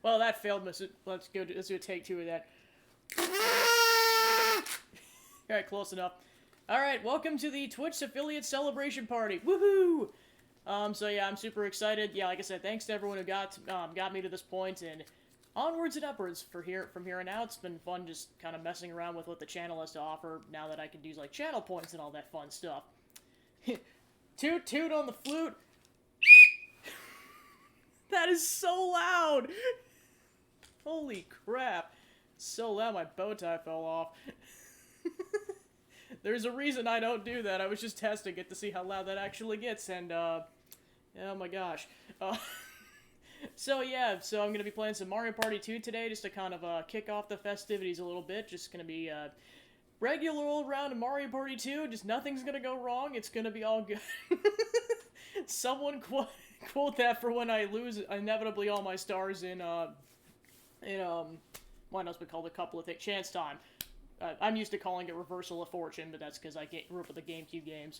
Well, that failed. Let's do a take two of that. Alright, close enough. Alright, welcome to the Twitch affiliate celebration party. Woohoo! So yeah, I'm super excited. Yeah, like I said, thanks to everyone who got me to this point, and onwards and upwards from here on out. It's been fun just kind of messing around with what the channel has to offer now that I can use, like, channel points and all that fun stuff. Toot toot on the flute. That is so loud! Holy crap. So loud my bow tie fell off. There's a reason I don't do that. I was just testing it to see how loud that actually gets, and, oh my gosh. So yeah, so I'm gonna be playing some Mario Party 2 today, just to kind of, kick off the festivities a little bit. Just gonna be, regular old round of Mario Party 2, just nothing's gonna go wrong, it's gonna be all good. Someone quote that for when I lose, inevitably, all my stars in what else we call the couple of things, Chance Time. I'm used to calling it Reversal of Fortune, but that's because I grew up with the GameCube games.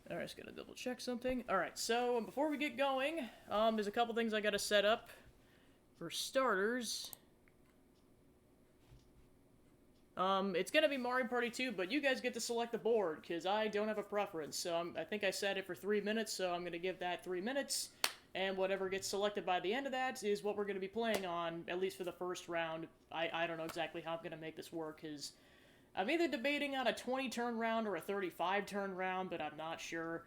Alright, just gonna double check something. Alright, so before we get going, there's a couple things I gotta set up. For starters, it's gonna be Mario Party 2, but you guys get to select the board, because I don't have a preference. So I think I set it for 3 minutes, so I'm gonna give that 3 minutes, and whatever gets selected by the end of that is what we're gonna be playing on, at least for the first round. I don't know exactly how I'm gonna make this work, because I'm either debating on a 20-turn round or a 35-turn round, but I'm not sure.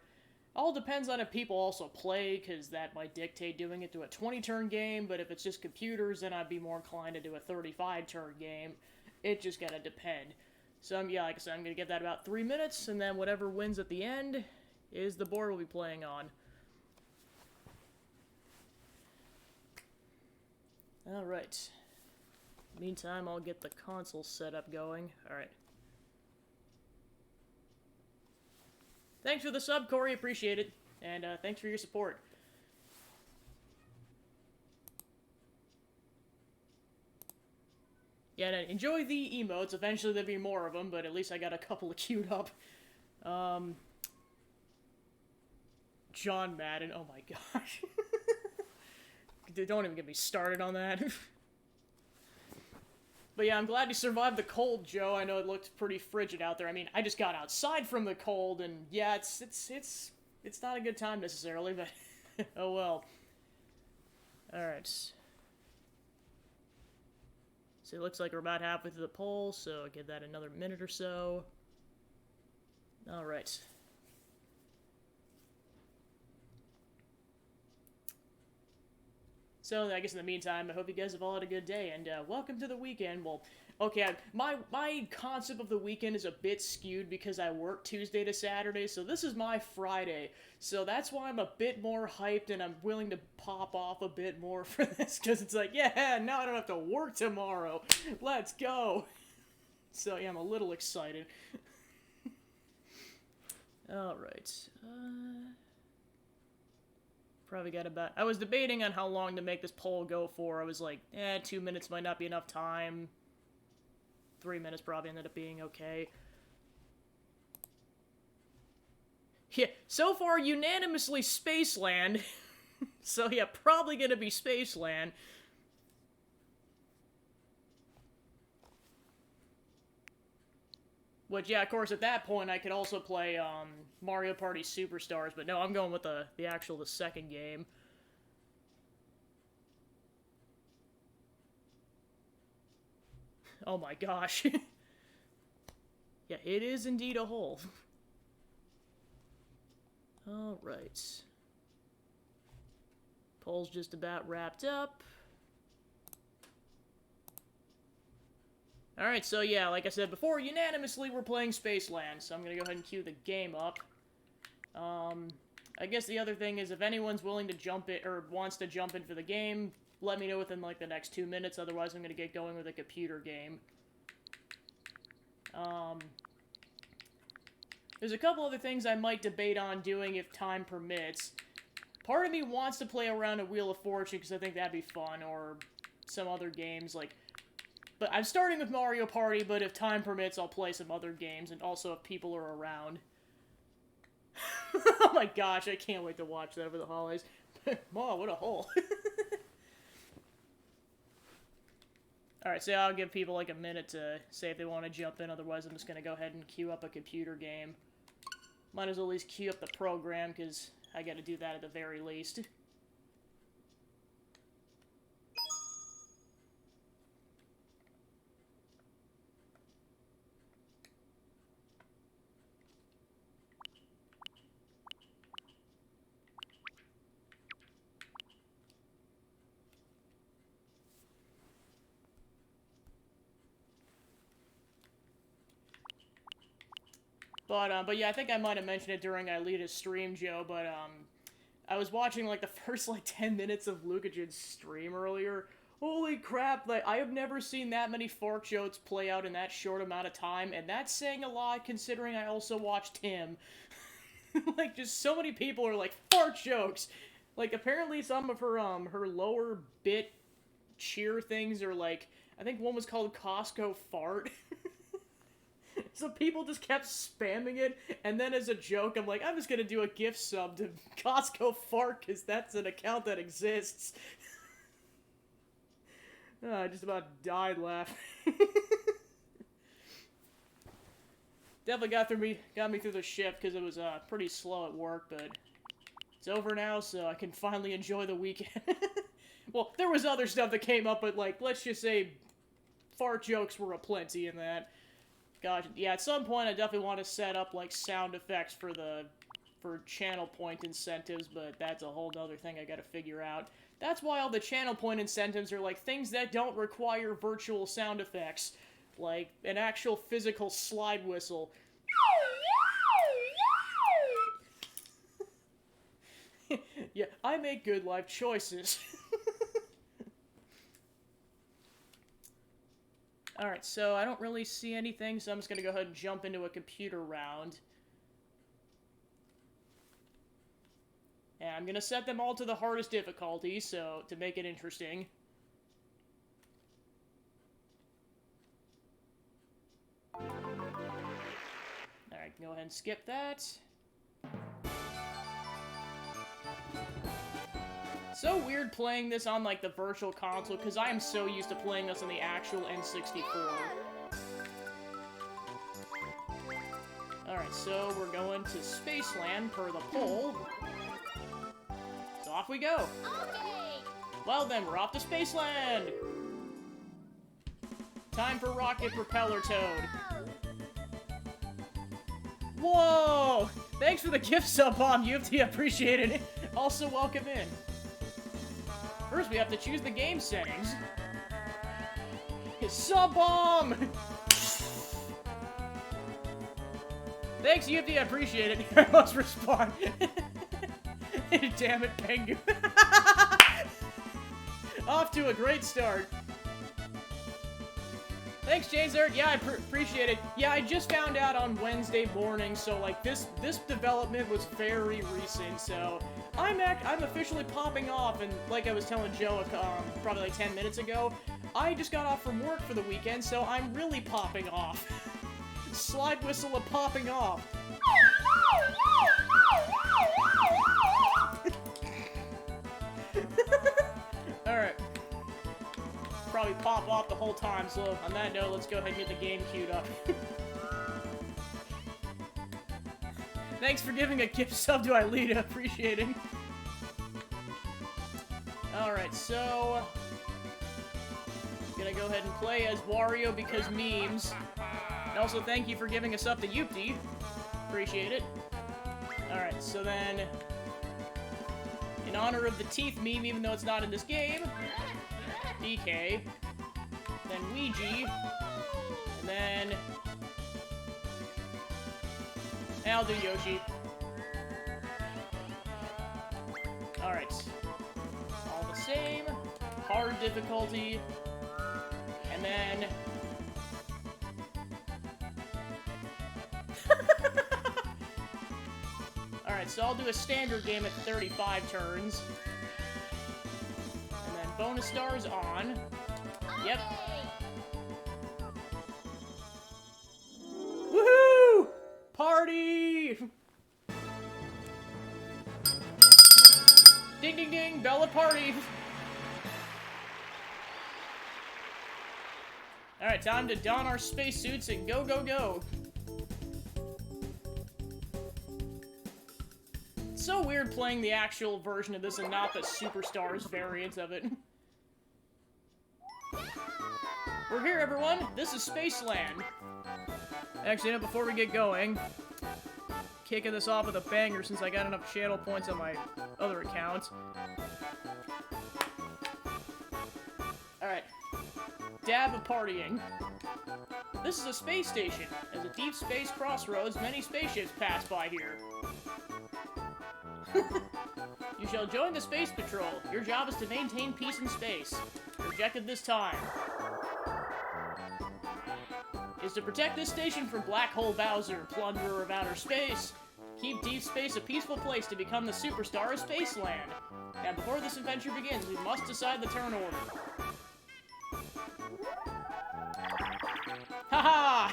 All depends on if people also play, because that might dictate doing it to a 20-turn game, but if it's just computers, then I'd be more inclined to do a 35-turn game. It just gotta depend. So, yeah, like I said, I'm gonna give that about 3 minutes, and then whatever wins at the end is the board we'll be playing on. Alright. Meantime, I'll get the console setup going. Alright. Thanks for the sub, Corey. Appreciate it. And thanks for your support. Yeah, and enjoy the emotes. Eventually there'll be more of them, but at least I got a couple of queued up. John Madden. Oh my gosh. Don't even get me started on that. But yeah, I'm glad you survived the cold, Joe. I know it looked pretty frigid out there. I mean, I just got outside from the cold, and yeah, it's not a good time necessarily, but oh well. Alright. So it looks like we're about halfway through the poll, so I'll give that another minute or so. Alright. So, I guess in the meantime, I hope you guys have all had a good day, and welcome to the weekend. Well, okay, my concept of the weekend is a bit skewed because I work Tuesday to Saturday, so this is my Friday. So that's why I'm a bit more hyped, and I'm willing to pop off a bit more for this, because it's like, yeah, now I don't have to work tomorrow. Let's go. So, yeah, I'm a little excited. Alright, probably got about... I was debating on how long to make this poll go for. I was like, 2 minutes might not be enough time. 3 minutes probably ended up being okay. Yeah, so far, unanimously Spaceland. So yeah, probably gonna be Spaceland. Which, yeah, of course, at that point, I could also play, Mario Party Superstars, but no, I'm going with the second game. Oh my gosh. Yeah, it is indeed a hole. Alright. Poll's just about wrapped up. Alright, so yeah, like I said before, unanimously we're playing Spaceland, so I'm gonna go ahead and queue the game up. I guess the other thing is if anyone's willing to jump in, or wants to jump in for the game, let me know within, like, the next 2 minutes, otherwise I'm gonna get going with a computer game. There's a couple other things I might debate on doing if time permits. Part of me wants to play around a Wheel of Fortune, because I think that'd be fun, or some other games, like... But I'm starting with Mario Party, but if time permits, I'll play some other games, and also if people are around. Oh my gosh, I can't wait to watch that over the holidays. Mom, what a hole. Alright, so I'll give people like a minute to say if they want to jump in, otherwise I'm just going to go ahead and queue up a computer game. Might as well at least queue up the program, because I got to do that at the very least. But yeah, I think I might have mentioned it during Aelita's stream, Joe, but, I was watching, like, the first, like, 10 minutes of Lucajin's stream earlier. Holy crap, like, I have never seen that many fart jokes play out in that short amount of time, and that's saying a lot, considering I also watched him. Like, just so many people are like, fart jokes! Like, apparently some of her, her lower bit cheer things are, like, I think one was called Costco Fart. So people just kept spamming it, and then as a joke, I'm like, I'm just gonna do a gift sub to Costco Fart, because that's an account that exists. I just about died laughing. Definitely got me through the shift, because it was, pretty slow at work, but it's over now, so I can finally enjoy the weekend. Well, there was other stuff that came up, but, like, let's just say fart jokes were aplenty in that. Gosh, yeah, at some point I definitely want to set up, like, sound effects for channel point incentives, but that's a whole other thing I gotta figure out. That's why all the channel point incentives are, like, things that don't require virtual sound effects. Like, an actual physical slide whistle. Yeah, I make good life choices. Alright, so I don't really see anything, so I'm just gonna go ahead and jump into a computer round. And I'm gonna set them all to the hardest difficulty, so, to make it interesting. Alright, go ahead and skip that. So weird playing this on, like, the virtual console, because I am so used to playing this on the actual N64. Alright, so we're going to Spaceland per the poll. So off we go! Okay. Well then, we're off to Spaceland! Time for Rocket Propeller Toad. Whoa! Thanks for the gift sub, Bomb UFT, appreciate it. Also, welcome in. First, we have to choose the game settings. Sub-bomb! Thanks, UFD, I appreciate it. I must respond. Damn it, Pengu. Off to a great start. Thanks, Jazer. Yeah, I appreciate it. Yeah, I just found out on Wednesday morning, so, like, this development was very recent, so I'm officially popping off, and like I was telling Joe, probably like 10 minutes ago, I just got off from work for the weekend, so I'm really popping off. Slide whistle of popping off. Alright. Probably pop off the whole time, so on that note, let's go ahead and get the game queued up. Thanks for giving a gift sub to Aelita, appreciate it. Alright, so gonna go ahead and play as Wario because memes. And also thank you for giving us up to Youpty. Appreciate it. Alright, so then in honor of the teeth meme, even though it's not in this game, DK, then Ouija, and then I'll do Yoshi. Alright. All the same. Hard difficulty. And then Alright, so I'll do a standard game at 35 turns. And then bonus stars on. Yep. Woohoo! Party! Ding ding ding, Bella party! Alright, time to don our spacesuits and go, go, go. It's so weird playing the actual version of this and not the Superstars variant of it. We're here, everyone! This is Spaceland! Actually, you know, before we get going, kicking this off with a banger since I got enough channel points on my other account. Alright. Dab of partying. This is a space station. As a deep space crossroads, many spaceships pass by here. You shall join the Space Patrol. Your job is to maintain peace in space. Your objective this time is to protect this station from Black Hole Bowser, plunderer of outer space. Keep deep space a peaceful place to become the superstar of Spaceland. Now, before this adventure begins, we must decide the turn order. Haha!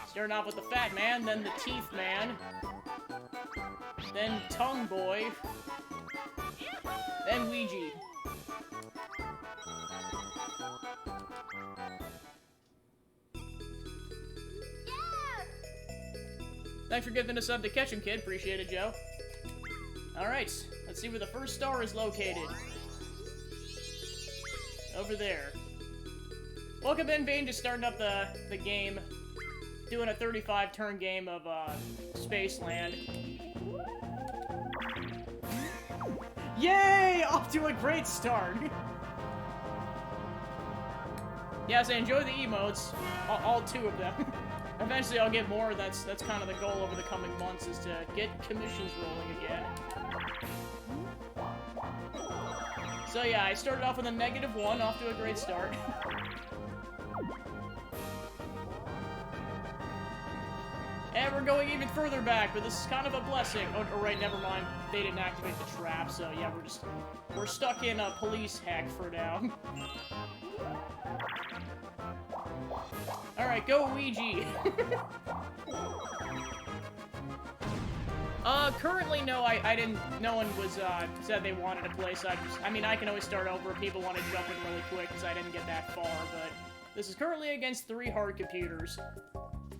Starting off with the Fat Man, then the Teeth Man, then Tongue Boy, then Ouija. Thanks for giving us up to catch him, kid. Appreciate it, Joe. Alright, let's see where the first star is located. Over there. Welcome in, Bane, just starting up the game. Doing a 35-turn game of, Spaceland. Yay! Off to a great start! Yes, I enjoy the emotes. All two of them. Eventually I'll get more. That's kind of the goal over the coming months, is to get commissions rolling again. So yeah, I started off with a -1, off to a great start. And we're going even further back, but this is kind of a blessing. Oh, right, never mind. They didn't activate the trap, so yeah, we're stuck in a police hack for now. Alright, go Ouija. Currently, no, I didn't, no one was, said they wanted to play, so I mean, I can always start over if people want to jump in really quick, because I didn't get that far, but this is currently against 3 hard computers.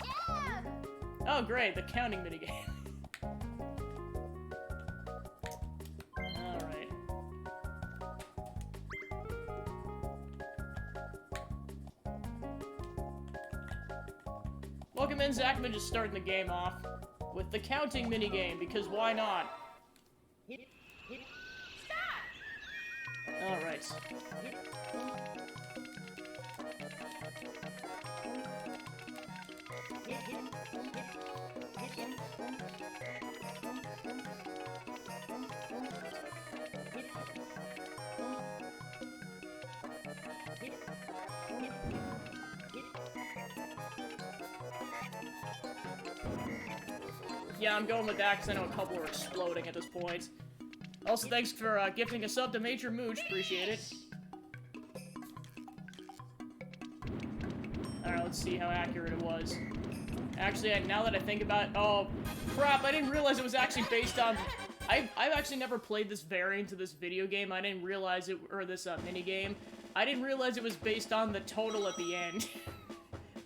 Yeah! Oh, great, the counting minigame. Alright. Welcome in, Zachman, just starting the game off with the counting minigame, because why not? Alright. Yeah, I'm going with that because I know a couple are exploding at this point. Also, thanks for gifting a sub to Major Mooch. Appreciate it. Alright, let's see how accurate it was. Actually, now that I think about it... Oh, crap, I didn't realize it was actually based on... I've actually never played this variant of this video game. I didn't realize it... Or this minigame. I didn't realize it was based on the total at the end.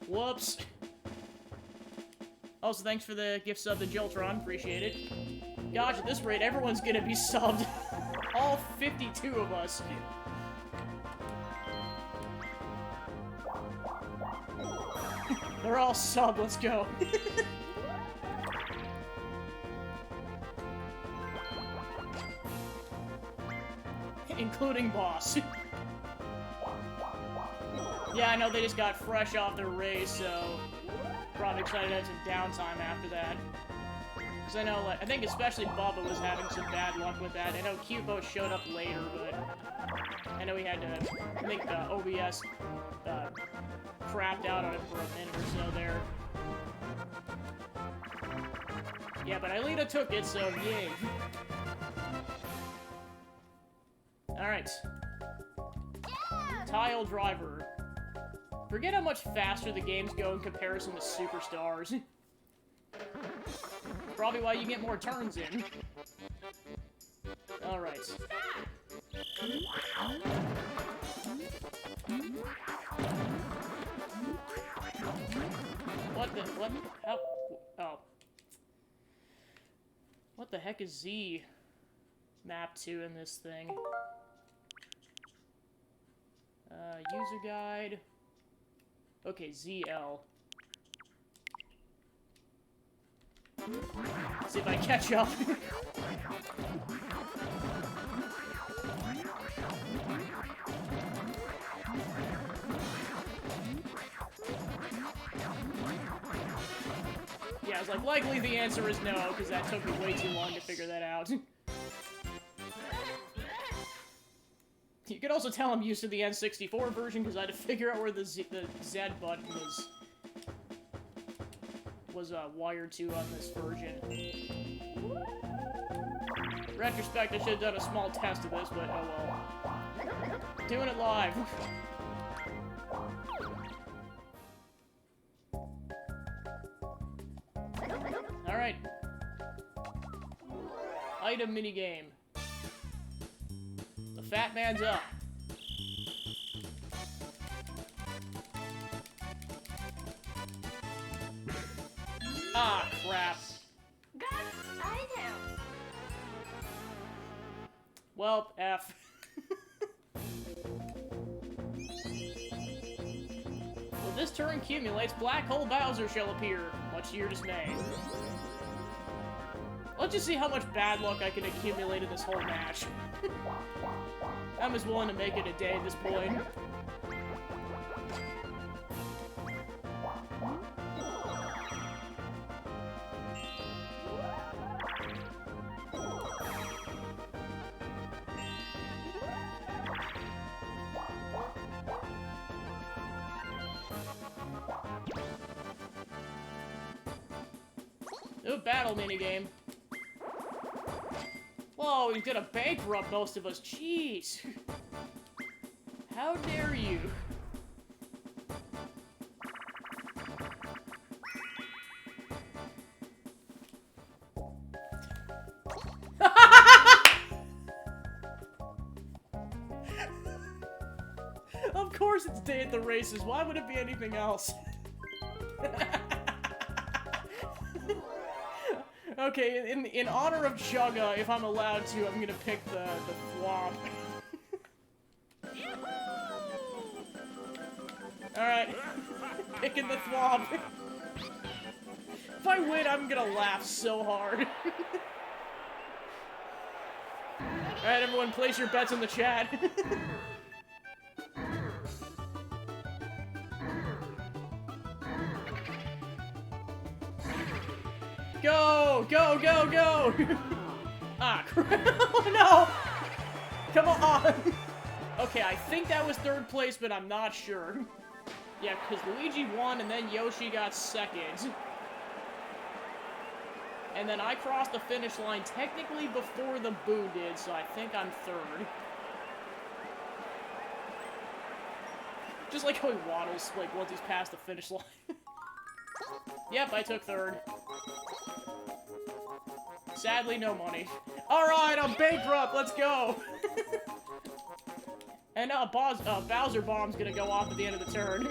Whoops. Also, thanks for the gift sub to Jiltron. Appreciate it. Gosh, at this rate, everyone's gonna be subbed. All 52 of us. They're all sub, let's go. Including Boss. Yeah, I know they just got fresh off their race, so... Probably excited to have some downtime after that. Because I know, like, I think especially Bubba was having some bad luck with that. I know Cute-Boat showed up later, but... I know he had to... I think OBS crapped out on him for a minute or so there. Yeah, but Aelita took it, so yay. Alright. Tile Driver. Forget how much faster the games go in comparison to Superstars. Probably why you get more turns in. Alright. What? How? Oh. What the heck is Z mapped to in this thing? User guide. Okay, ZL. See if I catch up. Yeah, I was like, likely the answer is no, because that took me way too long to figure that out. You could also tell I'm used to the N64 version, because I had to figure out where the Z button was wired to on this version. In retrospect, I should have done a small test of this, but oh well. Doing it live. Alright. Item minigame. The fat man's up. Ah, crap. Got item. Well, F. When this turn accumulates, Black Hole Bowser shall appear, much to your dismay. Let's just see how much bad luck I can accumulate in this whole match. I'm as willing to make it a day at this point. New battle minigame. Whoa, he's gonna bankrupt most of us. Jeez. How dare you? Of course it's day at the races. Why would it be anything else? Okay, in honor of Chugga, if I'm allowed to, I'm gonna pick the Thwomp. Alright. Picking the Thwomp. If I win, I'm gonna laugh so hard. Alright, everyone, place your bets in the chat. Go! Go, go, go! Ah, crap. Oh, no! Come on! Okay, I think that was third place, but I'm not sure. Yeah, because Luigi won, and then Yoshi got second. And then I crossed the finish line technically before the Boo did, so I think I'm third. Just like how he waddles, like, once he's past the finish line. Yep, I took third. Sadly, no money. Alright, I'm bankrupt, let's go! And Bowser Bomb's gonna go off at the end of the turn.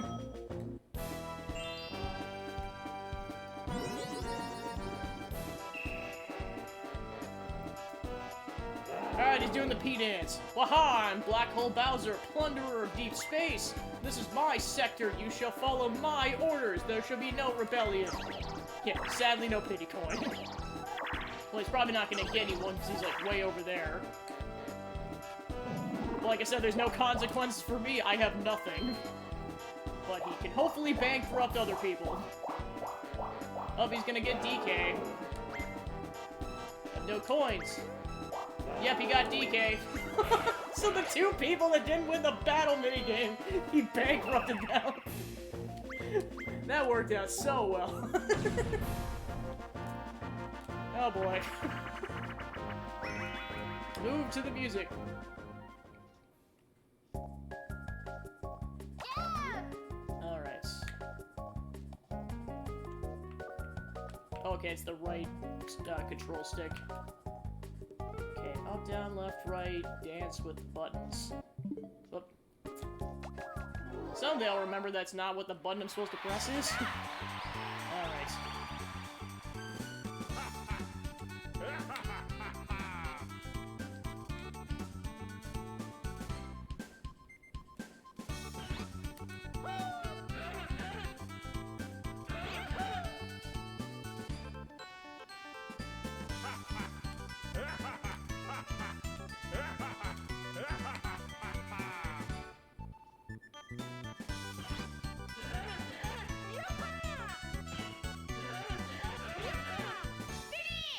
Alright, he's doing the P-dance. Waha, I'm Black Hole Bowser, plunderer of deep space. This is my sector, you shall follow my orders. There shall be no rebellion. Yeah, sadly no pity coin. Well, he's probably not gonna get anyone because he's, like, way over there. But like I said, there's no consequences for me, I have nothing. But he can hopefully bankrupt other people. Oh, he's gonna get DK. No coins. Yep, he got DK. So the two people that didn't win the battle minigame, he bankrupted them. That worked out so well. Oh boy. Move to the music. Alright. Okay, it's the right control stick. Okay, up, down, left, right, dance with buttons. Oop. Someday I'll remember that's not what the button I'm supposed to press is. Alright.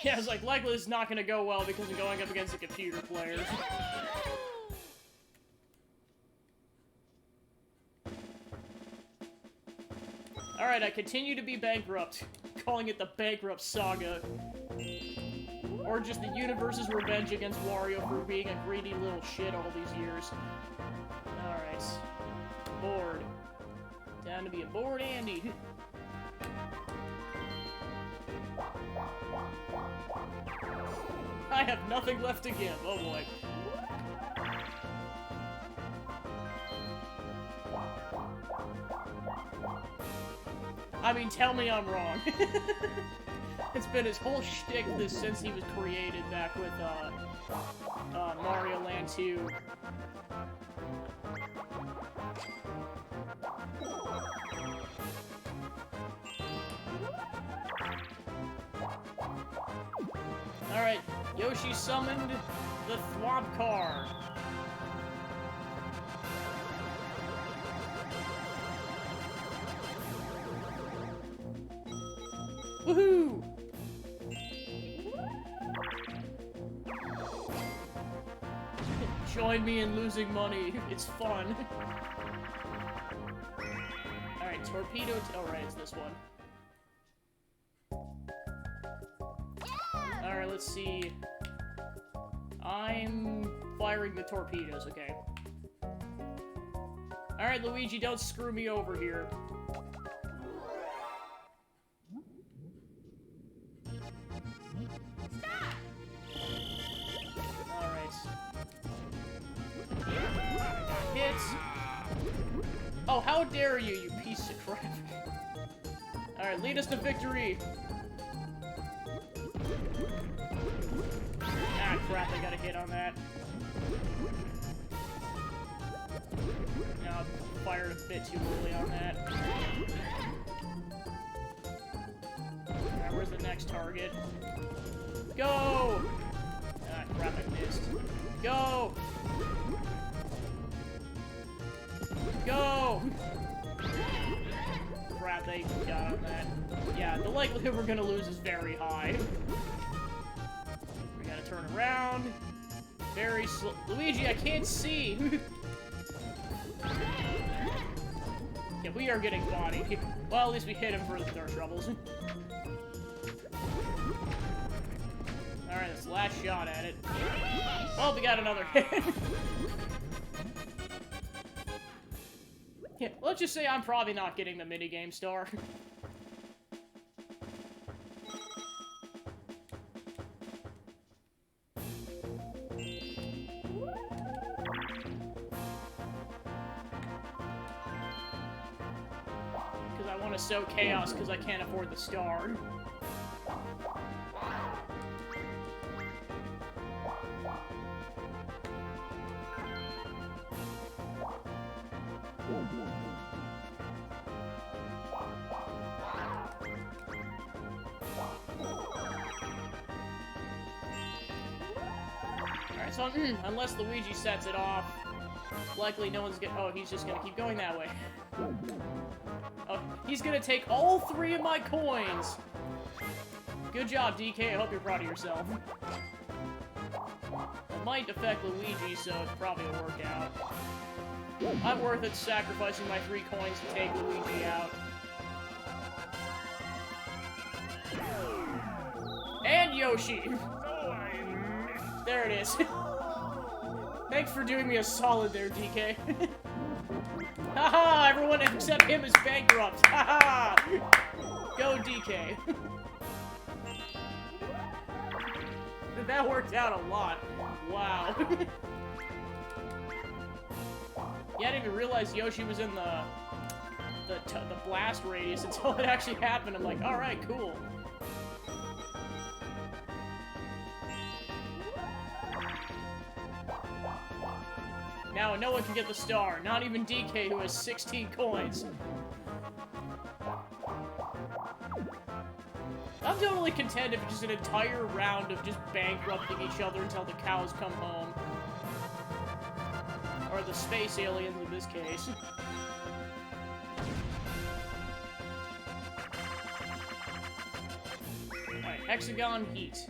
Yeah, I was like, likely this is not gonna go well because I'm going up against a computer player. Alright, I continue to be bankrupt. Calling it the Bankrupt Saga. Or just the universe's revenge against Wario for being a greedy little shit all these years. Alright. Bored. Time to be a bored Andy. I have nothing left to give. Oh boy. I mean, tell me I'm wrong. It's been his whole shtick since he was created back with, Mario Land 2. Alright, Yoshi summoned the Thwomp Car. Woohoo! Join me in losing money. It's fun. Alright, Torpedo... Alright, it's this one. Alright, let's see. I'm firing the torpedoes, okay. Alright, Luigi, don't screw me over here. Alright. Hits. Oh, how dare you, you piece of crap. Alright, lead us to victory. Ah, crap, I got a hit on that. No, I fired a bit too early on that. Alright, where's the next target? Go! Ah, crap, I missed. Go! Go! Crap, they got on that. Yeah, the likelihood we're gonna lose is very high. We gotta turn around. Very slow. Luigi, I can't see! Yeah, we are getting bodied. Well, at least we hit him for our troubles. Alright, that's the last shot at it. Well, we got another hit. Yeah, let's just say I'm probably not getting the minigame star. Because I want to sow chaos because I can't afford the star. Alright, so unless Luigi sets it off, likely no one's gonna... Oh, he's just gonna keep going that way. Oh, he's gonna take all 3 of my coins! Good job, DK. I hope you're proud of yourself. It might affect Luigi, so it probably will work out. I'm worth it sacrificing my 3 coins to take Luigi out. And Yoshi! There it is. Thanks for doing me a solid there, DK. Haha! Everyone except him is bankrupt! Haha! Go, DK. That worked out a lot. Wow. Yeah, I didn't even realize Yoshi was in the blast radius until it actually happened. I'm like, alright, cool. Now no one can get the star, not even DK who has 16 coins. I'm totally content if it's just an entire round of just bankrupting each other until the cows come home. Or the space aliens in this case. Alright, Hexagon Heat.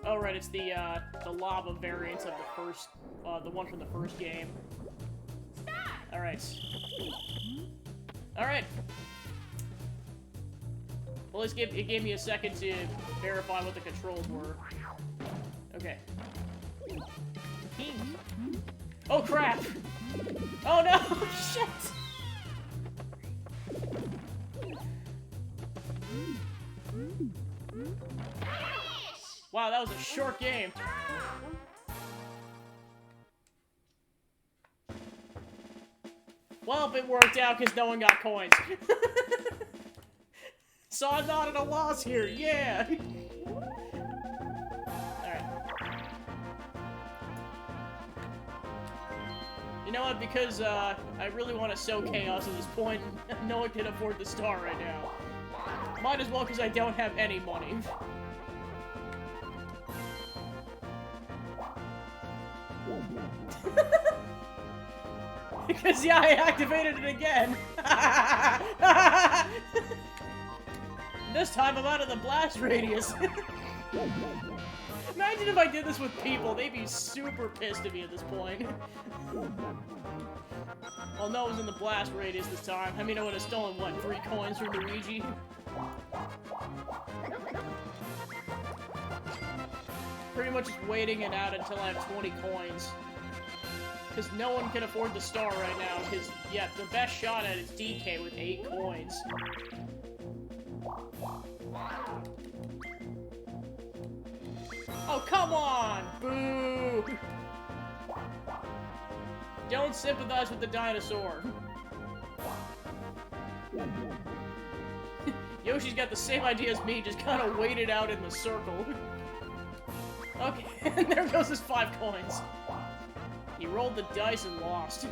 Oh right, it's the lava variant of the first, the one from the first game. All right. All right. Well, it gave me a second to verify what the controls were. Okay. Oh crap! Oh no! Shit! Wow, that was a short game. Well, it worked out because no one got coins. So I'm not at a loss here, yeah! Alright. You know what, because I really want to sow chaos at this point, and no one can afford the star right now. Might as well because I don't have any money. Because, yeah, I activated it again! This time I'm out of the blast radius! Imagine if I did this with people, they'd be super pissed at me at this point. Well, no, it was in the blast radius this time. I mean, I would have stolen, what, 3 coins from Luigi? Pretty much just waiting it out until I have 20 coins. Because no one can afford the star right now, because, yeah, the best shot at it is DK with 8 coins. Oh, come on! Boo! Don't sympathize with the dinosaur. Yoshi's got the same idea as me, just kind of waited out in the circle. Okay, and there goes his 5 coins. He rolled the dice and lost.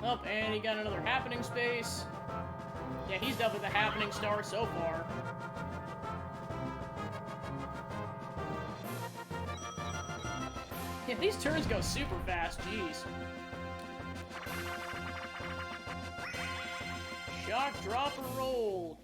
Oh, and he got another happening space. Yeah, he's definitely the happening star so far. Yeah, these turns go super fast, jeez. Shock, drop, or roll.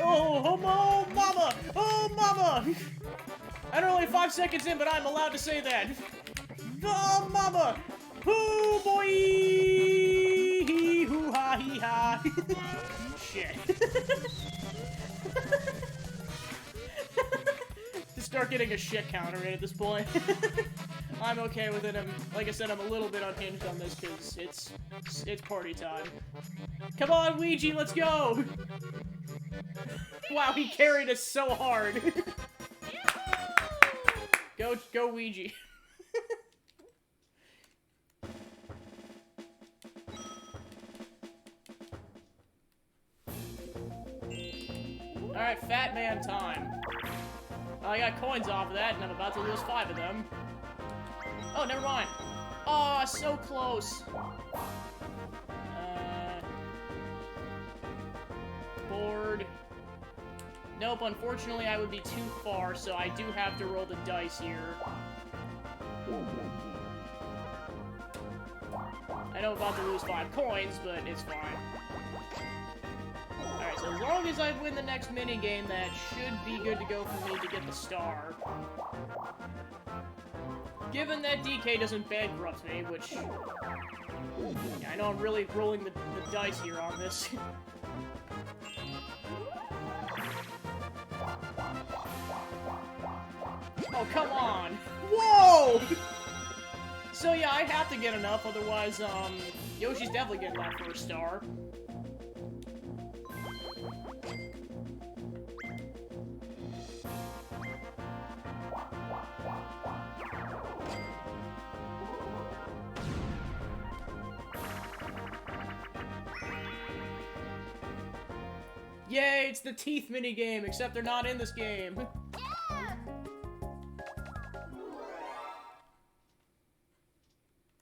Oh, mama! Oh, mama! I'm only 5 seconds in, but I'm allowed to say that. Oh, mama! Oh, boy! Hee-hoo-ha, hee-ha! Shit. Just start getting a shit counter in at this point. I'm okay with it. Like I said, I'm a little bit unhinged on this because it's party time. Come on, Ouija, let's go! Wow, he carried us so hard. Go, Ouija. Alright, Fat Man time. I got coins off of that, and I'm about to lose 5 of them. Oh, never mind. Oh, so close. Board. Nope, unfortunately I would be too far, so I do have to roll the dice here. I know I'm about to lose 5 coins, but it's fine. Alright, so as long as I win the next minigame, that should be good to go for me to get the star. Given that DK doesn't bankrupt me, which... Yeah, I know I'm really rolling the dice here on this. Oh, come on! Whoa! So yeah, I have to get enough, otherwise, Yoshi's definitely getting that first star. Yay, it's the teeth minigame, except they're not in this game. Yeah!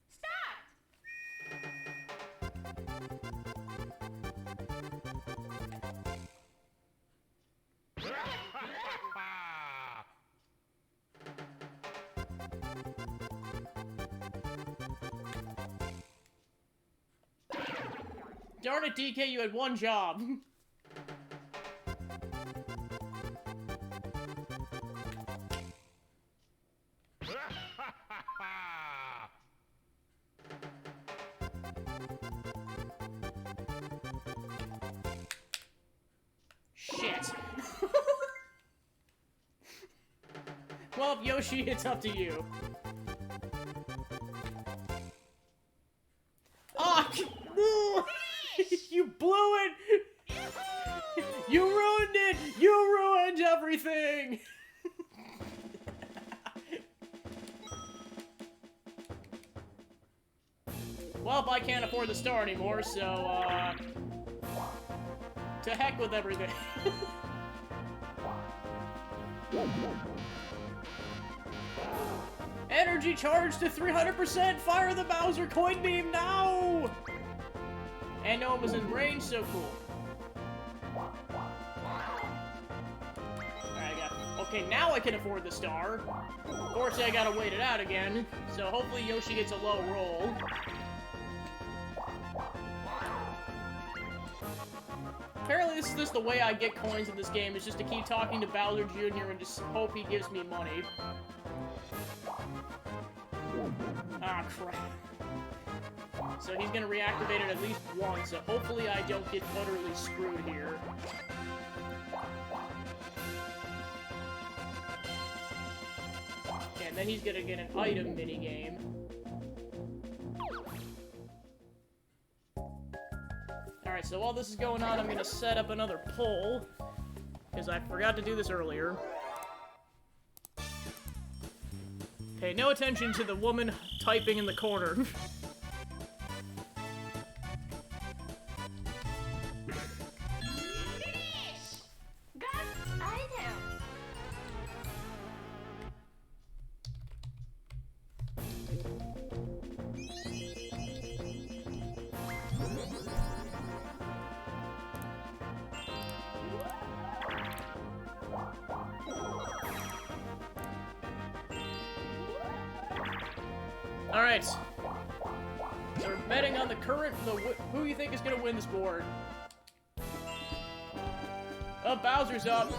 Start! Darn it, DK, you had one job. Shit. Well, Yoshi, it's up to you. Ah! You blew it! You ruined it! You ruined everything! Well, I can't afford the star anymore, so, to heck with everything. Energy charge to 300%! Fire the Bowser coin beam now! And no one was in range, so cool. Alright, okay, now I can afford the star. Of course, I gotta wait it out again, so hopefully Yoshi gets a low roll. Apparently this is just the way I get coins in this game, is just to keep talking to Bowser Jr. and just hope he gives me money. Ah, crap. So he's gonna reactivate it at least once, so hopefully I don't get utterly screwed here. Okay, and then he's gonna get an item minigame. Alright, so while this is going on, I'm gonna set up another poll, because I forgot to do this earlier. Pay no attention to the woman typing in the corner. Finish! Got item! Alright. So we're betting on the current, who you think is gonna win this board? Oh, Bowser's up.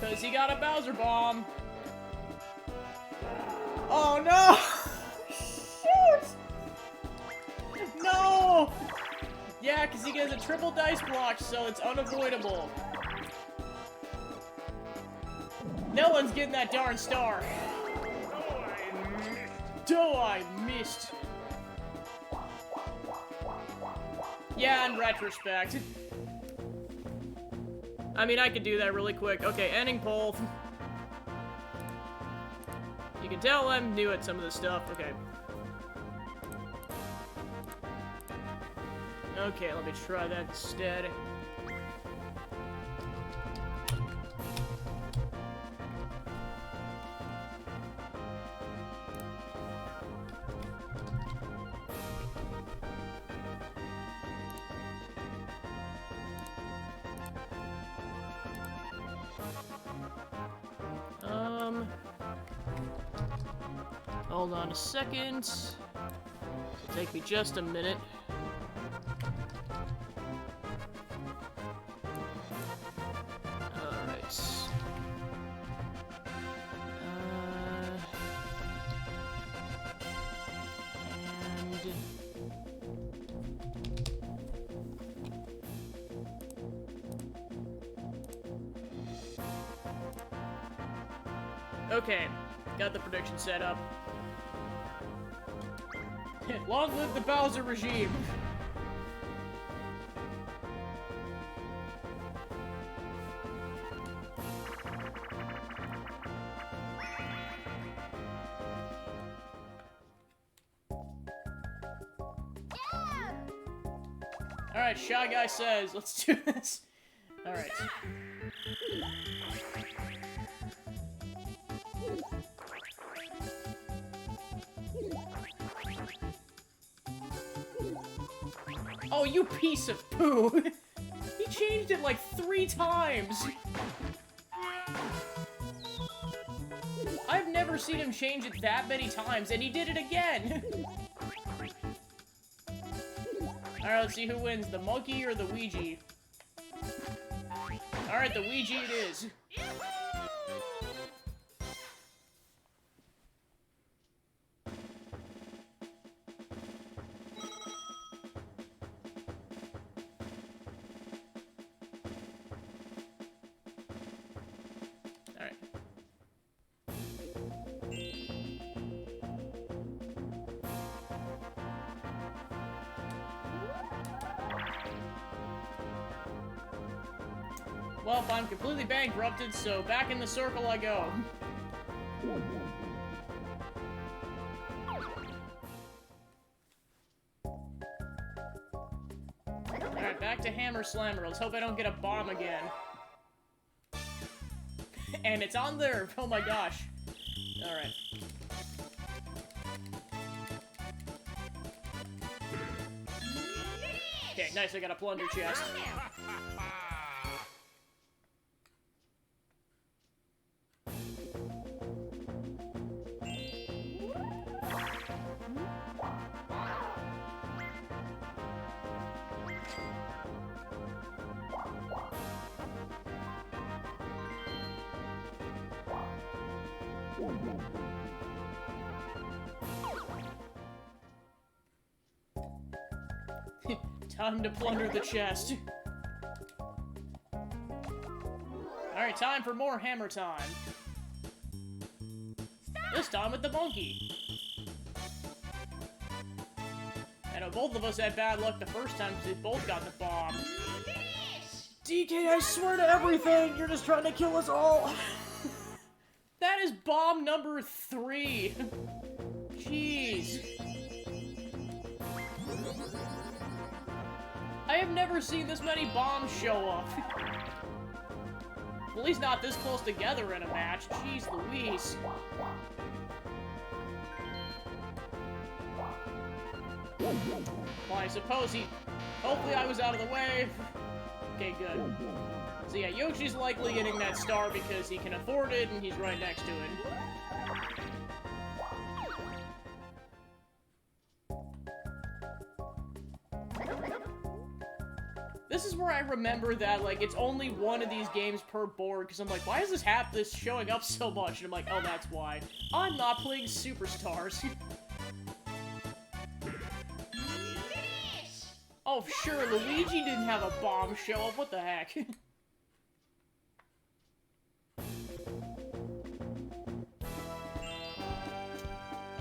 Cause he got a Bowser bomb. Oh no! Shoot! No! Yeah, cause he gets a triple dice block, so it's unavoidable. No one's getting that darn star. Oh, I missed. Yeah, in retrospect. I mean, I could do that really quick. Okay, ending poll. You can tell I'm new at some of this stuff. Okay. Okay, let me try that instead. Hold on a second. It'll take me just a minute. Alright. Okay, got the prediction set up. Long live the Bowser regime! Alright, Shy Guy says, let's do this. Alright. Oh, you piece of poo! He changed it like 3 times! I've never seen him change it that many times, and he did it again! Alright, let's see who wins, the monkey or the Ouija. Alright, the Ouija it is. Alright. Well, I'm completely bankrupted, so back in the circle I go. Alright, back to Hammer Slammer. Let's hope I don't get a bomb again. And it's on there! Oh my gosh. Alright. Okay, nice, I got a plunder chest. Time to plunder the chest. Alright, time for more hammer time. This time with the monkey. I know both of us had bad luck the first time because we both got the bomb. DK, I swear to everything, you're just trying to kill us all. That is bomb number 3. Jeez. I have never seen this many bombs show up. At least not this close together in a match. Jeez Louise. Well, I suppose he... Hopefully I was out of the way. Okay, good. So yeah, Yoshi's likely getting that star because he can afford it and he's right next to it. This is where I remember that, like, it's only one of these games per board, because I'm like, why is this showing up so much? And I'm like, oh, that's why. I'm not playing Superstars. Oh, sure, Luigi didn't have a bomb show up, what the heck?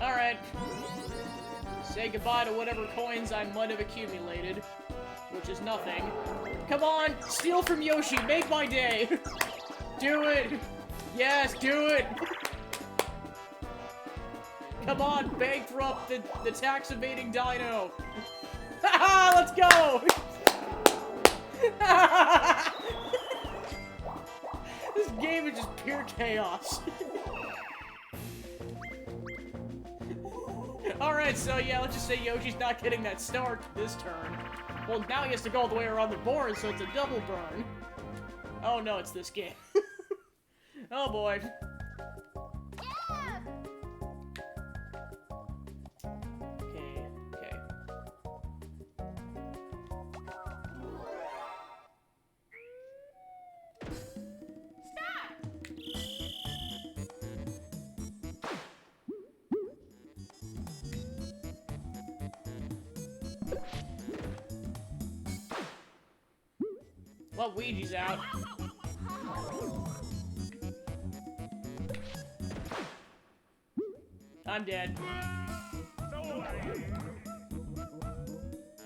Alright. Say goodbye to whatever coins I might have accumulated. Which is nothing. Come on! Steal from Yoshi! Make my day! Do it! Yes, do it! Come on, bankrupt the tax-evading dino! Haha! Let's go! This game is just pure chaos. Alright, so yeah, let's just say Yoshi's not getting that star this turn. Well, now he has to go all the way around the board, so it's a double burn. Oh no, it's this game. Oh boy. Yeah. Okay, okay. Well, Ouija's out. I'm dead.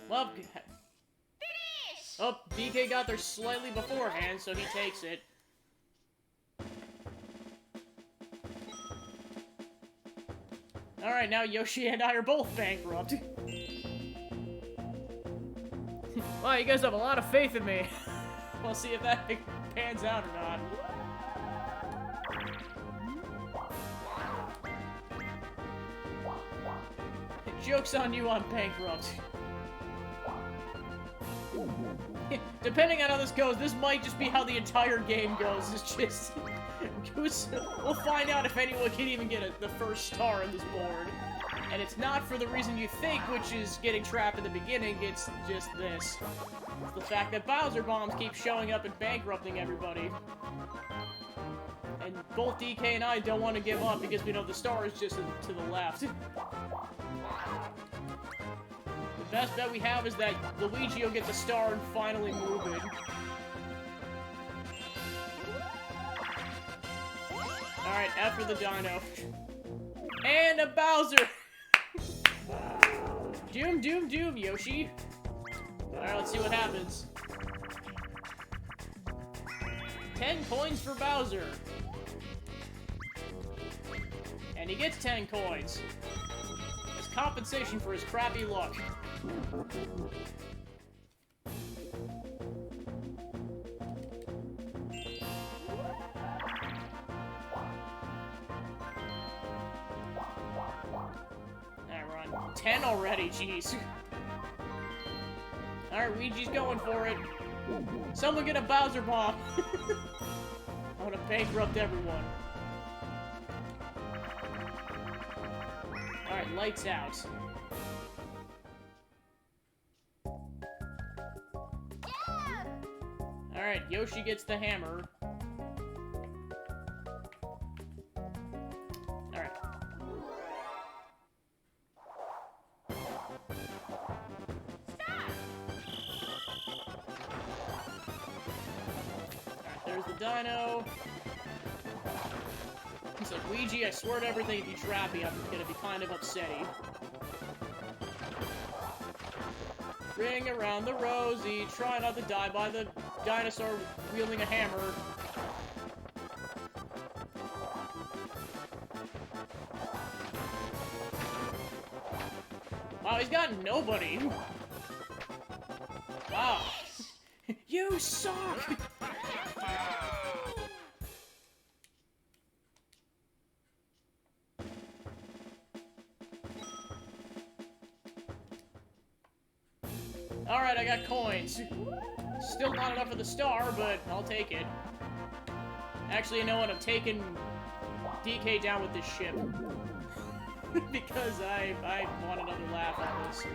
Well, oh, DK got there slightly beforehand, so he takes it. Alright, now Yoshi and I are both bankrupt. Wow, you guys have a lot of faith in me. We'll see if that pans out or not. Joke's on you, I'm bankrupt. Depending on how this goes, this might just be how the entire game goes. It's just... we'll find out if anyone can even get the first star on this board. And it's not for the reason you think, which is getting trapped in the beginning, it's just this. It's the fact that Bowser bombs keep showing up and bankrupting everybody. And both DK and I don't want to give up because we know the star is just to the left. The best bet we have is that Luigi will get the star and finally move it. Alright, after the dino. And a Bowser! Doom, doom, doom, Yoshi. Alright, let's see what happens. 10 coins for Bowser. And he gets 10 coins. As compensation for his crappy luck. Alright, we're on 10 already, jeez. Alright, Luigi's going for it. Someone get a Bowser bomb. I want to bankrupt everyone. Alright, lights out. Yeah! Alright, Yoshi gets the hammer. Alright. Alright, there's the dino. He's like, Luigi, I swear to everything, if you trap me, I'm gonna be kind of upsetty. Ring around the rosy, try not to die by the dinosaur wielding a hammer. Wow, he's got nobody. Wow. You suck! Alright, I got coins. Still not enough for the star, but I'll take it. Actually, you know what? I'm taking DK down with this ship. Because I want another laugh at this.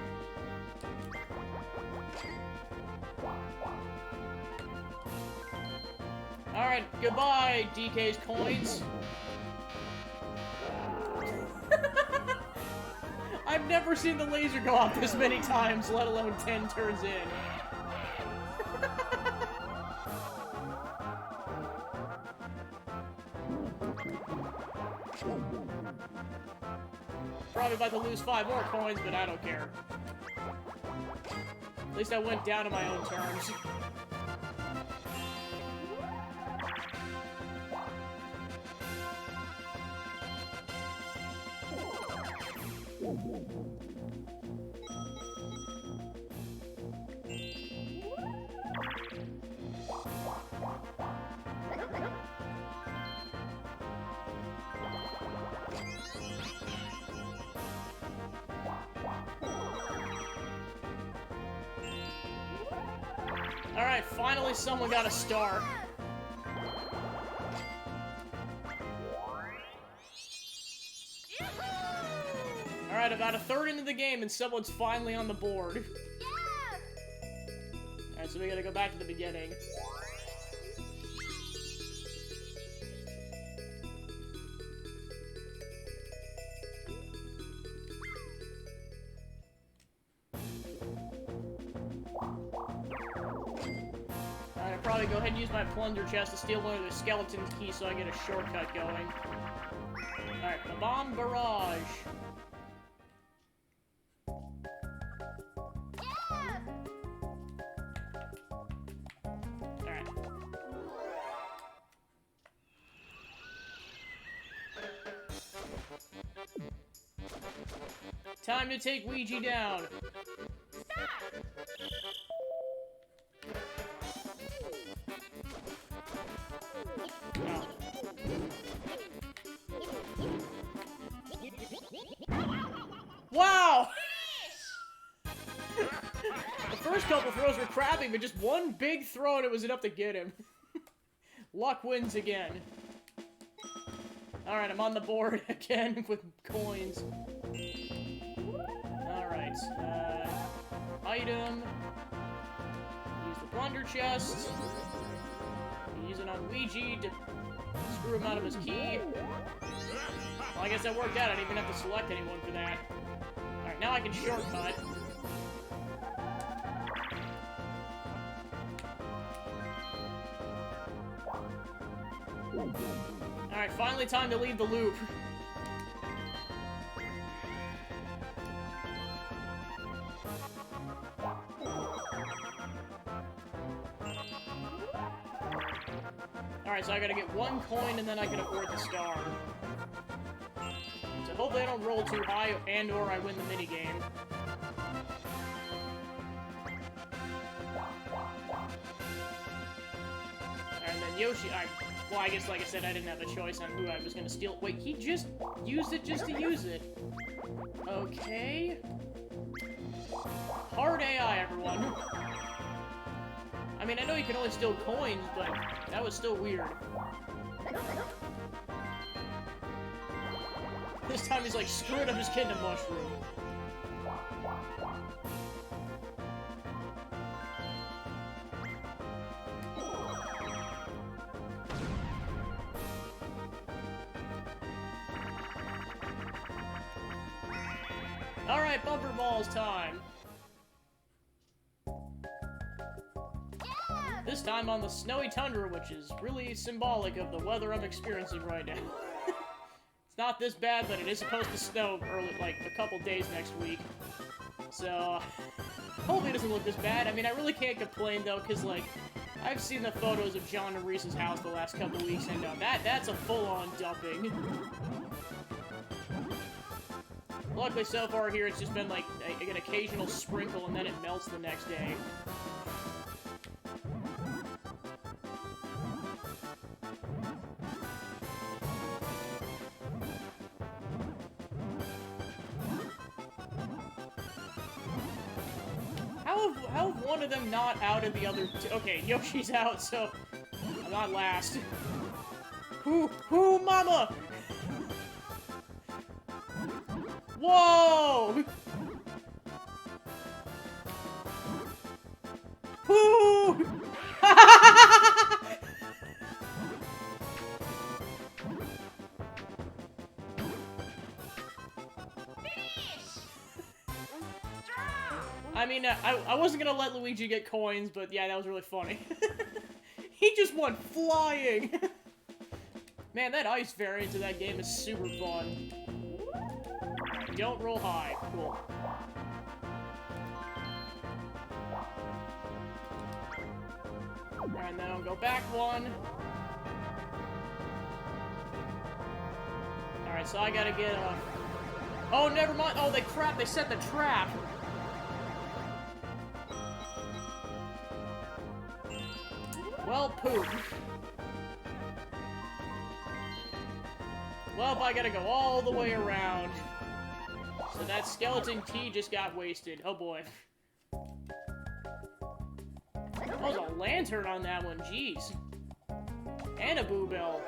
Alright, goodbye, DK's coins. I've never seen the laser go off this many times, let alone 10 turns in. Probably about to lose 5 more coins, but I don't care. At least I went down to my own terms. Alright, finally someone got a star. Alright, about a third into the game and someone's finally on the board. Yeah! Alright, so we gotta go back to the beginning. Alright, I'll probably go ahead and use my plunder chest to steal one of the skeleton keys so I get a shortcut going. Alright, the bomb barrage. Yeah! Alright. Time to take Ouija down. Oh. Wow! The first couple throws were crappy, but just one big throw and it was enough to get him. Luck wins again. Alright, I'm on the board again with coins. Alright, item. Use the plunder chest. Use it on Luigi to screw him out of his key. Well, I guess that worked out. I didn't even have to select anyone for that. Alright, now I can shortcut. Alright, finally time to leave the loop. Alright, so I gotta get one coin and then I can afford the star. So hopefully I don't roll too high and or I win the minigame. And then Yoshi, well, I guess, like I said, I didn't have a choice on who I was gonna steal. Wait, he just used it just to use it. Okay. Hard AI, everyone. I mean, I know you can only steal coins, but that was still weird. This time he's like, screw it, I'm just getting a mushroom. Alright, bumper balls time. This time on the snowy tundra, which is really symbolic of the weather I'm experiencing right now. It's not this bad, but it is supposed to snow early, like, a couple days next week. So, hopefully it doesn't look this bad. I mean, I really can't complain, though, because, like, I've seen the photos of John and Reese's house the last couple weeks, and that's a full-on dumping. Luckily, so far here, it's just been, like, an occasional sprinkle, and then it melts the next day. How have one of them not out of the other two? Okay, Yoshi's out, so I'm not last. Who, mama? Whoa! Who? I mean, I wasn't gonna let Luigi get coins, but yeah, that was really funny. He just went flying! Man, that ice variant of that game is super fun. Don't roll high. Cool. Alright, then I'll go back one. Alright, so I gotta get oh, never mind! Oh, they set the trap! Well, poop. Well, I gotta go all the way around. So that skeleton key just got wasted. Oh boy. That was a lantern on that one, jeez. And a boo bell.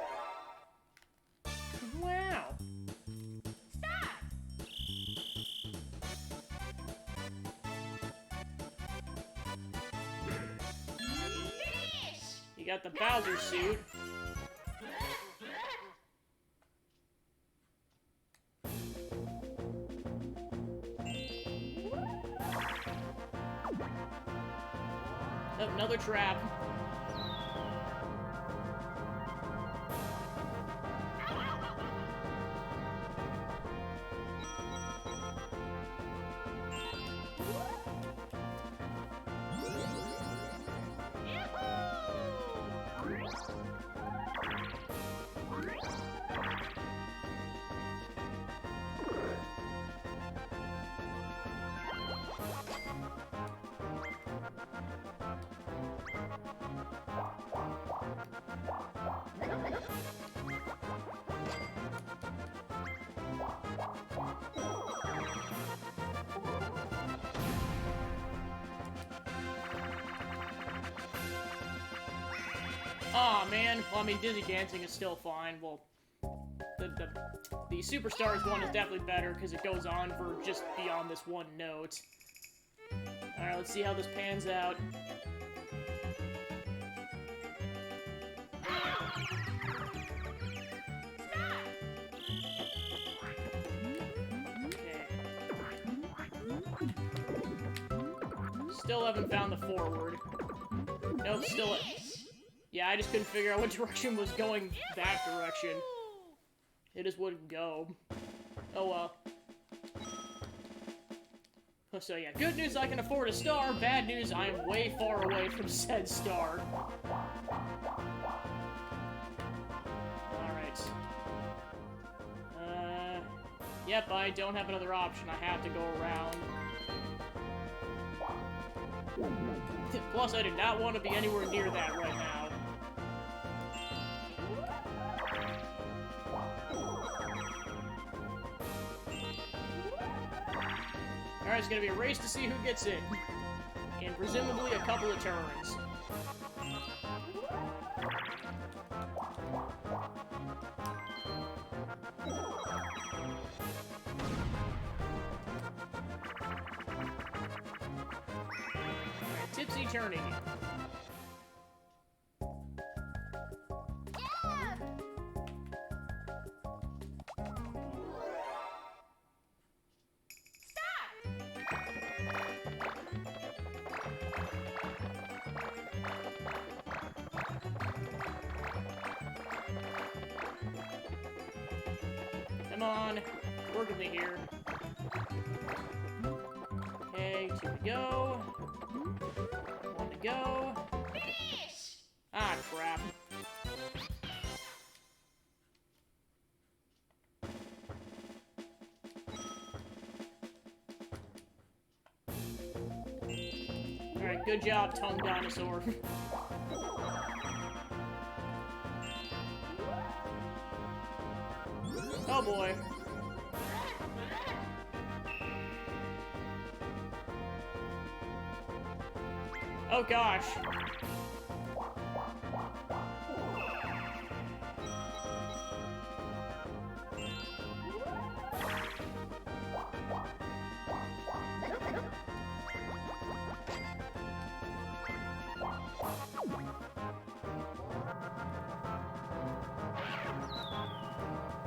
Wow. Stop! Finish! You got the Bowser suit. Oh, another trap. Aw, man. Well, I mean, Dizzy Dancing is still fine. Well, the Superstars one is definitely better because it goes on for just beyond this one note. Alright, let's see how this pans out. Okay. Still haven't found the forward. Nope, still it. Yeah, I just couldn't figure out what direction was going that direction. It just wouldn't go. Oh well. So yeah, good news, I can afford a star. Bad news, I am way far away from said star. Alright. Yep, I don't have another option. I have to go around. Plus, I do not want to be anywhere near that right now. Alright, it's gonna be a race to see who gets it. And presumably a couple of turns. Alright, Tipsy turning. Come on, work with me here. Okay, 2 to go. 1 to go. Finish! Ah, crap. Alright, good job, Tongue Dinosaur. Oh boy. Oh gosh.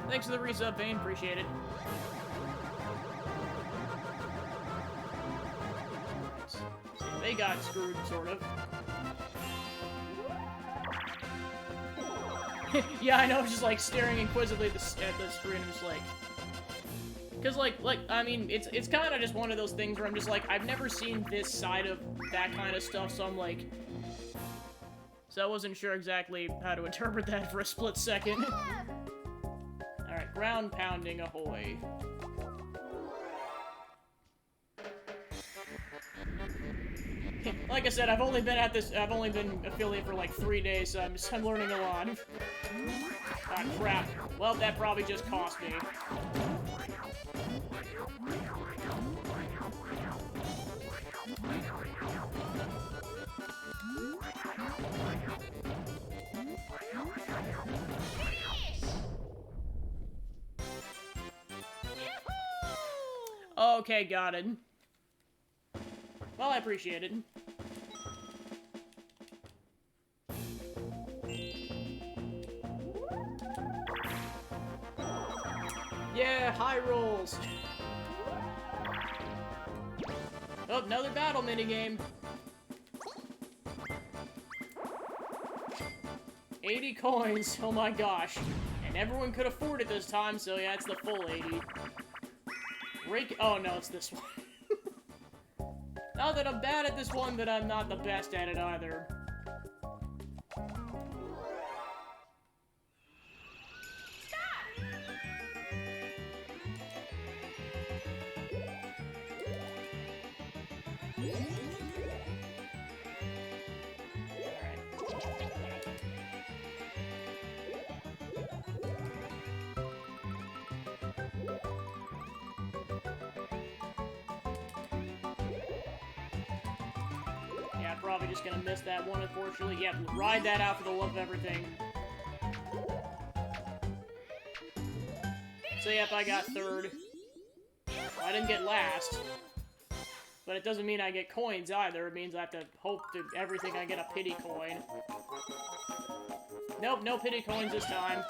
Thanks for the resub, Vane. Appreciate it. They got screwed, sort of. Yeah, I know, I'm just like staring inquisitively at the screen. I'm just like, because I mean, it's kind of just one of those things where I'm just like, I've never seen this side of that kind of stuff, so I'm like, so I wasn't sure exactly how to interpret that for a split second. Alright, ground pounding ahoy. Like I said, I've only been affiliate for like 3 days, so I'm learning a lot. Ah, crap. Well, that probably just cost me. Okay, got it. Well, I appreciate it. Yeah, high rolls. Oh, another battle minigame. 80 coins, oh my gosh. And everyone could afford it this time, so yeah, it's the full 80. Oh no, it's this one. Not that I'm bad at this one, but I'm not the best at it either. probably just gonna miss that one, unfortunately. Yeah, ride that out for the love of everything. So yep, I got third. Well, I didn't get last. But it doesn't mean I get coins either. It means I have to hope to everything I get a pity coin. Nope, no pity coins this time.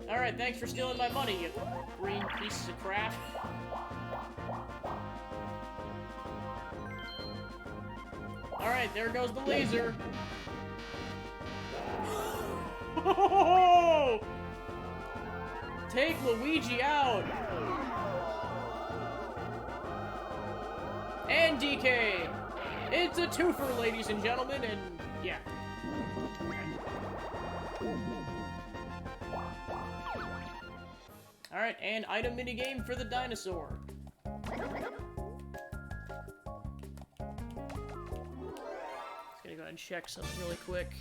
Alright, thanks for stealing my money, you green pieces of crap. Alright, there goes the laser. Oh! Take Luigi out! And DK! It's a twofer, ladies and gentlemen, and yeah. Alright, and item minigame for the dinosaur. Just gonna go ahead and check something really quick.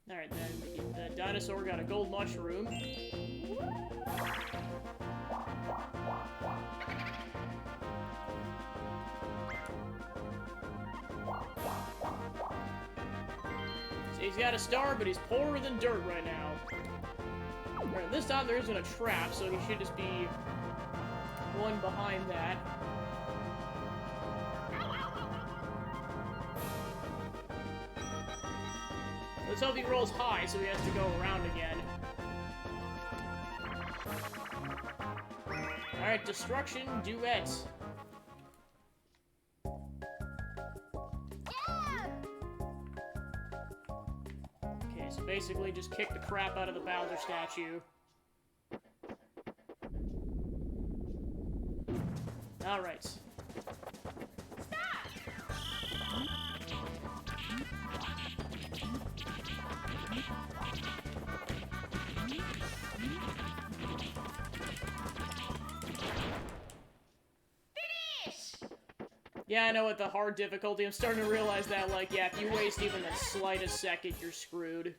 Alright, then the dinosaur got a gold mushroom. So he's got a star, but he's poorer than dirt right now. Alright, this time there isn't a trap, so he should just be one behind that. Let's hope he rolls high, so he has to go around again. Alright, Destruction Duet. Okay, so basically just kick the crap out of the Bowser statue. Alright. Yeah, I know, at the hard difficulty, I'm starting to realize that, like, yeah, if you waste even the slightest second, you're screwed.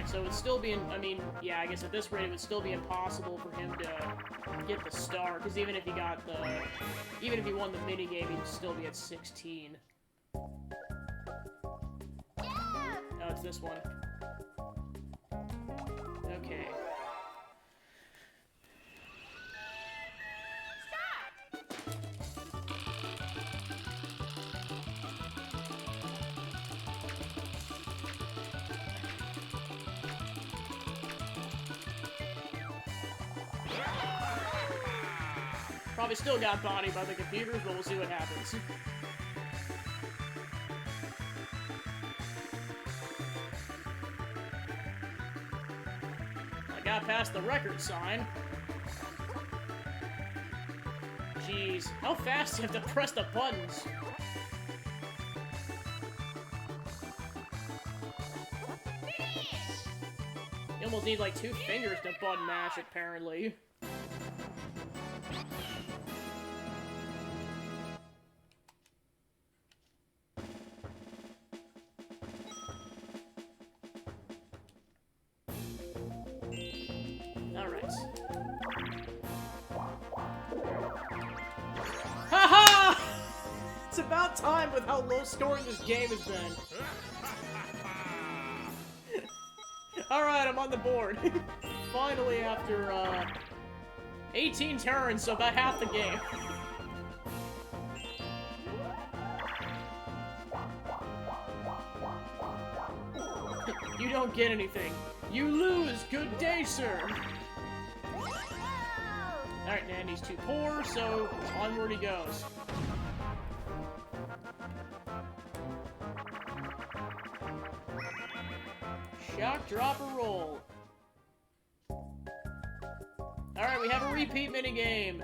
So it'd still be, I mean, yeah, I guess at this rate it would still be impossible for him to get the star, because even if he got the, even if he won the minigame, he'd still be at 16. Oh, it's this one. Okay. Probably still got bodied by the computers, but we'll see what happens. I got past the record sign. Jeez, how fast do you have to press the buttons? You almost need like 2 fingers to button mash, apparently. Alright. Haha! It's about time with how low scoring this game has been. Alright, I'm on the board. Finally, after, 18 turns, so about half the game. you don't get anything. You lose. Good day, sir. Alright, Nandy's too poor, so onward he goes. Shock, drop, or roll. Alright, we have a repeat minigame.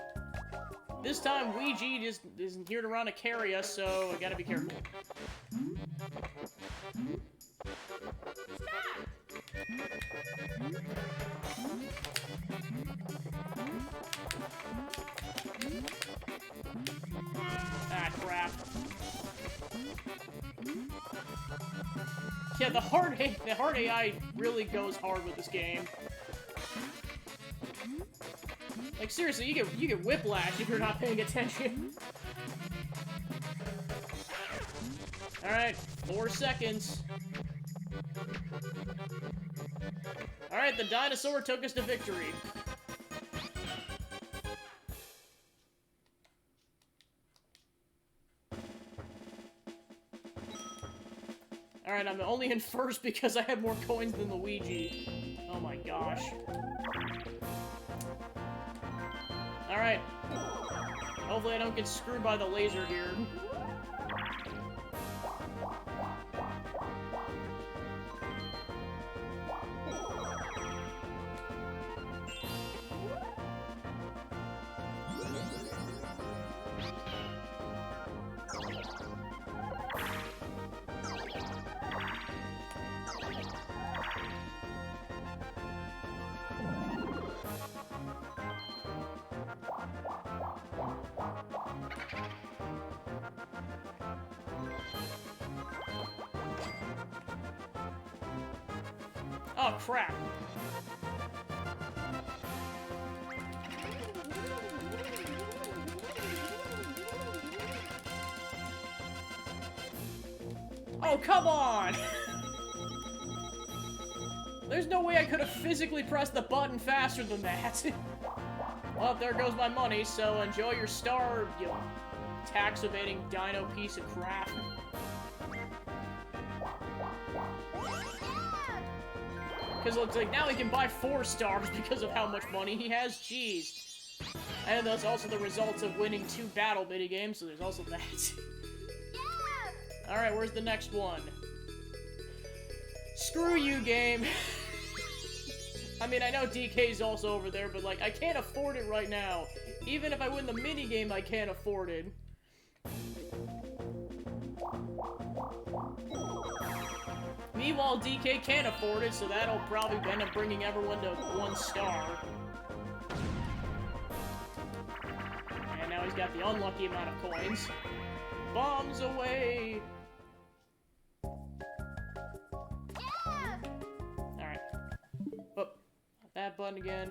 This time, Ouija just isn't here to run to carry us, so I gotta be careful. Ah, crap. Yeah, the hard AI really goes hard with this game. Like, seriously, you get whiplash if you're not paying attention. Alright, 4 seconds. Alright, the dinosaur took us to victory. Alright, I'm only in first because I have more coins than Luigi. Oh my gosh. Alright. Hopefully I don't get screwed by the laser here. Oh, crap. Oh, come on! There's no way I could have physically pressed the button faster than that. Well, there goes my money, so enjoy your star, you tax-evading dino piece of crap. Because it looks like now he can buy 4 stars because of how much money he has. Jeez. And that's also the results of winning 2 battle minigames, so there's also that. Alright, where's the next one? Screw you, game. I mean, I know DK's also over there, but, like, I can't afford it right now. Even if I win the minigame, I can't afford it. Meanwhile, DK can't afford it, so that'll probably end up bringing everyone to 1 star. And now he's got the unlucky amount of coins. Bombs away! Alright. Oh, that button again.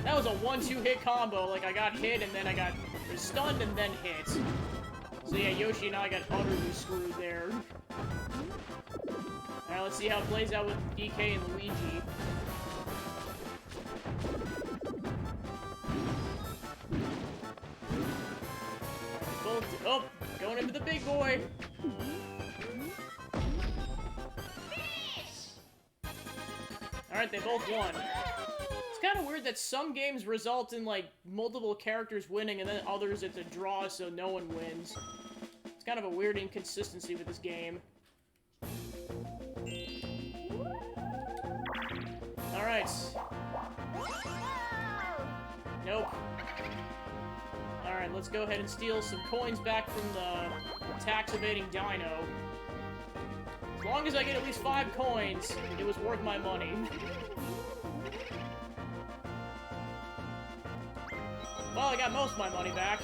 That was a 1-2 hit combo. Like, I got hit, and then I got stunned, and then hit. So yeah, Yoshi and I got utterly screwed there. Alright, let's see how it plays out with DK and Luigi. Oh, going into the big boy. Alright, they both won. It's kind of weird that some games result in, like, multiple characters winning, and then others it's a draw, so no one wins. It's kind of a weird inconsistency with this game. Alright. Nope. Alright, let's go ahead and steal some coins back from the tax-evading dino. As long as I get at least 5 coins, it was worth my money. Well, I got most of my money back.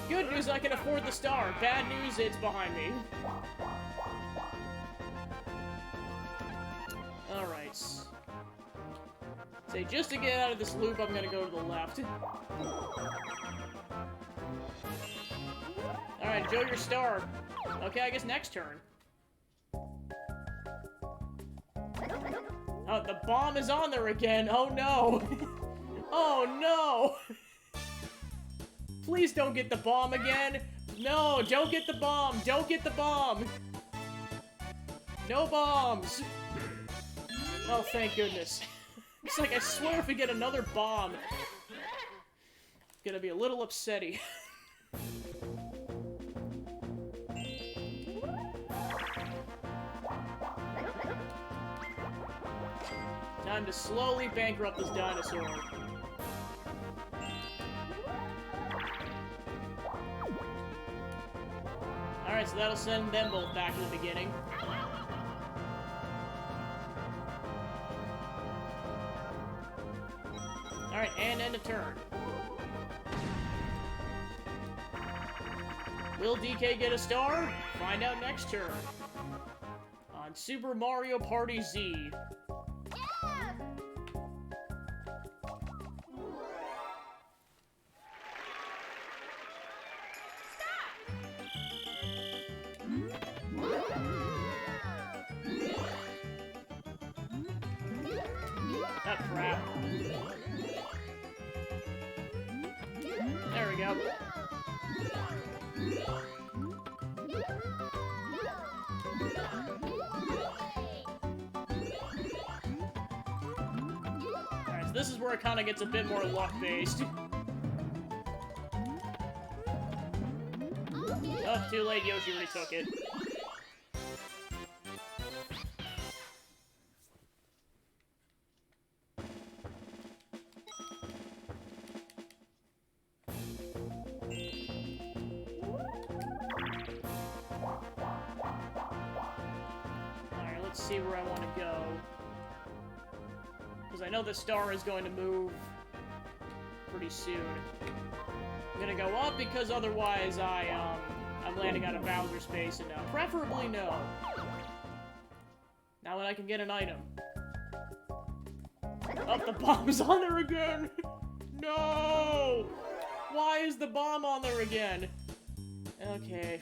Good news, I can afford the star. Bad news, it's behind me. Alright. Say, just to get out of this loop, I'm gonna go to the left. Alright, enjoy your star. Okay, I guess next turn. Oh, the bomb is on there again. Oh no. Oh no. Please don't get the bomb again. No, don't get the bomb. Don't get the bomb. No bombs. Oh, thank goodness. It's like, I swear if we get another bomb, it's gonna be a little upsetty. Time to slowly bankrupt this dinosaur. Alright, so that'll send them both back to the beginning. Alright, and end of turn. Will DK get a star? Find out next turn. On Super Mario Party Z. Oh, crap. There we go. Alright, so this is where it kind of gets a bit more luck-based. Oh, too late, Yoshi already took it. Let's see where I want to go. Because I know the star is going to move pretty soon. I'm gonna go up because otherwise I'm landing out of Bowser space, and preferably no. Now when I can get an item. Oh, the bomb's on there again! No! Why is the bomb on there again? Okay.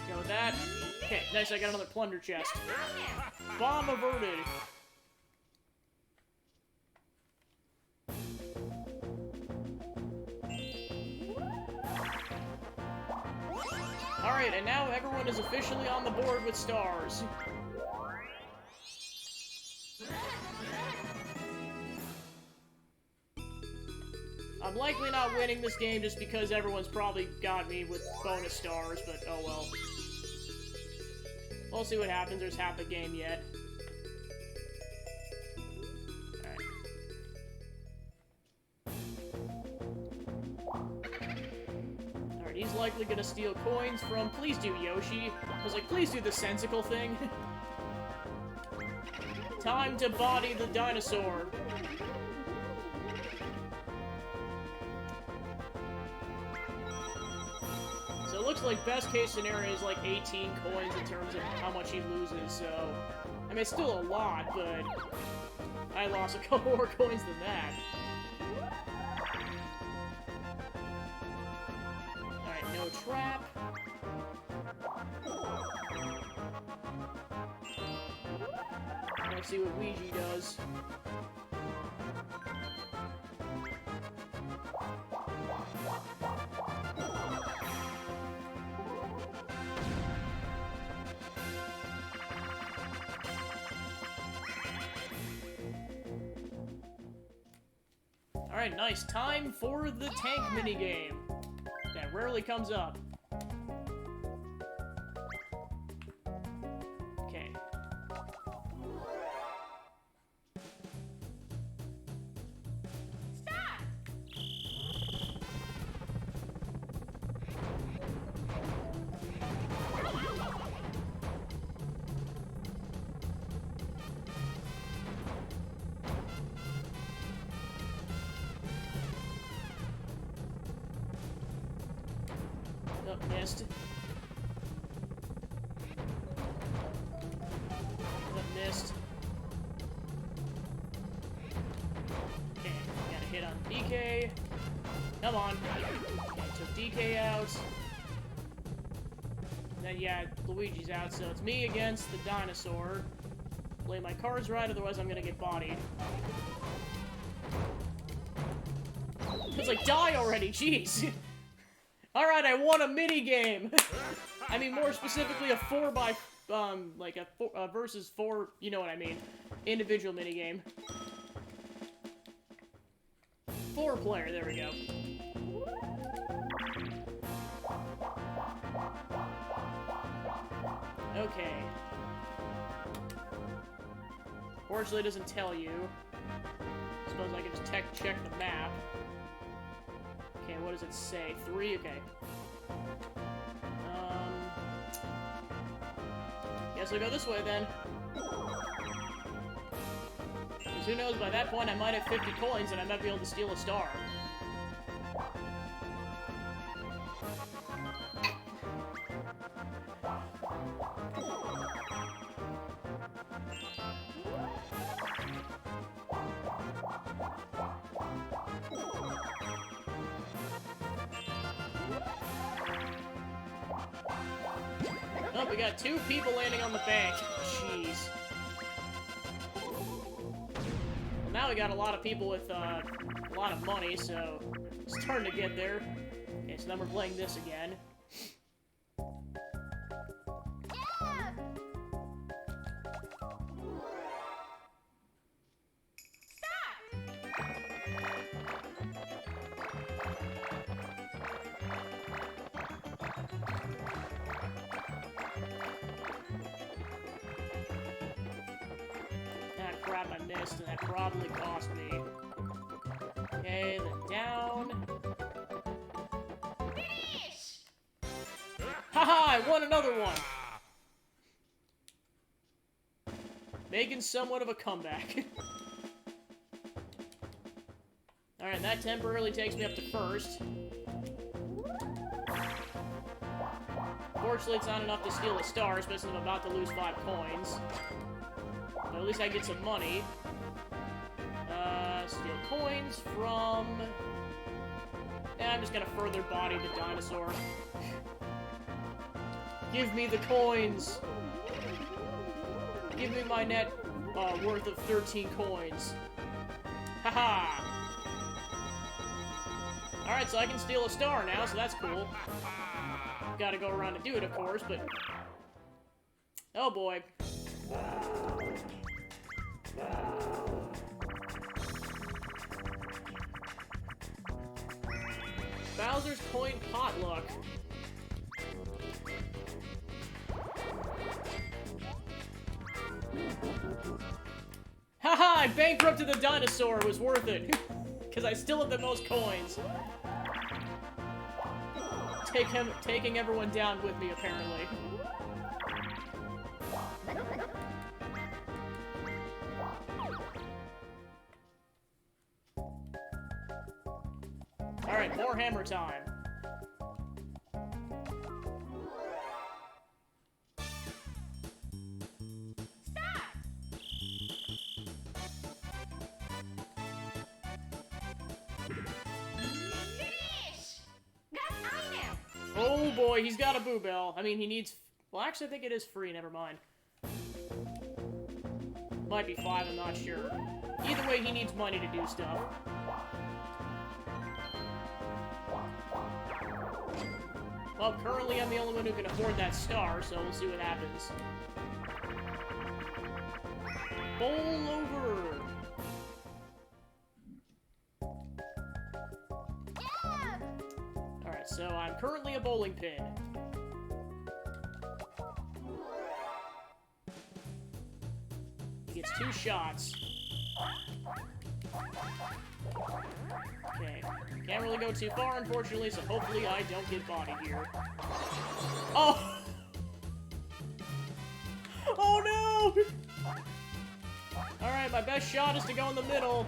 Go with that. Okay, nice, I got another plunder chest. Bomb averted. Alright, and now everyone is officially on the board with stars. I'm likely not winning this game just because everyone's probably got me with bonus stars, but oh well. We'll see what happens. There's half the game yet. Alright, he's likely gonna steal coins from... Please do, Yoshi. I was like, please do the sensical thing. Time to body the dinosaur. So it looks like best case scenario is like 18 coins in terms of how much he loses, so... I mean, it's still a lot, but... I lost a couple more coins than that. Alright, no trap. Let's see what Ouija does. Alright, nice. Time for the tank minigame. That rarely comes up. Okay. Stop! Oh, missed. Oh, missed. Okay, got a hit on DK. Come on. Okay, took DK out. then, yeah, Luigi's out, so it's me against the dinosaur. Play my cards right, otherwise I'm gonna get bodied. It's like, die already, jeez! Alright, I won a mini-game! I mean, more specifically, a 4x... like a versus 4... You know what I mean. Individual minigame. 4-player, there we go. Okay. Fortunately, it doesn't tell you. Suppose I can just check the map. Okay, what does it say? 3? Okay. Guess I'll go this way, then. Because who knows, by that point I might have 50 coins and I might be able to steal a star. Oh, we got 2 people landing on the bank. Jeez. Well, now we got a lot of people with a lot of money, so it's starting to get there. Okay, so then we're playing this again. Yeah! Stop! Ah, crap, I missed, and that probably cost me. Okay, then down. Finish! Haha, I won another one! Making somewhat of a comeback. Alright, that temporarily takes me up to first. Fortunately, it's not enough to steal a star, especially if I'm about to lose 5 coins. But at least I get some money. Steal coins from... I'm just gonna further body the dinosaur. Give me the coins! Give me my net worth of 13 coins. Haha! Alright, so I can steal a star now, so that's cool. Gotta go around to do it, of course, but... Oh boy. Bowser's Coin Potluck. Haha, I bankrupted the dinosaur. It was worth it. Because I still have the most coins. Taking everyone down with me, apparently. Alright, more hammer time. Finish! Got item! Oh boy, he's got a Boo Bell. I mean, he needs... Well, actually, I think it is free, never mind. Might be 5, I'm not sure. Either way, he needs money to do stuff. Well, currently I'm the only one who can afford that star, so we'll see what happens. Bowl over! Yeah! Alright, so I'm currently a bowling pin. He gets 2 shots. Okay. Can't really go too far, unfortunately, so hopefully I don't get bodied here. Oh! Oh no! Alright, my best shot is to go in the middle.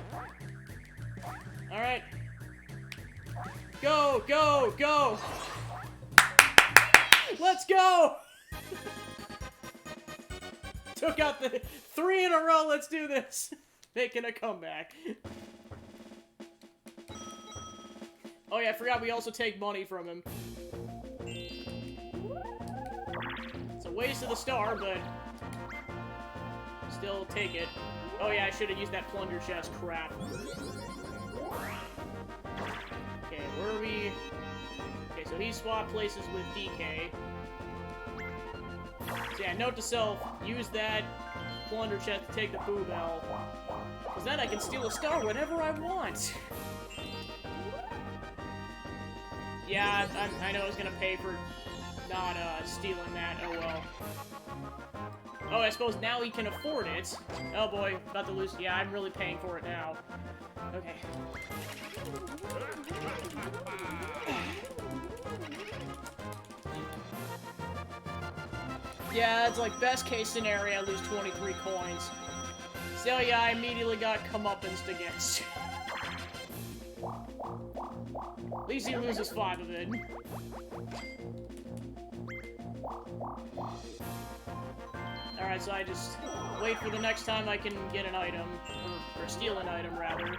Alright. Go, go, go! Let's go! Took out the 3 in a row, let's do this! Making a comeback. Oh yeah, I forgot we also take money from him. waste of the star, but still take it. Oh yeah, I should have used that plunger chest. Crap. Okay, where are we? Okay, so he swapped places with DK. So yeah, note to self, use that plunder chest to take the Boo Bell. Because then I can steal a star whenever I want. Yeah, I know I was gonna pay for not stealing that. Oh well. Oh, I suppose now he can afford it. Oh boy, about to lose. Yeah, I'm really paying for it now. Okay. Yeah, it's like best case scenario, I lose 23 coins. So yeah, I immediately got comeuppance against. At least he loses 5 of it. Alright, so I just wait for the next time I can get an item, or steal an item, rather.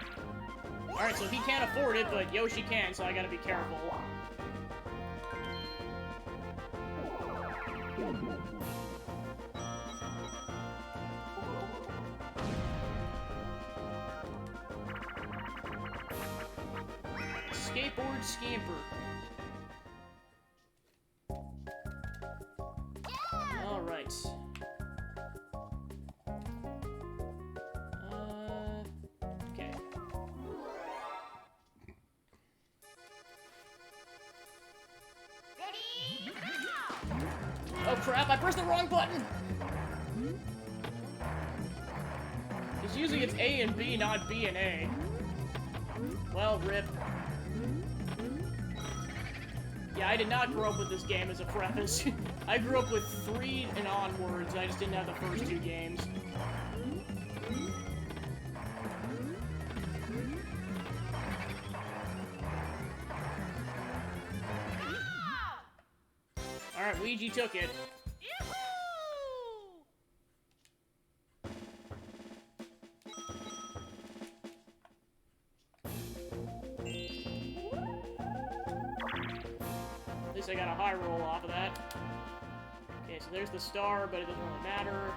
Alright, so he can't afford it, but Yoshi can, so I gotta be careful. Skateboard scamper. Alright. Okay. Ready? Now! Oh crap, I pressed the wrong button! Because usually it's A and B, not B and A. Well, rip. Yeah, I did not grow up with this game as a preface. I grew up with 3 and onwards, I just didn't have the first 2 games. Alright, Luigi took it. Yoo-hoo! At least I got a high roll off of that. Okay, so there's the star, but it doesn't really matter.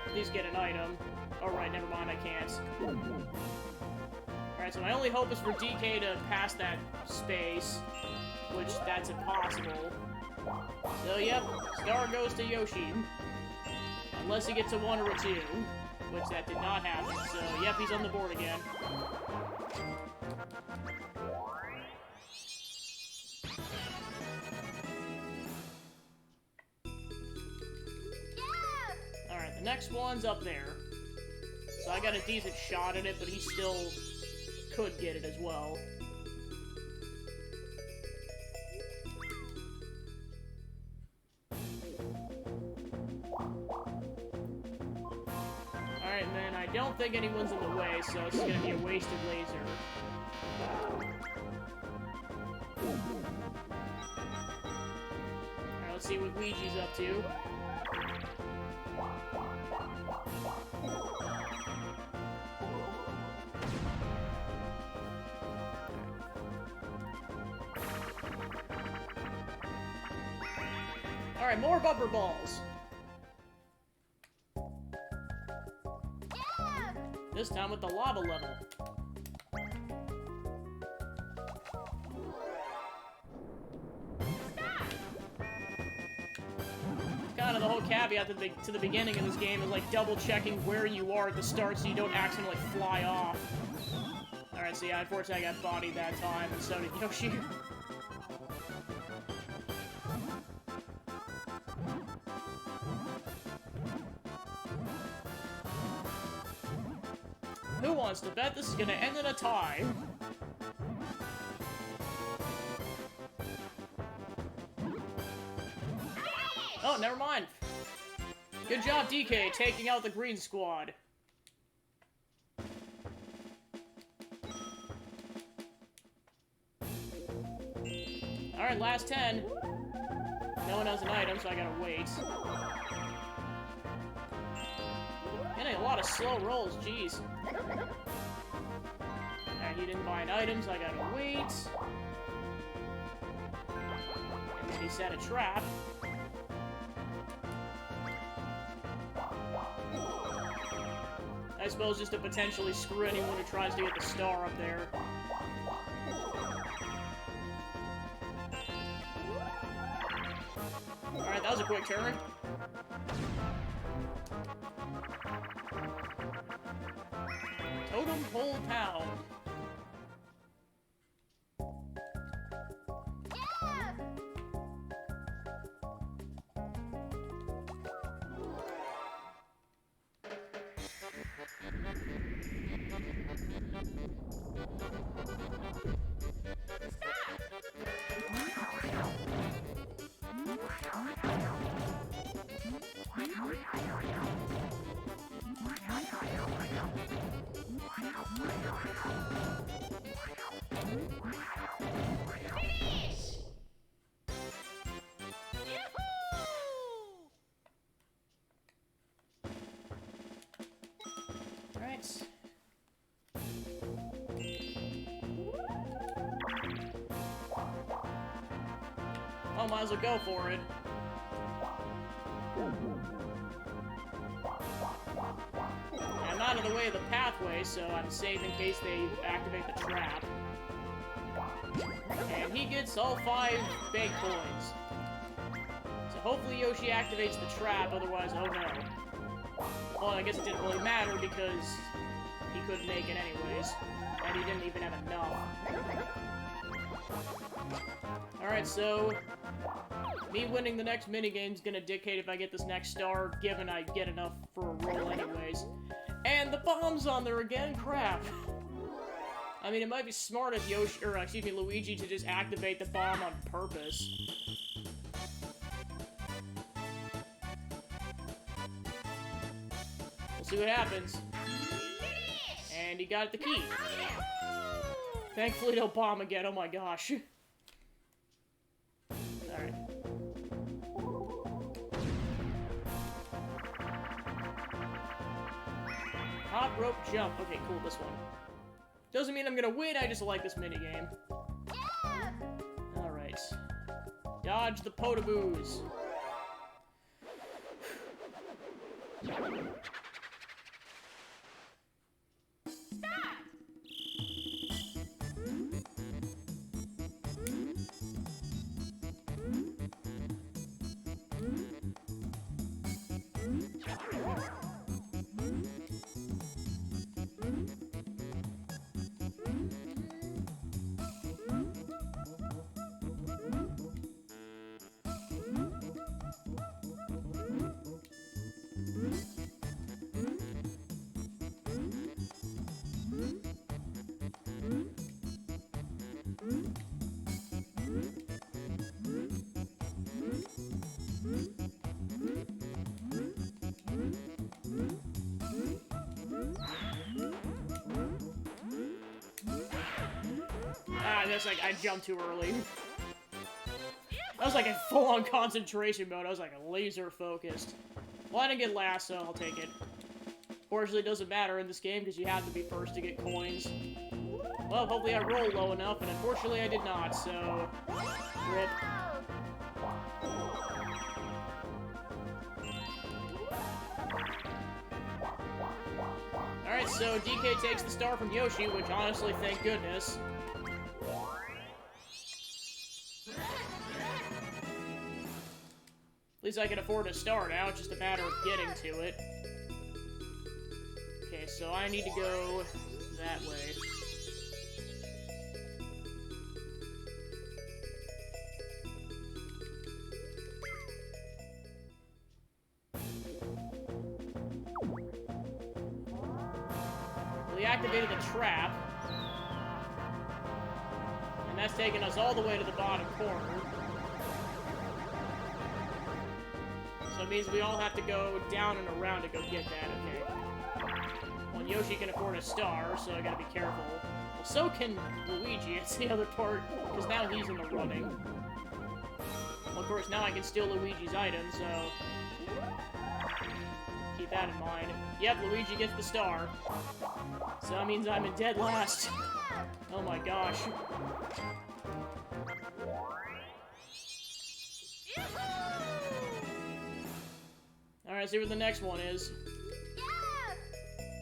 At least get an item. Oh right, never mind, I can't. Alright, so my only hope is for DK to pass that space, which that's impossible. So yep, star goes to Yoshi. Unless he gets a 1 or a 2, which that did not happen, so yep, he's on the board again. Yeah! Alright, the next one's up there. So I got a decent shot at it, but he still could get it as well. Alright, and then I don't think anyone's in the way, so it's gonna be a wasted laser. Alright, let's see what Luigi's up to. Alright, more bumper balls. Yeah! This time with the lava level. Kind of the whole caveat to the beginning of this game is like double checking where you are at the start so you don't accidentally fly off. Alright, so yeah, unfortunately I got bodied that time, and so did Yoshi. Who wants to bet this is gonna end in a tie? Oh, never mind. Good job, DK, taking out the green squad. Alright, last 10. No one has an item, so I gotta wait. Getting a lot of slow rolls, jeez. Alright, he didn't buy an item, so I gotta wait. set a trap. I suppose just to potentially screw anyone who tries to get the star up there. Alright, that was a quick turn. Totem Pole Pound. Alright. Oh, might as well go for it. I'm out of the way of the pathway, so I'm safe in case they activate the trap. And he gets all 5 big coins. So hopefully Yoshi activates the trap, otherwise, oh no. Well, I guess it didn't really matter because he couldn't make it anyways. And he didn't even have enough. Alright, so me winning the next minigame's gonna dictate if I get this next star, given I get enough for a roll anyways. And the bomb's on there again? Crap. I mean, it might be smart if Yoshi, or excuse me, Luigi to just activate the bomb on purpose. We'll see what happens. And he got the key. Thankfully, no bomb again, oh my gosh. Alright. Hop rope jump. Okay, cool, this one. Doesn't mean I'm gonna win, I just like this minigame. Alright. Dodge the Potaboos. That's like, I jumped too early. I was like in full-on concentration mode. I was like laser focused. Well, I didn't get last, so I'll take it. Fortunately, it doesn't matter in this game because you have to be first to get coins. Well, hopefully I roll low enough, and unfortunately I did not, so... RIP. Alright, so DK takes the star from Yoshi, which honestly, thank goodness. At least I can afford a star now, it's just a matter of getting to it. Okay, so I need to go that way. Well, he activated the trap. And that's taking us all the way to the bottom corner. So it means we all have to go down and around to go get that, okay. Well, Yoshi can afford a star, so I gotta be careful. Well, so can Luigi, it's the other part, because now he's in the running. Well, of course, now I can steal Luigi's item, so... keep that in mind. Yep, Luigi gets the star. So that means I'm in dead last. Oh my gosh. Alright, see what the next one is. Yeah!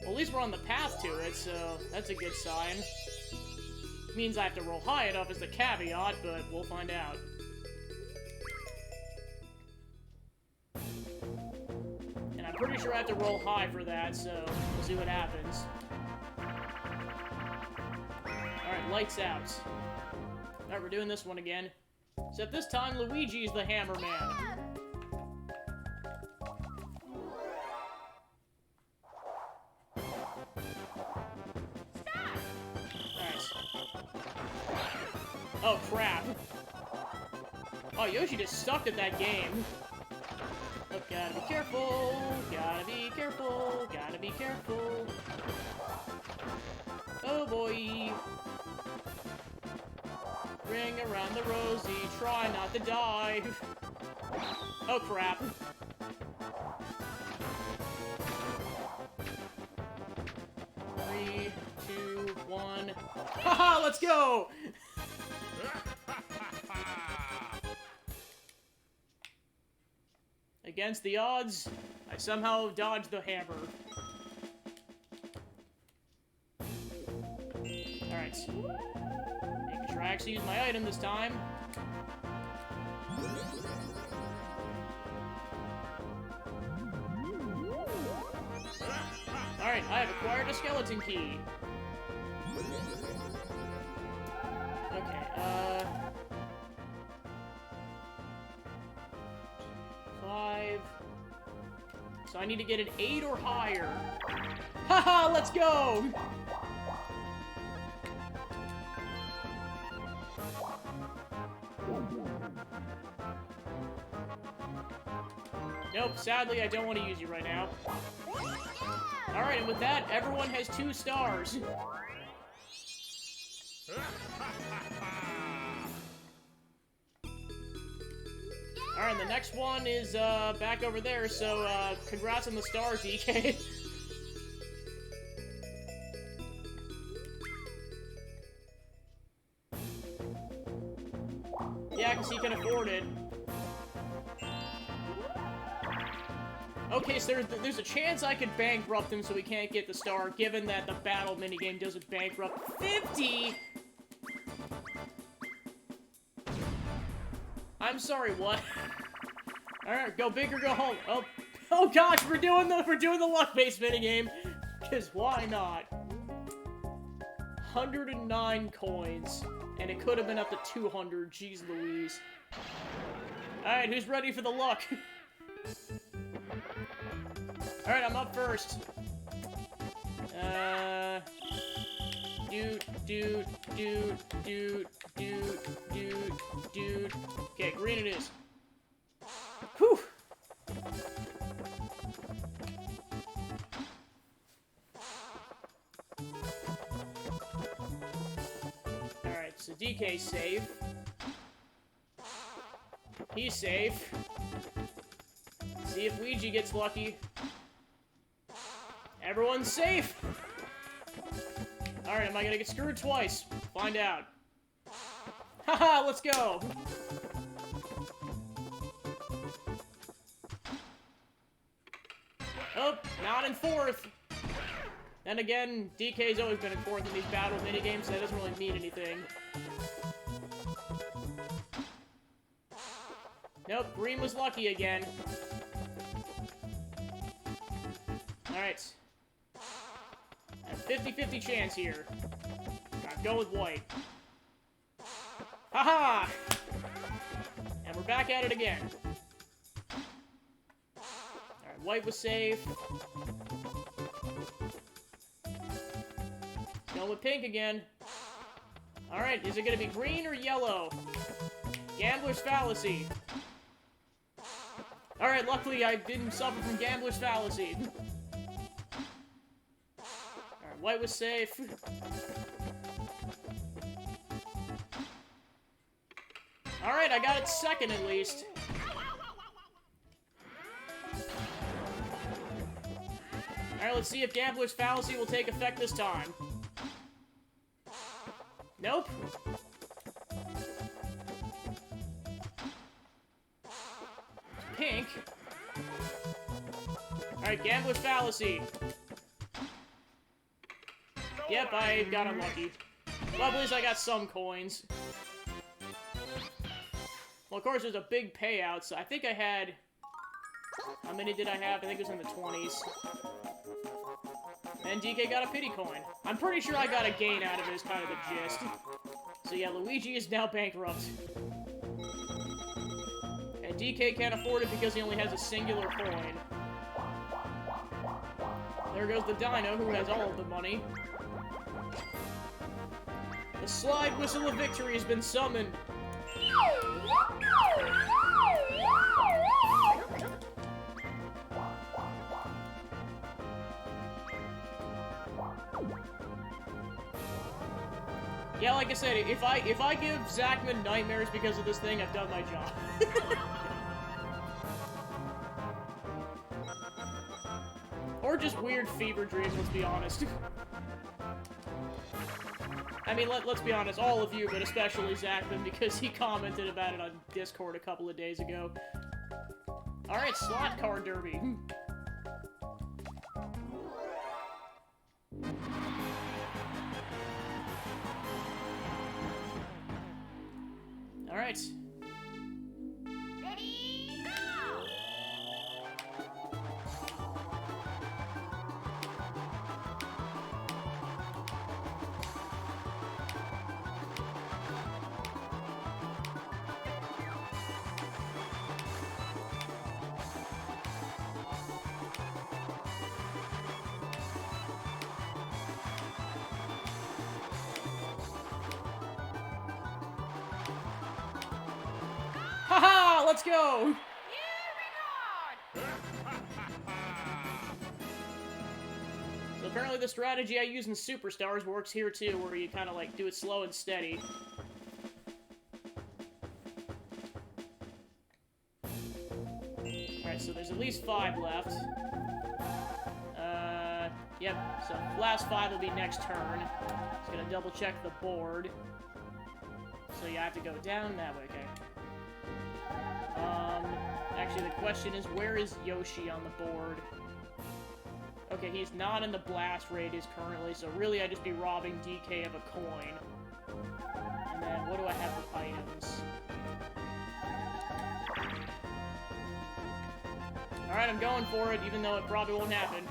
Well, at least we're on the path to it, so that's a good sign. Means I have to roll high enough is the caveat, but we'll find out. And I'm pretty sure I have to roll high for that, so we'll see what happens. Alright, lights out. Alright, we're doing this one again. Except this time, Luigi's the Hammer Man. Oh, crap. Oh, Yoshi just sucked at that game. Oh, gotta be careful. Gotta be careful. Gotta be careful. Oh, boy. Ring around the rosy. Try not to die. Oh, crap. Three, two, one. Haha, let's go! Against the odds, I somehow dodged the hammer. Alright. Making sure I actually use my item this time. Alright, I have acquired a skeleton key. Okay, 5. So I need to get an 8 or higher. Haha, let's go! Nope, sadly I don't want to use you right now. Alright, and with that, everyone has 2 stars. Alright, and the next one is, back over there, so, congrats on the stars, DK. Yeah, because he can afford it. Okay, so there's a chance I could bankrupt him so we can't get the star, given that the battle minigame doesn't bankrupt 50! I'm sorry, what? Alright, go big or go home. Oh gosh, we're doing the luck-based minigame. Cause why not? 109 coins. And it could have been up to 200, jeez Louise. Alright, who's ready for the luck? Alright, I'm up first. Dude. Okay, green it is. Whew! Alright, so DK's safe. He's safe. See if Luigi gets lucky. Everyone's safe! Alright, am I gonna get screwed twice? Find out. Haha, let's go! Oh, not in 4th! Then again, DK's always been in 4th in these battle minigames, so that doesn't really mean anything. Nope, green was lucky again. Alright. A 50-50 chance here. Gotta go with white. Haha! And we're back at it again. Alright, white was safe. Going with pink again. Alright, is it gonna be green or yellow? Gambler's fallacy. Alright, luckily I didn't suffer from gambler's fallacy. Alright, white was safe. Alright, I got it second at least. Alright, let's see if gambler's fallacy will take effect this time. Nope. Pink. Alright, Gambler's Fallacy. Yep, I got unlucky. Well, at least I got some coins. Well, of course, there's a big payout, so I think I had... How many did I have? I think it was in the 20s. And DK got a pity coin. I'm pretty sure I got a gain out of it, is kind of the gist. So yeah, Luigi is now bankrupt. And DK can't afford it because he only has a singular coin. There goes the Dino, who has all of the money. The slide whistle of victory has been summoned. Yeah, like I said, if I give Zachman nightmares because of this thing, I've done my job. Or just weird fever dreams, let's be honest. I mean, let's be honest, all of you, but especially Zachman, because he commented about it on Discord a couple of days ago. Alright, slot card derby. Alright. Ready, go! Haha! Let's go! So apparently the strategy I use in Superstars works here too, where you kind of like do it slow and steady. Alright, so there's at least 5 left. Yep, so last 5 will be next turn. Just gonna double check the board. So you have to go down that way, okay. Actually the question is, where is Yoshi on the board? Okay, he's not in the blast radius currently, so really I'd just be robbing DK of a coin. And then, what do I have for items? Alright, I'm going for it, even though it probably won't happen.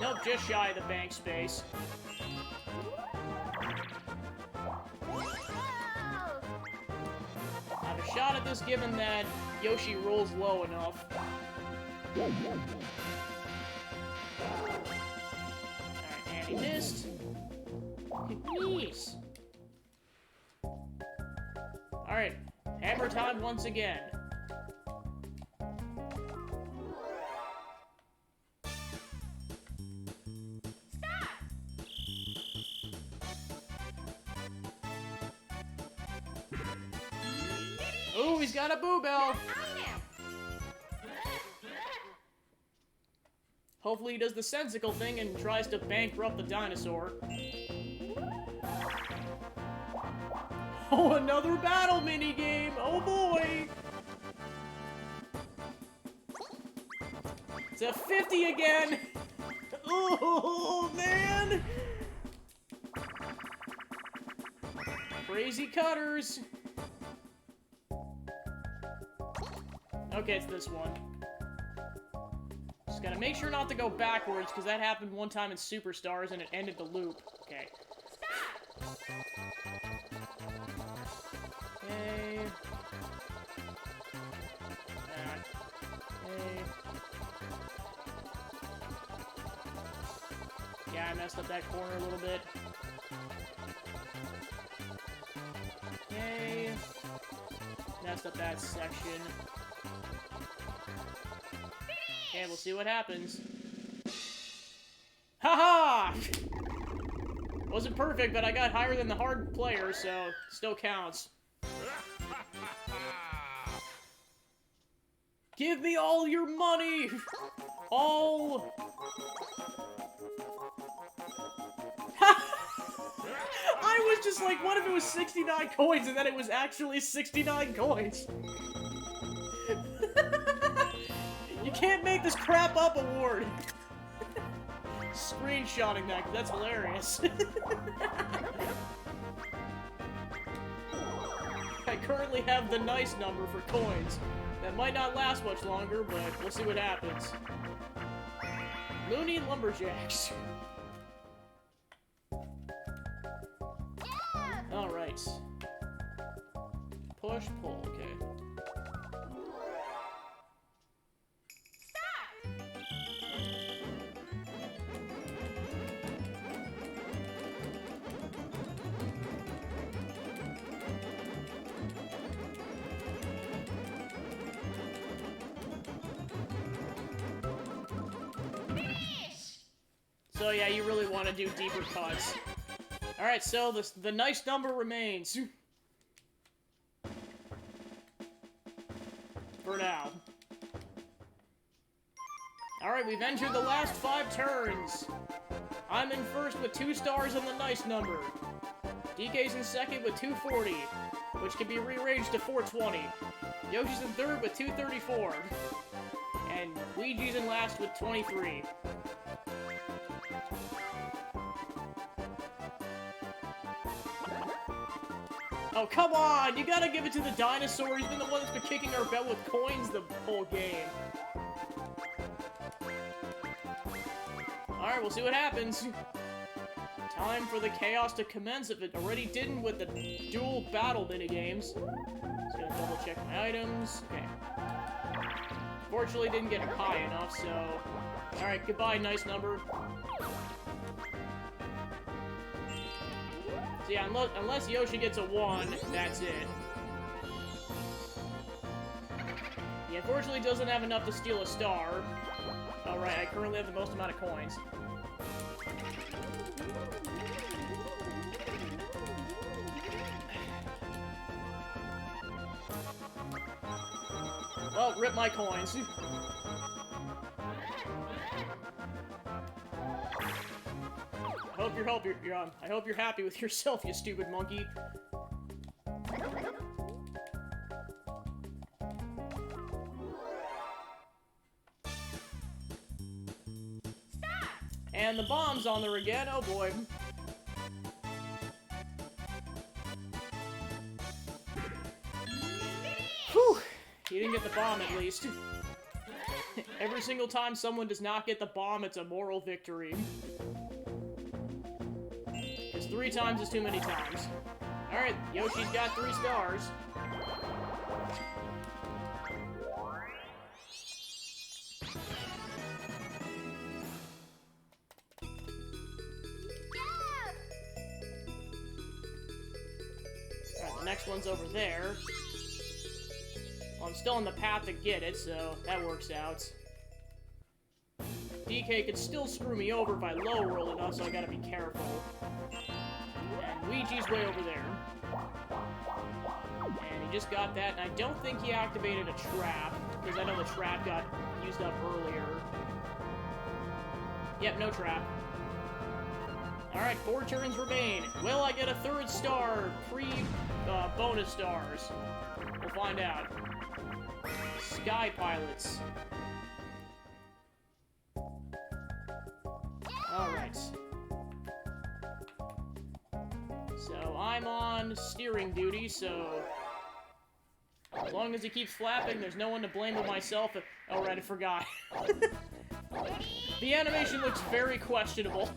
Nope, just shy of the bank space. I have a shot at this, given that Yoshi rolls low enough. Alright, and he missed. Yes. Alright, hammer time once again. Ooh, he's got a boo bell! Hopefully he does the sensical thing and tries to bankrupt the dinosaur. Oh, another battle minigame! Oh boy! It's a 50 again! Oh, man! Crazy cutters! Okay, it's this one. Just gotta make sure not to go backwards, because that happened one time in Superstars and it ended the loop. Okay. Okay. Okay. Yeah, I messed up that corner a little bit. Okay. Messed up that section. Okay, we'll see what happens. Haha! Wasn't perfect, but I got higher than the hard player, so still counts. Give me all your money! All... I was just like, what if it was 69 coins and then it was actually 69 coins? can't make this crap up award! Screenshotting that, 'cause that's hilarious. I currently have the nice number for coins. That might not last much longer, but we'll see what happens. Looney Lumberjacks. Alright. Push, pull, okay. So yeah, you really want to do deeper cuts. Alright, so the nice number remains. For now. Alright, we've entered the last 5 turns. I'm in first with 2 stars on the nice number. DK's in second with 240, which can be rearranged to 420. Yoshi's in third with 234. And Luigi's in last with 23. Oh, come on! You gotta give it to the dinosaur. He's been the one that's been kicking our butt with coins the whole game. Alright, we'll see what happens. Time for the chaos to commence if it already didn't with the dual battle minigames. Just gonna double check my items. Okay. Fortunately, didn't get high enough, so... Alright, goodbye, nice number. So yeah, unless Yoshi gets a 1, that's it. He unfortunately doesn't have enough to steal a star. Alright, I currently have the most amount of coins. Well, rip my coins. I hope you're happy with yourself, you stupid monkey. And the bomb's on there again. Oh boy. Whew! You didn't get the bomb at least. Every single time someone does not get the bomb, it's a moral victory. 3 times is too many times. Alright, Yoshi's got 3 stars. Alright, the next one's over there. Well, I'm still on the path to get it, so that works out. DK could still screw me over if I low roll enough, so I gotta be careful. And Luigi's way over there. And he just got that, and I don't think he activated a trap, because I know the trap got used up earlier. Yep, no trap. Alright, 4 turns remain. Will I get a 3rd star bonus stars? We'll find out. Sky Pilots. Alright. So, I'm on steering duty, so... as long as he keeps flapping, there's no one to blame but myself. Oh, right, I forgot. The animation looks very questionable.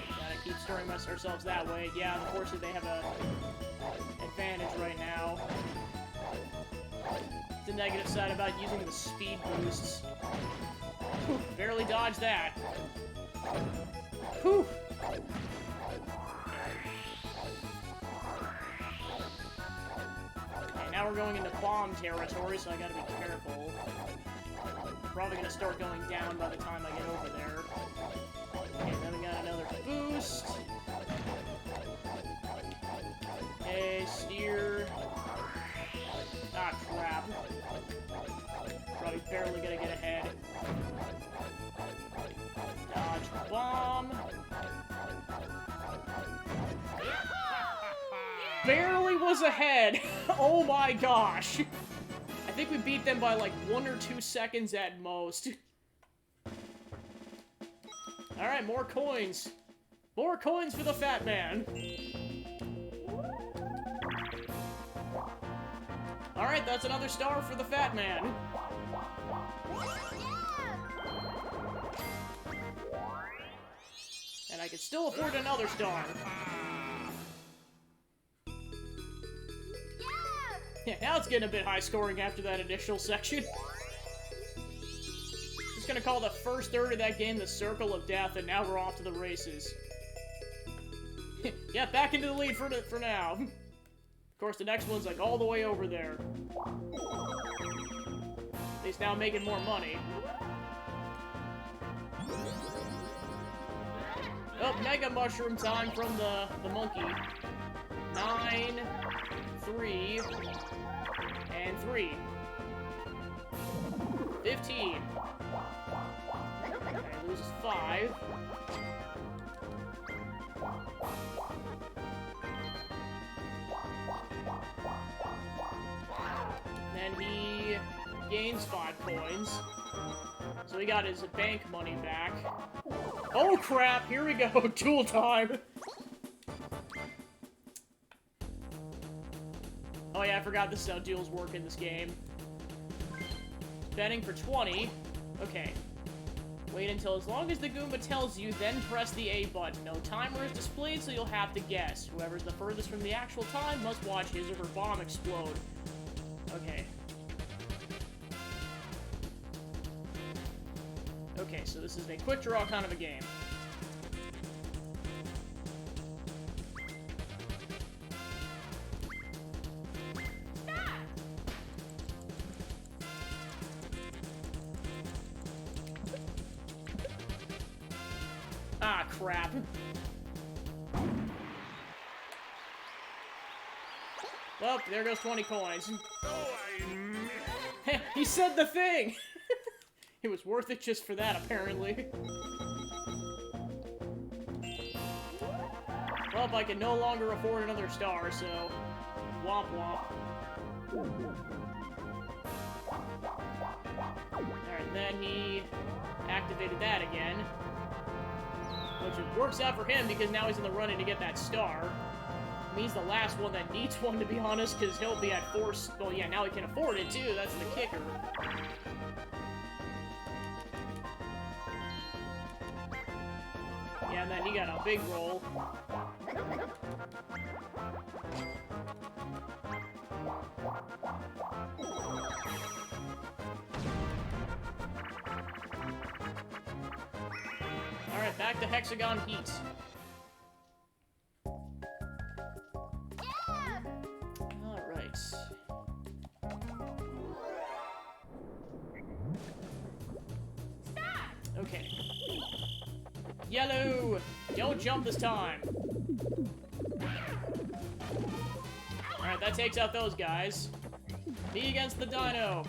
Gotta keep stirring ourselves that way. Yeah, unfortunately they have a advantage right now. The negative side about using the speed boosts. Whew, barely dodged that. Whew. Okay, now we're going into bomb territory, so I gotta be careful. Probably gonna start going down by the time I get over there. Okay, then we got another boost. Okay, steer. Ah, crap. Probably barely gonna get ahead. Dodge the bomb. barely was ahead. Oh my gosh. I think we beat them by like 1 or 2 seconds at most. Alright, more coins. More coins for the fat man. Alright, that's another star for the fat man. And I can still afford another star. Yeah, now it's getting a bit high scoring after that initial section. Just gonna call the first third of that game the Circle of Death, and now we're off to the races. Yeah, back into the lead for now. Of course, the next one's like all the way over there. He's now making more money. Oh, Mega Mushroom time from the monkey. 9, 3, and 3. 15. Okay, loses 5. Then he gains 5 coins. So he got his bank money back. Oh crap, here we go, duel time! Oh yeah, I forgot this is how duels work in this game. Betting for 20. Okay. Wait until as long as the Goomba tells you, then press the A button. No timer is displayed, so you'll have to guess. Whoever's the furthest from the actual time must watch his or her bomb explode. Okay. Okay, so this is a quick draw kind of a game. Ah, crap. Well, there goes 20 coins. He said the thing! It was worth it just for that, apparently. Well, I can no longer afford another star, so... Womp womp. Alright, then he activated that again. Which works out for him, because now he's in the running to get that star. He's the last one that needs one, to be honest, because he'll be at 4... Well, yeah, now he can afford it, too. That's the kicker. Yeah, and then he got a big roll. Alright, back to Hexagon Heat. Alright. Okay. Yellow! Don't jump this time! Alright, that takes out those guys. Me against the dino!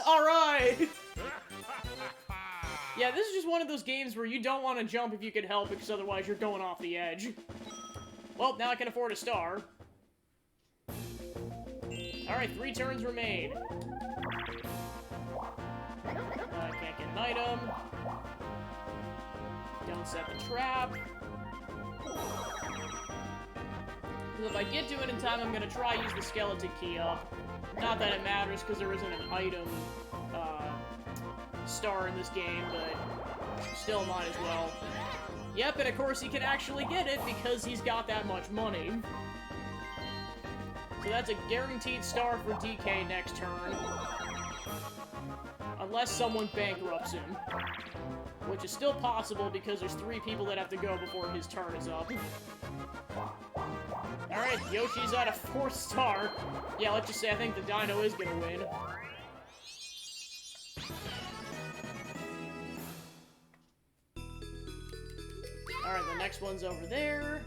Alright! Yeah, this is just one of those games where you don't want to jump if you can help, because otherwise you're going off the edge. Well, now I can afford a star. Alright, 3 turns remain. I can't get an item. Don't set the trap. Because if I get to it in time, I'm going to try use the skeleton key up. Not that it matters, because there isn't an item star in this game, but still might as well. Yep, and of course he can actually get it because he's got that much money. So that's a guaranteed star for DK next turn. Unless someone bankrupts him. Which is still possible because there's 3 people that have to go before his turn is up. Alright, Yoshi's at a 4th star. Yeah, let's just say I think the dino is gonna win. Alright, the next one's over there.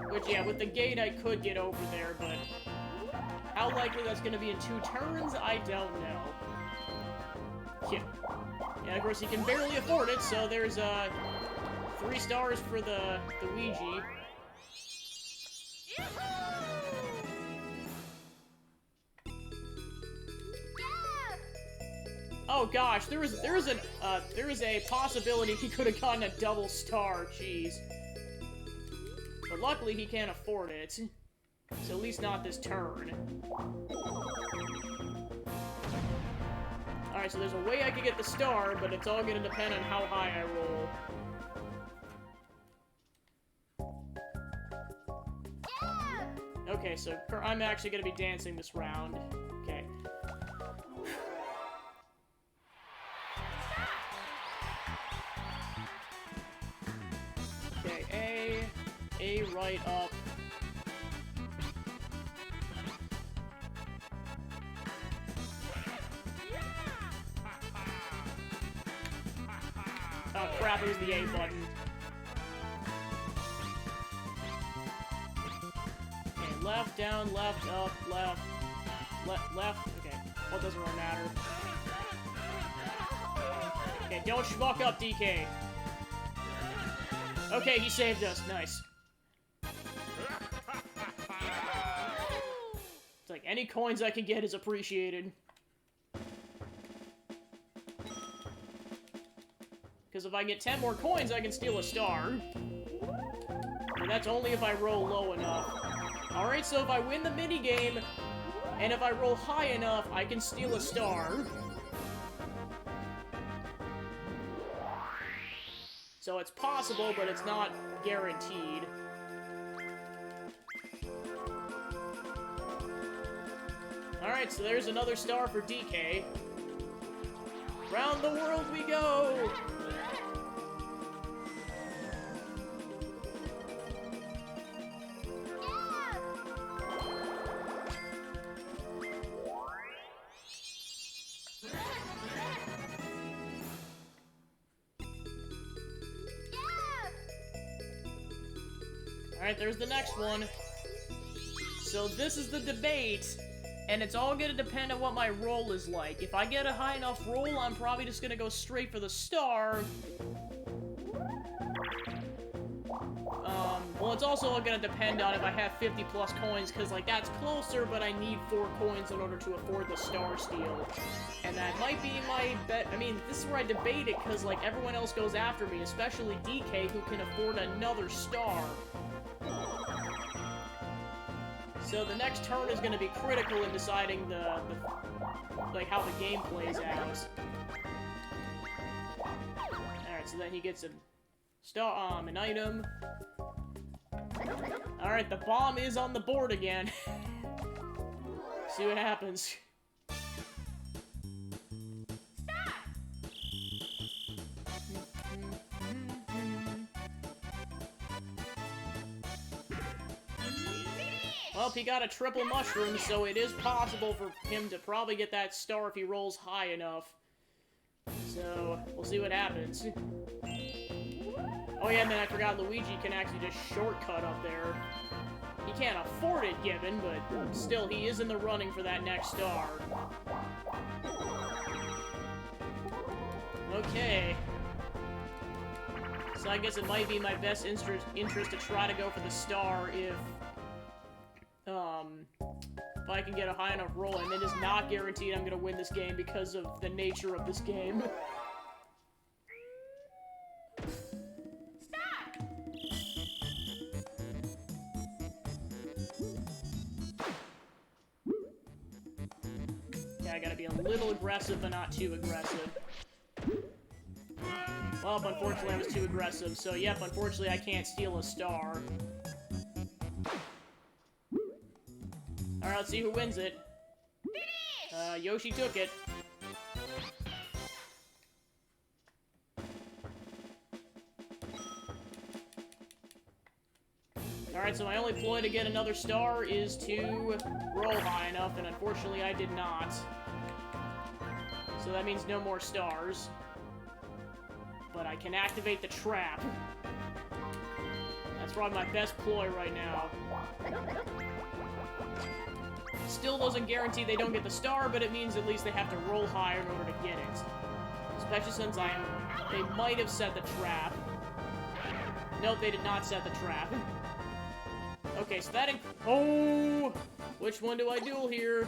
Which, yeah, with the gate I could get over there, but How likely that's gonna be in 2 turns, I don't know. Yeah. And of course, he can barely afford it, so there's 3 stars for the Ouija. Oh gosh, there is a possibility he could have gotten a double star. Jeez. But luckily he can't afford it. So at least not this turn. Alright, so there's a way I could get the star, but it's all gonna depend on how high I roll. Okay, so I'm actually gonna be dancing this round. Okay. Okay, A right up. Oh crap, it was the A button. Okay, left, down, left, up, left, left, okay. Well, it doesn't really matter. Okay, don't schmuck up, DK. Okay, he saved us, nice. It's like, any coins I can get is appreciated. Because if I get 10 more coins, I can steal a star. And that's only if I roll low enough. Alright, so if I win the minigame, and if I roll high enough, I can steal a star. So it's possible, but it's not guaranteed. Alright, so there's another star for DK. Round the world we go! Alright, there's the next one. So this is the debate, and it's all gonna depend on what my roll is like. If I get a high enough roll, I'm probably just gonna go straight for the star. Well, it's also gonna depend on if I have 50 plus coins, because, like, that's closer, but I need 4 coins in order to afford the star steal. And that might be my bet. I mean, this is where I debate it, because, like, everyone else goes after me, especially DK, who can afford another star. So the next turn is going to be critical in deciding like, how the game plays out. Alright, so then he gets a star, an item. Alright, the bomb is on the board again. See what happens. Well, he got a triple mushroom, so it is possible for him to probably get that star if he rolls high enough. So, we'll see what happens. Oh yeah, and then I forgot Luigi can actually just shortcut up there. He can't afford it, given, but still, he is in the running for that next star. Okay. So I guess it might be my best interest to try to go for the star if I can get a high enough roll, and it is not guaranteed I'm gonna win this game because of the nature of this game. Stop! Yeah, I gotta be a little aggressive, but not too aggressive. Well, unfortunately I was too aggressive, so yep, unfortunately I can't steal a star. Alright, let's see who wins it. Yoshi took it. Alright, so my only ploy to get another star is to roll high enough, and unfortunately I did not. So that means no more stars. But I can activate the trap. That's probably my best ploy right now. Still doesn't guarantee they don't get the star, but it means at least they have to roll higher in order to get it. Especially since they might have set the trap. Nope, they did not set the trap. Okay, so that oh! Which one do I duel here?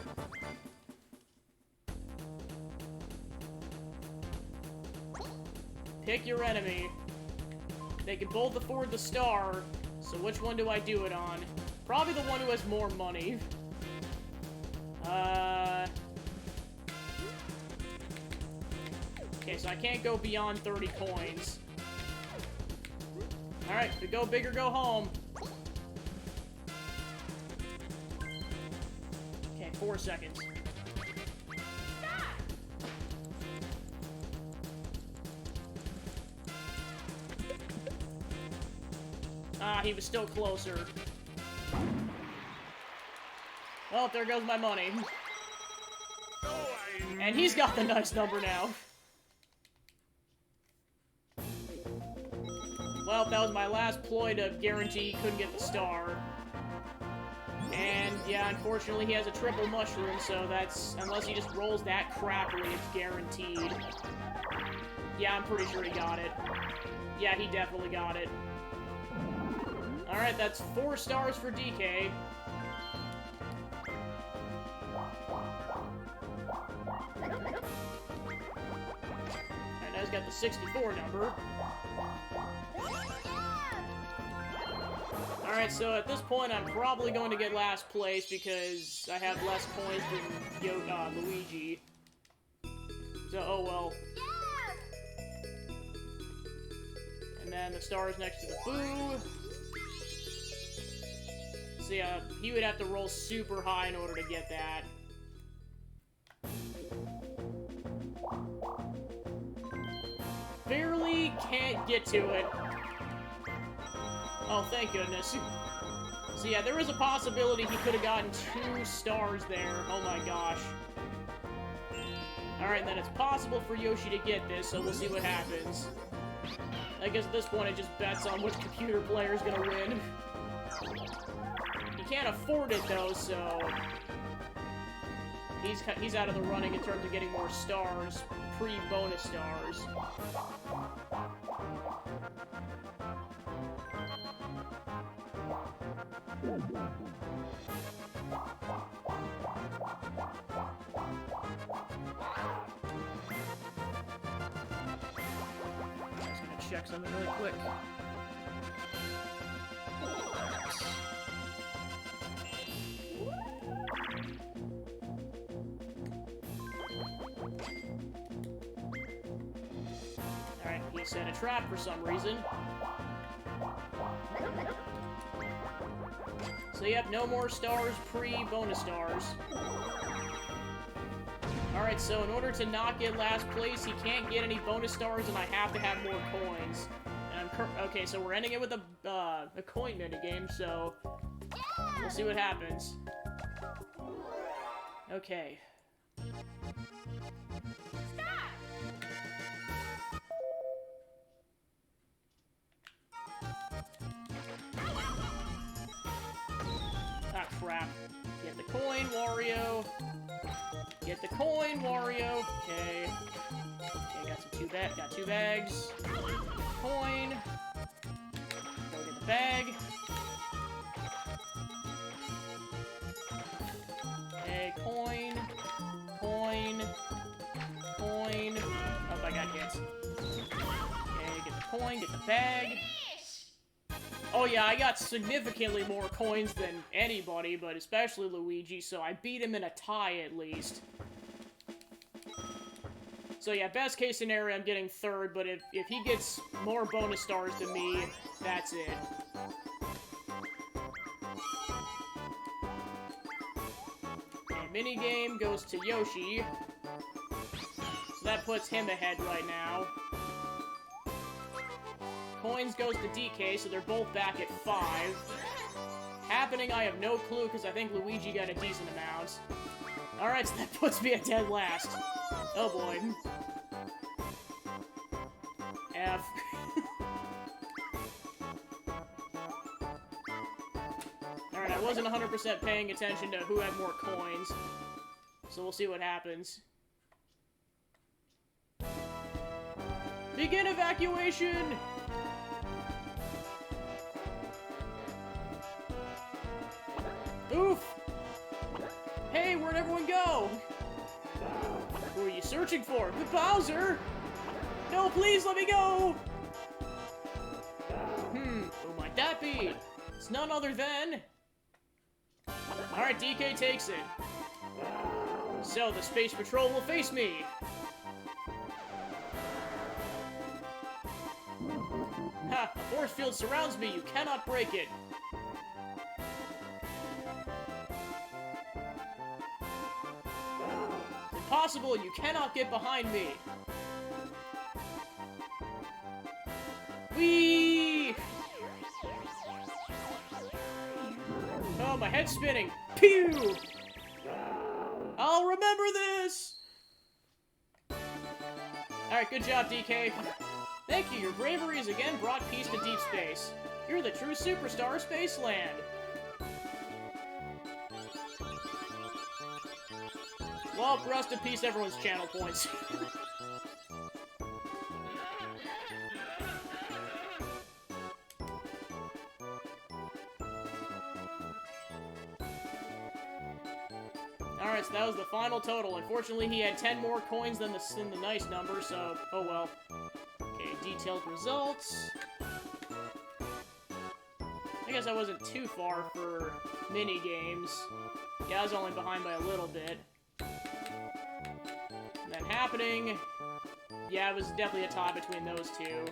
Pick your enemy. They can both afford the star, so which one do I do it on? Probably the one who has more money. Okay, so I can't go beyond 30 coins. Alright, we go big or go home. Okay, 4 seconds. Ah, he was still closer. Well, there goes my money. And he's got the nice number now. Well, that was my last ploy to guarantee he couldn't get the star. And, yeah, unfortunately he has a triple mushroom, so that's... Unless he just rolls that crappily, it's guaranteed. Yeah, I'm pretty sure he got it. Yeah, he definitely got it. Alright, that's 4 stars for DK. And now he's got the 64 number. Alright, so at this point I'm probably going to get last place because I have less coins than Luigi. So, oh well. And then the star is next to the Boo. So yeah, he would have to roll super high in order to get that. Barely can't get to it. Oh, thank goodness. So yeah, there is a possibility he could have gotten 2 stars there. Oh my gosh. Alright, then it's possible for Yoshi to get this, so we'll see what happens. I guess at this point it just bets on which computer player is gonna win. He can't afford it though, so... He's out of the running in terms of getting more stars, pre-bonus stars. I'm just gonna check something really quick. Alright, he set a trap for some reason. So yep, no more stars pre-bonus stars. Alright, so in order to not get last place, he can't get any bonus stars, and I have to have more coins. And okay, so we're ending it with a coin minigame, so we'll see what happens. Okay. Ah, crap. Get the coin, Wario. Get the coin, Wario. Okay. Okay, got 2 bags. Coin. Go get the bag. Okay, coin. Coin. Coin. Oh, I got hit. Okay, get the coin, get the bag. Oh yeah, I got significantly more coins than anybody, but especially Luigi, so I beat him in a tie at least. So yeah, best case scenario, I'm getting 3rd, but if he gets more bonus stars than me, that's it. And minigame goes to Yoshi. So that puts him ahead right now. Coins goes to DK, so they're both back at 5. Happening, I have no clue, because I think Luigi got a decent amount. Alright, so that puts me at dead last. Oh boy. F. I wasn't 100% paying attention to who had more coins. So we'll see what happens. Begin evacuation! Oof! Hey, where'd everyone go? Who are you searching for? The Bowser! No, please let me go! Who might that be? It's none other than... Alright, DK takes it. So, the Space Patrol will face me. Ha! A force field surrounds me. You cannot break it. It's impossible. You cannot get behind me. Whee! Oh, my head's spinning. Pew! I'll remember this! Alright, good job, DK. Thank you, your bravery has again brought peace to deep space. You're the true superstar of Spaceland. Well, rest in peace, everyone's channel points. Alright, so that was the final total. Unfortunately, he had 10 more coins than the nice number, so oh well. Okay, detailed results. I guess I wasn't too far for mini games. Yeah, I was only behind by a little bit. And then happening. Yeah, it was definitely a tie between those two.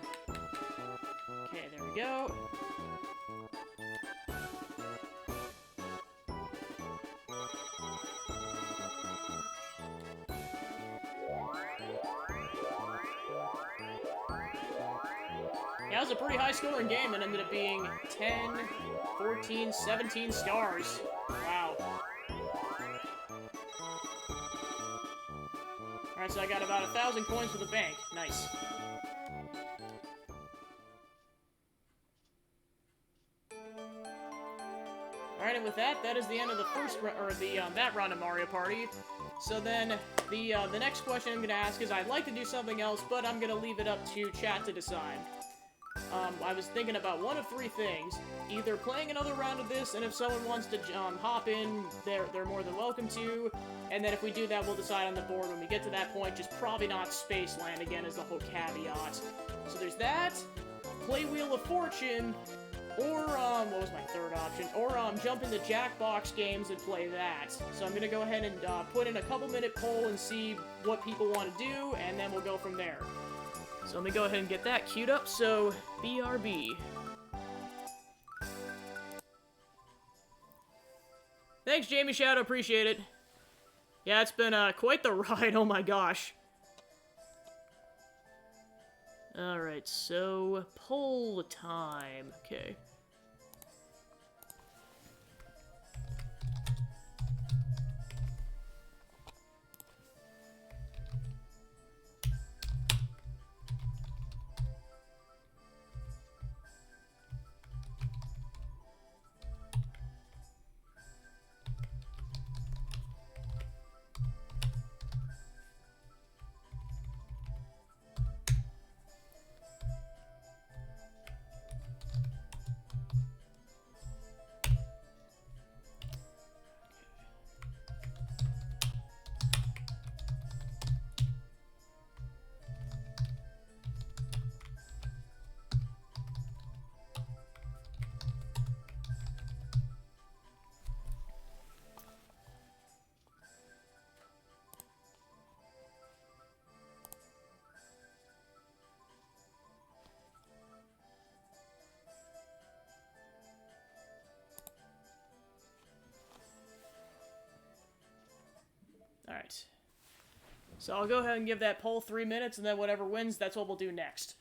Okay, there we go. Yeah, it was a pretty high-scoring game and ended up being 10, 14, 17 stars. Wow. Alright, so I got about 1,000 coins for the bank. Nice. Alright, and with that, that is the end of the first, that round of Mario Party. So then, the next question I'm gonna ask is, I'd like to do something else, but I'm gonna leave it up to chat to decide. I was thinking about one of three things. Either playing another round of this, and if someone wants to hop in, they're more than welcome to. And then if we do that, we'll decide on the board when we get to that point. Just probably not Spaceland again is the whole caveat. So there's that. Play Wheel of Fortune. Or, what was my third option? Or, jump into Jackbox games and play that. So I'm gonna go ahead and put in a couple-minute poll and see what people want to do, and then we'll go from there. So let me go ahead and get that queued up, so BRB. Thanks, Jamie Shadow, appreciate it. Yeah, it's been quite the ride, oh my gosh. Alright, so poll time, okay. Alright. So I'll go ahead and give that poll 3 minutes, and then whatever wins, that's what we'll do next.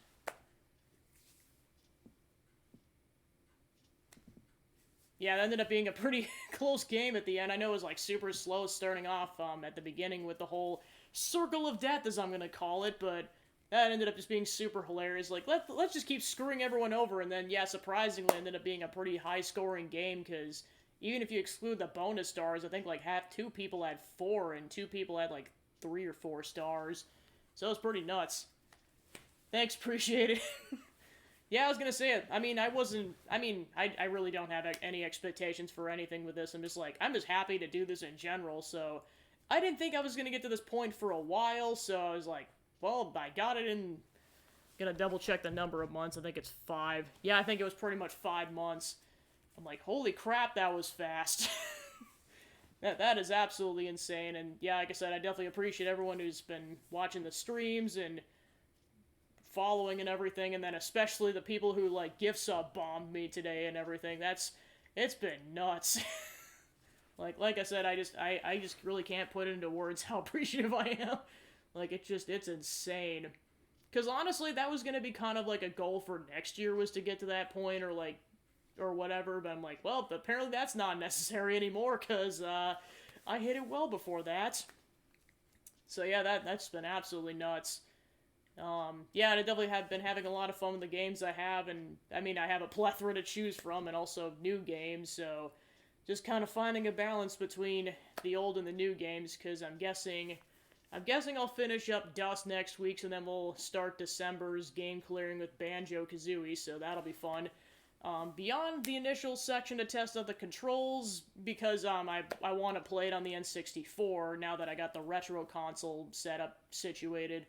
Yeah, it ended up being a pretty close game at the end. I know it was like super slow starting off at the beginning with the whole circle of death, as I'm gonna call it, but that ended up just being super hilarious. Like, let's just keep screwing everyone over, and then, yeah, surprisingly, ended up being a pretty high-scoring game, because even if you exclude the bonus stars, I think like two people had 4 and 2 people had like 3 or 4 stars. So it's pretty nuts. Thanks, appreciate it. Yeah, I was gonna say it. I mean, I really don't have any expectations for anything with this. I'm just happy to do this in general, so I didn't think I was gonna get to this point for a while, so I was like, well, I got it in, gonna double check the number of months, I think it's 5. Yeah, I think it was pretty much 5 months. I'm like, holy crap, that was fast. That is absolutely insane, and yeah, like I said, I definitely appreciate everyone who's been watching the streams and following and everything, and then especially the people who like gift sub bombed me today and everything. It's been nuts. like I said, I just really can't put into words how appreciative I am. Like it's insane. Cause honestly, that was gonna be kind of like a goal for next year, was to get to that point or whatever. But I'm like, well, apparently that's not necessary anymore, cause I hit it well before that. So yeah, that's been absolutely nuts. Yeah, I definitely have been having a lot of fun with the games I have, and I mean, I have a plethora to choose from, and also new games, so just kind of finding a balance between the old and the new games, because I'm guessing I'll finish up Dust next week, so then we'll start December's game clearing with Banjo-Kazooie, so that'll be fun. Beyond the initial section to test out the controls, because I want to play it on the N64 now that I got the retro console setup situated.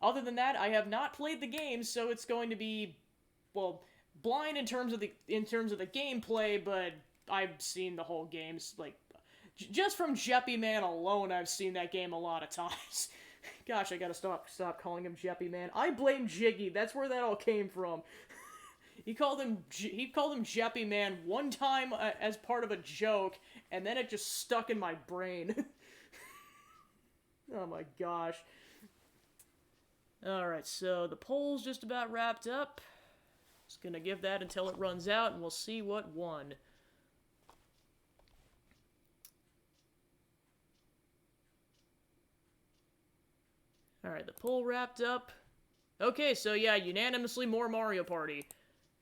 Other than that, I have not played the game, so it's going to be, well, blind in terms of the gameplay, but I've seen the whole games, like, just from Jeppy Man alone, I've seen that game a lot of times. Gosh, I gotta stop calling him Jeppy Man. I blame Jiggy. That's where that all came from. He called him Jeppy Man one time as part of a joke, and then it just stuck in my brain. Oh my gosh. Alright, so the poll's just about wrapped up. Just gonna give that until it runs out, and we'll see what won. Alright, the poll wrapped up. Okay, so yeah, unanimously more Mario Party.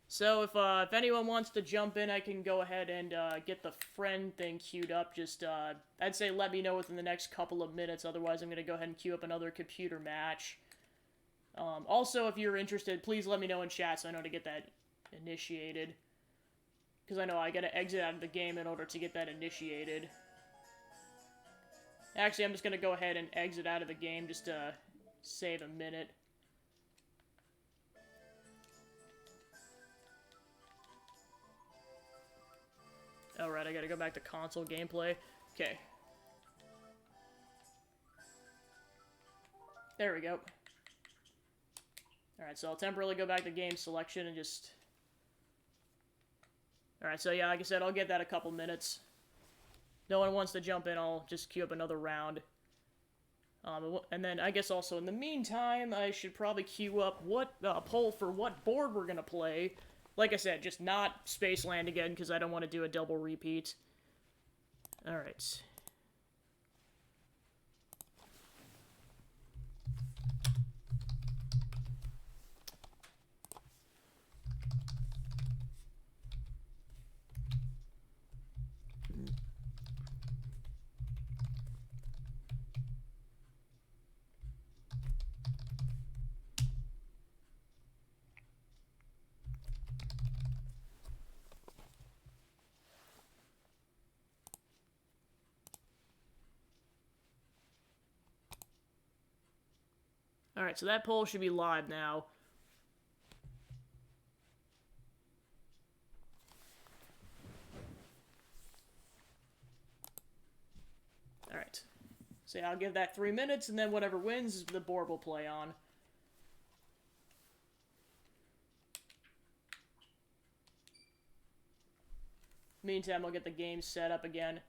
So if anyone wants to jump in, I can go ahead and get the friend thing queued up. Just, I'd say let me know within the next couple of minutes, otherwise I'm gonna go ahead and queue up another computer match. Also, if you're interested, please let me know in chat so I know to get that initiated. Because I know I gotta exit out of the game in order to get that initiated. Actually, I'm just gonna go ahead and exit out of the game just to save a minute. Alright, I gotta go back to console gameplay. Okay. There we go. Alright, so I'll temporarily go back to game selection and just... Alright, so yeah, like I said, I'll get that a couple minutes. No one wants to jump in, I'll just queue up another round. And then I guess also in the meantime, I should probably queue up what poll for what board we're gonna play. Like I said, just not Spaceland again, because I don't want to do a double repeat. Alright. Alright, so that poll should be live now. Alright. So yeah, I'll give that 3 minutes, and then whatever wins, the board will play on. Meantime, I'll get the game set up again.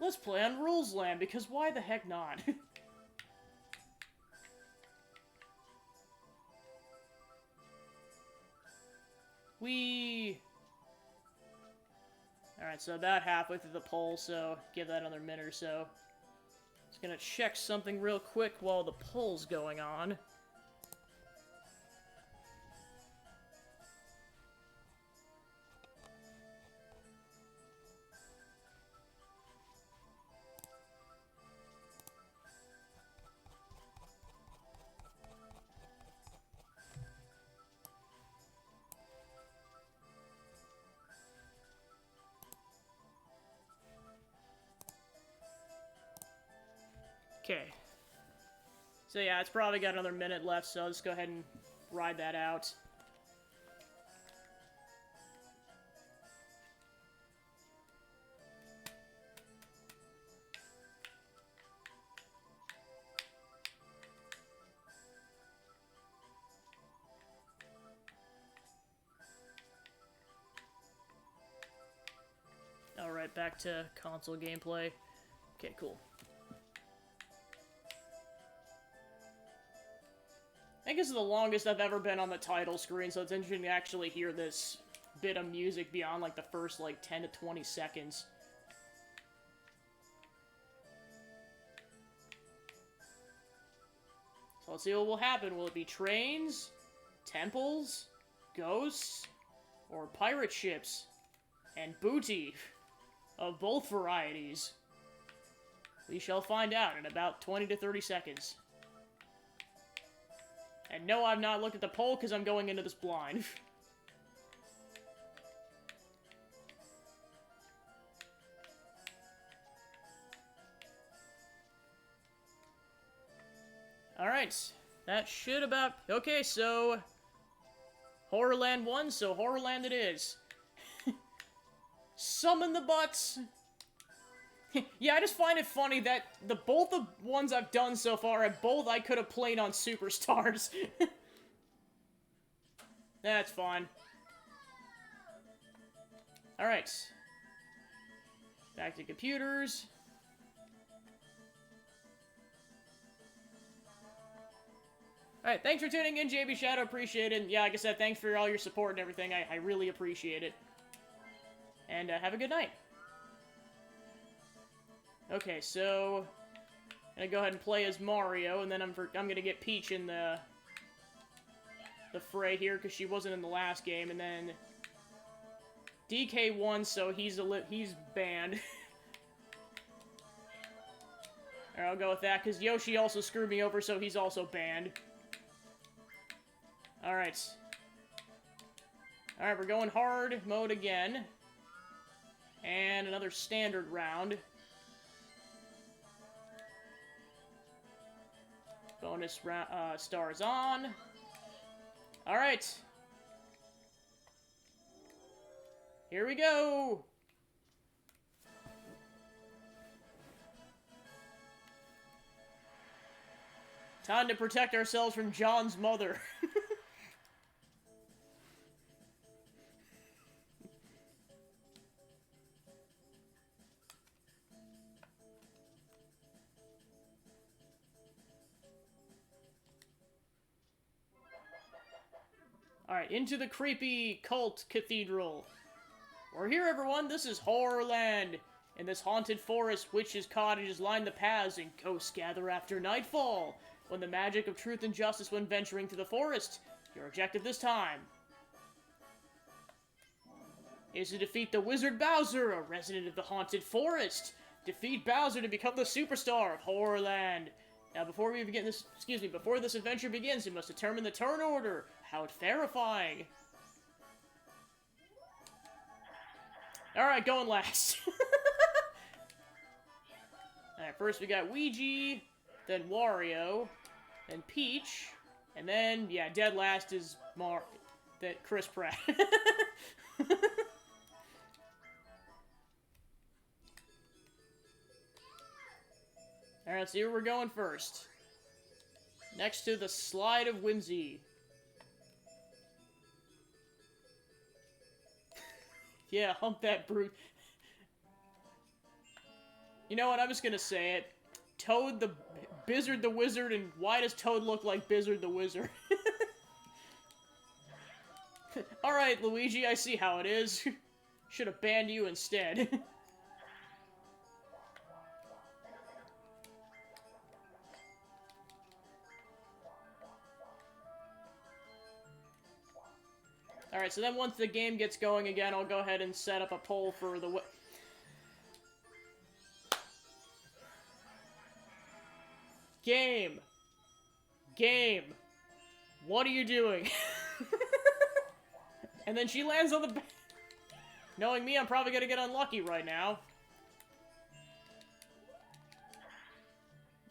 Let's play on Rules Land, because why the heck not? Alright, so about halfway through the poll, so give that another minute or so. Just gonna check something real quick while the poll's going on. Okay. So yeah, it's probably got another minute left, so I'll just go ahead and ride that out. Alright, back to console gameplay. Okay, cool. I think this is the longest I've ever been on the title screen, so it's interesting to actually hear this bit of music beyond, like, the first, like, 10 to 20 seconds. So let's see what will happen. Will it be trains, temples, ghosts, or pirate ships? And booty of both varieties. We shall find out in about 20 to 30 seconds. And no, I've not looked at the poll because I'm going into this blind. Alright, that should about... Okay, so... Horrorland 1, so Horrorland it is. Summon the butts! Yeah, I just find it funny that both the ones I've done so far, both I could have played on Superstars. That's fine. Alright. Back to computers. Alright, thanks for tuning in, JB Shadow, appreciate it. And yeah, like I said, thanks for all your support and everything, I really appreciate it. And have a good night. Okay, so I'm gonna go ahead and play as Mario, and then I'm gonna get Peach in the fray here because she wasn't in the last game, and then DK won, so he's banned. Alright, I'll go with that because Yoshi also screwed me over, so he's also banned. Alright. Alright, we're going hard mode again. And another standard round. Bonus stars on. Alright. Here we go! Time to protect ourselves from John's mother. Alright, into the creepy cult cathedral. We're here, everyone. This is Horrorland. In this haunted forest, witches' cottages line the paths, and ghosts gather after nightfall. When the magic of truth and justice when venturing through the forest. Your objective this time is to defeat the Wizard Bowser, a resident of the haunted forest. Defeat Bowser to become the superstar of Horrorland. Now, before this adventure begins, you must determine the turn order. How terrifying. Alright, going last. Alright, first we got Ouija, then Wario, then Peach, and then, yeah, dead last is Chris Pratt. Alright, let's see where we're going first. Next to the Slide of Whimsy. Yeah, hump that brute. You know what? I'm just gonna say it. Toad the Bizzard the Wizard, and why does Toad look like Bizzard the Wizard? Alright, Luigi, I see how it is. Should have banned you instead. Alright, so then once the game gets going again, I'll go ahead and set up a poll for the... Game! Game! What are you doing? And then she lands on the... Knowing me, I'm probably gonna get unlucky right now.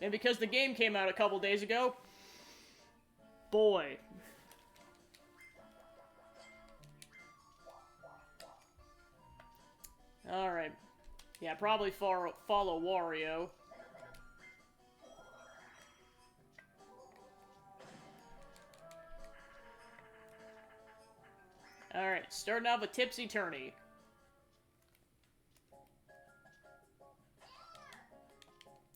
And because the game came out a couple days ago... Boy. Alright. Yeah, probably follow Wario. Alright, starting out with Tipsy Turny.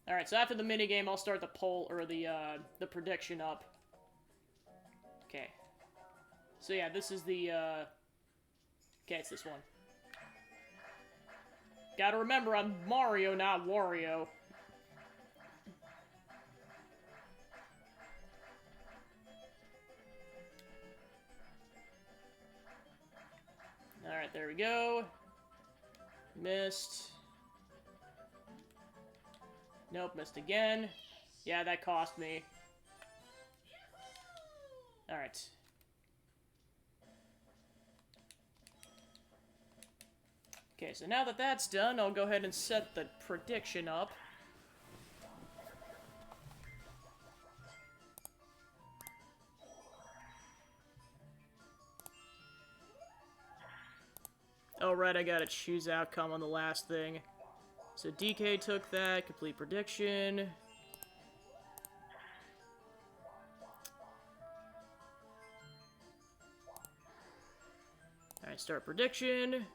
Alright, so after the minigame, I'll start the poll, or the prediction up. Okay. So yeah, this is the, okay, it's this one. Gotta remember, I'm Mario, not Wario. Alright, there we go. Missed. Nope, missed again. Yeah, that cost me. Alright. Okay, so now that that's done, I'll go ahead and set the prediction up. Oh, right, I gotta choose outcome on the last thing. So DK took that, complete prediction. Alright, start prediction.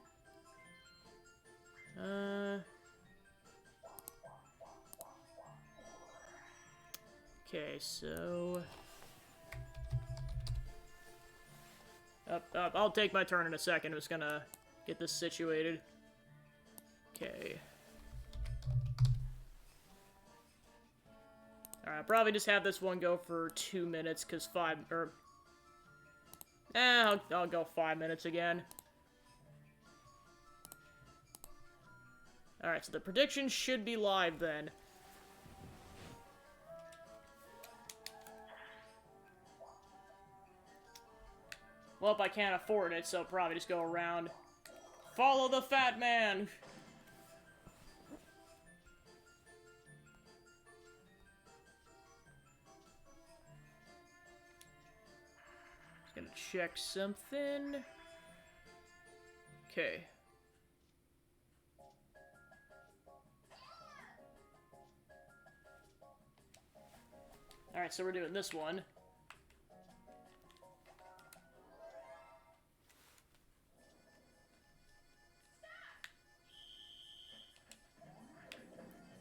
Okay, so... I'll take my turn in a second. I'm just gonna get this situated. Okay. Alright, I'll probably just have this one go for 2 minutes, because I'll go 5 minutes again. Alright, so the prediction should be live then. Well, I can't afford it, so I'll probably just go around. Follow the fat man! Just gonna check something. Okay. Alright, so we're doing this one.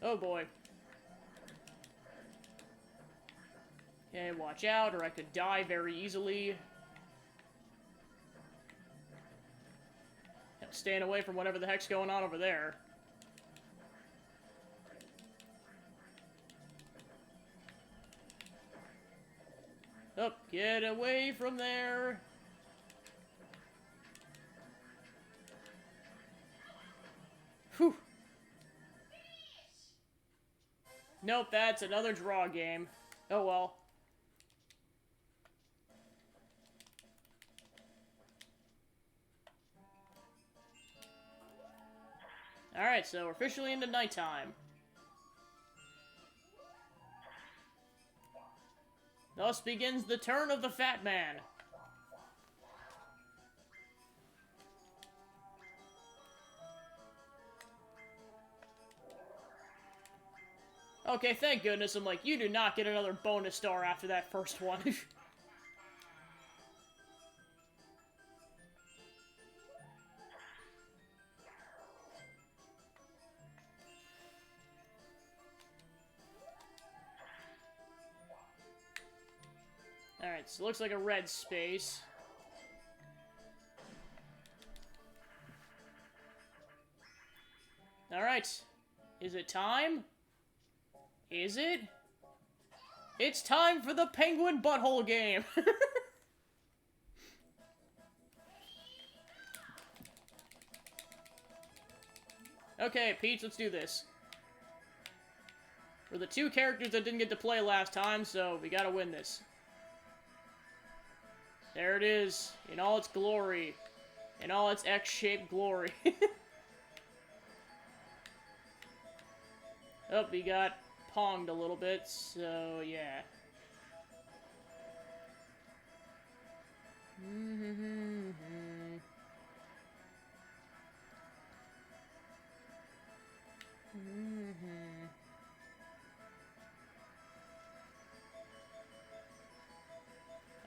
Oh boy. Okay, watch out, or I could die very easily. Staying away from whatever the heck's going on over there. Oh, get away from there! Whew! Nope, that's another draw game. Oh well. Alright, so we're officially into nighttime. Thus begins the turn of the Fat Man. Okay, thank goodness. I'm like, you do not get another bonus star after that first one. Alright, so it looks like a red space. Alright. Is it time? Is it? It's time for the penguin butthole game! Okay, Peach, let's do this. We're the two characters that didn't get to play last time, so we gotta win this. There it is, in all its glory. In all its X-shaped glory. Oh, we got ponged a little bit, so yeah.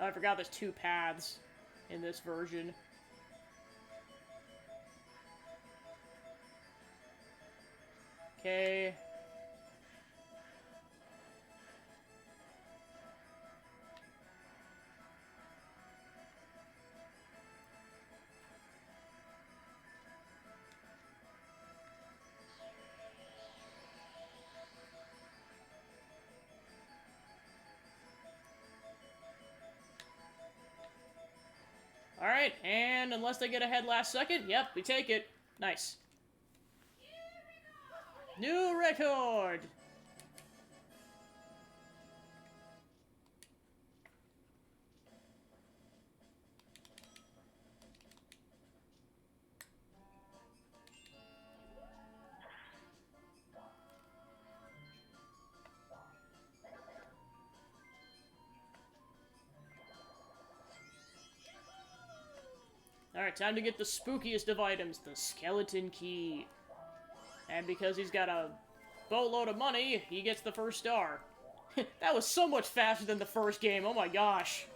Oh, I forgot there's two paths in this version. Okay. Alright, and unless they get ahead last second, yep, we take it. Nice. New record! Alright, time to get the spookiest of items, the skeleton key. And because he's got a boatload of money, he gets the first star. That was so much faster than the first game, oh my gosh.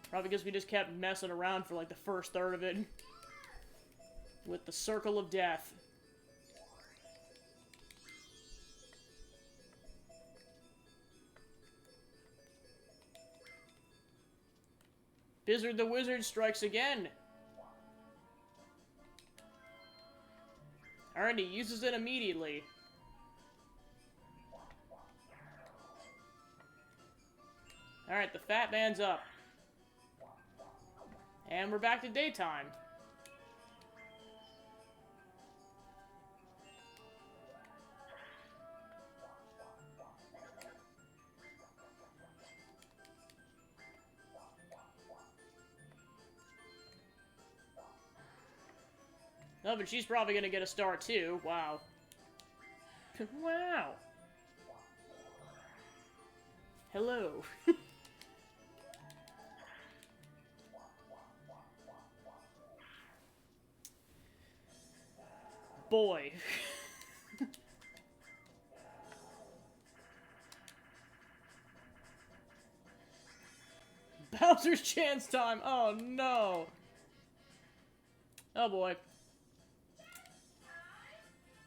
Probably because we just kept messing around for like the first third of it. With the Circle of Death. Bizzard the Wizard strikes again. Alright, he uses it immediately. Alright, the fat man's up. And we're back to daytime. Oh, but she's probably gonna get a star too. Wow. Wow. Hello. Boy. Bowser's chance time. Oh no. Oh boy.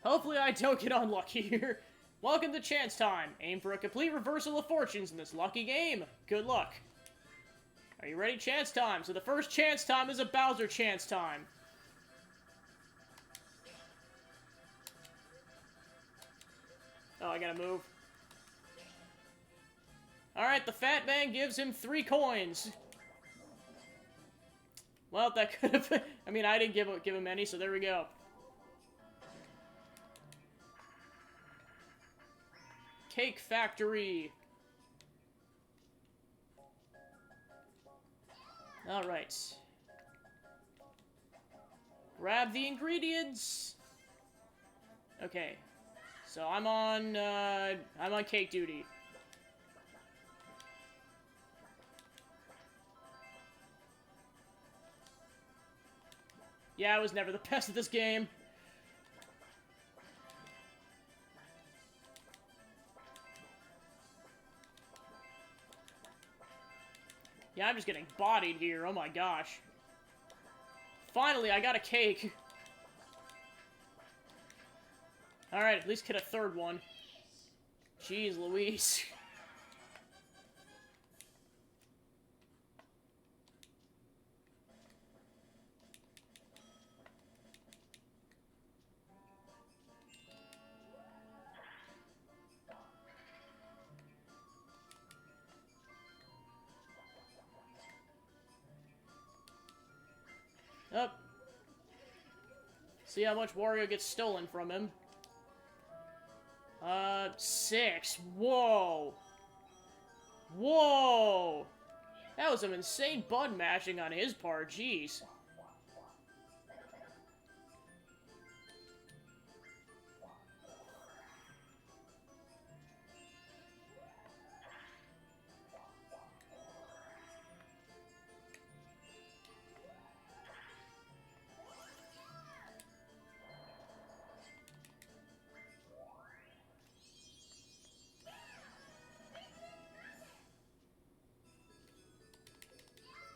Hopefully I don't get unlucky here. Welcome to chance time. Aim for a complete reversal of fortunes in this lucky game. Good luck. Are you ready? Chance time. So the first chance time is a Bowser chance time. Oh, I gotta move. Alright, the fat man gives him 3 coins. Well, that could have been... I mean, I didn't give him any, so there we go. Cake Factory. Alright. Grab the ingredients. Okay. So I'm on cake duty. Yeah, I was never the best at this game. Yeah, I'm just getting bodied here. Oh my gosh. Finally, I got a cake. Alright, at least get a third one. Jeez Louise. See how much Wario gets stolen from him. 6. Whoa! Whoa! That was some insane button mashing on his part, jeez.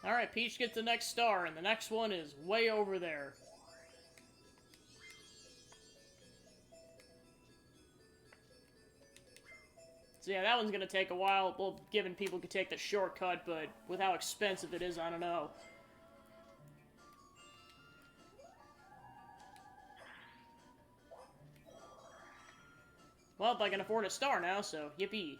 Alright, Peach gets the next star, and the next one is way over there. So yeah, that one's gonna take a while. Well, given people could take the shortcut, but with how expensive it is, I don't know. Well, I can afford a star now, so yippee.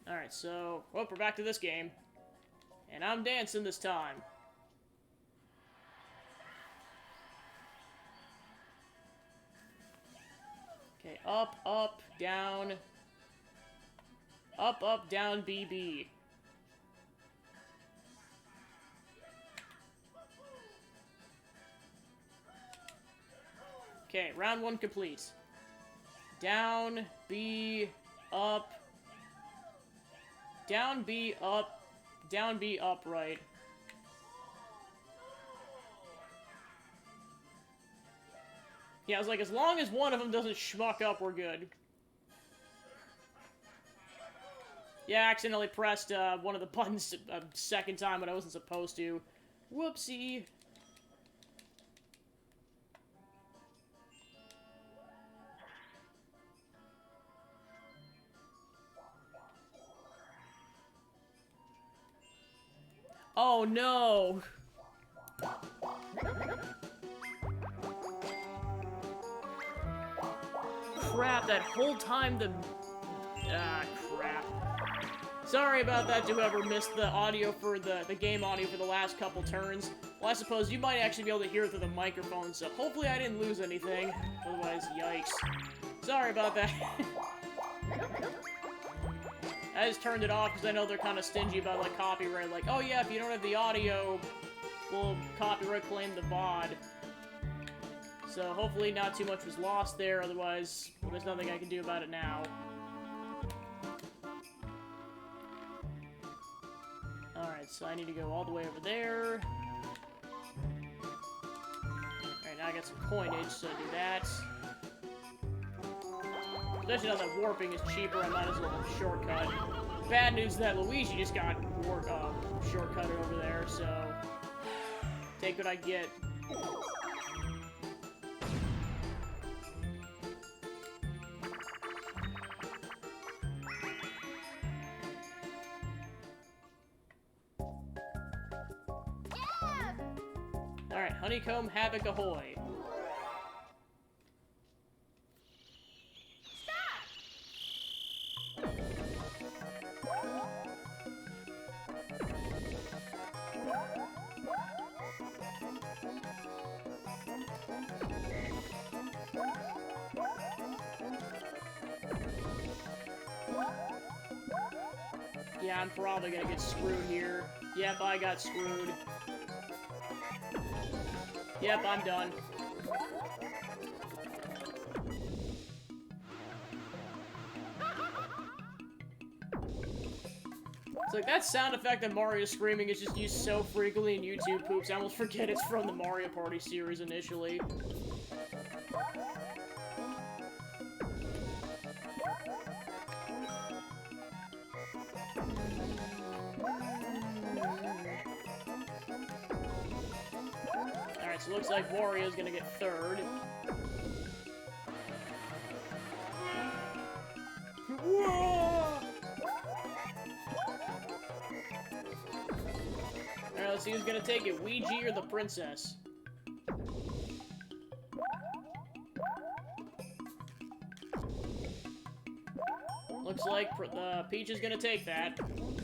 Alright, so, well, we're back to this game. And I'm dancing this time. Okay, up, up, down. Up, up, down, BB. Okay, round 1 complete. Down, B, up. Down, B, up. Down, B, up, right. Yeah, I was like, as long as one of them doesn't schmuck up, we're good. Yeah, I accidentally pressed one of the buttons a second time when I wasn't supposed to. Whoopsie. Oh no! Crap, that whole time the... Ah, crap. Sorry about that to whoever missed the audio for the game audio for the last couple turns. Well, I suppose you might actually be able to hear it through the microphone, so hopefully I didn't lose anything. Otherwise, yikes. Sorry about that. I just turned it off because I know they're kind of stingy about, like, copyright. Like, oh yeah, if you don't have the audio, we'll copyright claim the VOD. So hopefully not too much was lost there, otherwise, well, there's nothing I can do about it now. Alright, so I need to go all the way over there. Alright, now I got some coinage, so do that. Especially now that warping is cheaper, I might as well shortcut. Bad news is that Luigi just got shortcutted over there, so take what I get. Alright, Honeycomb Havoc ahoy. Yeah, I'm probably gonna get screwed here. Yep, I got screwed. Yep, I'm done. It's like that sound effect that Mario screaming is just used so frequently in YouTube poops, I almost forget it's from the Mario Party series initially. Alright, so it looks like Wario's gonna get third. Alright, let's see who's gonna take it, Ouija or the princess. Looks like Peach is gonna take that. I'm gonna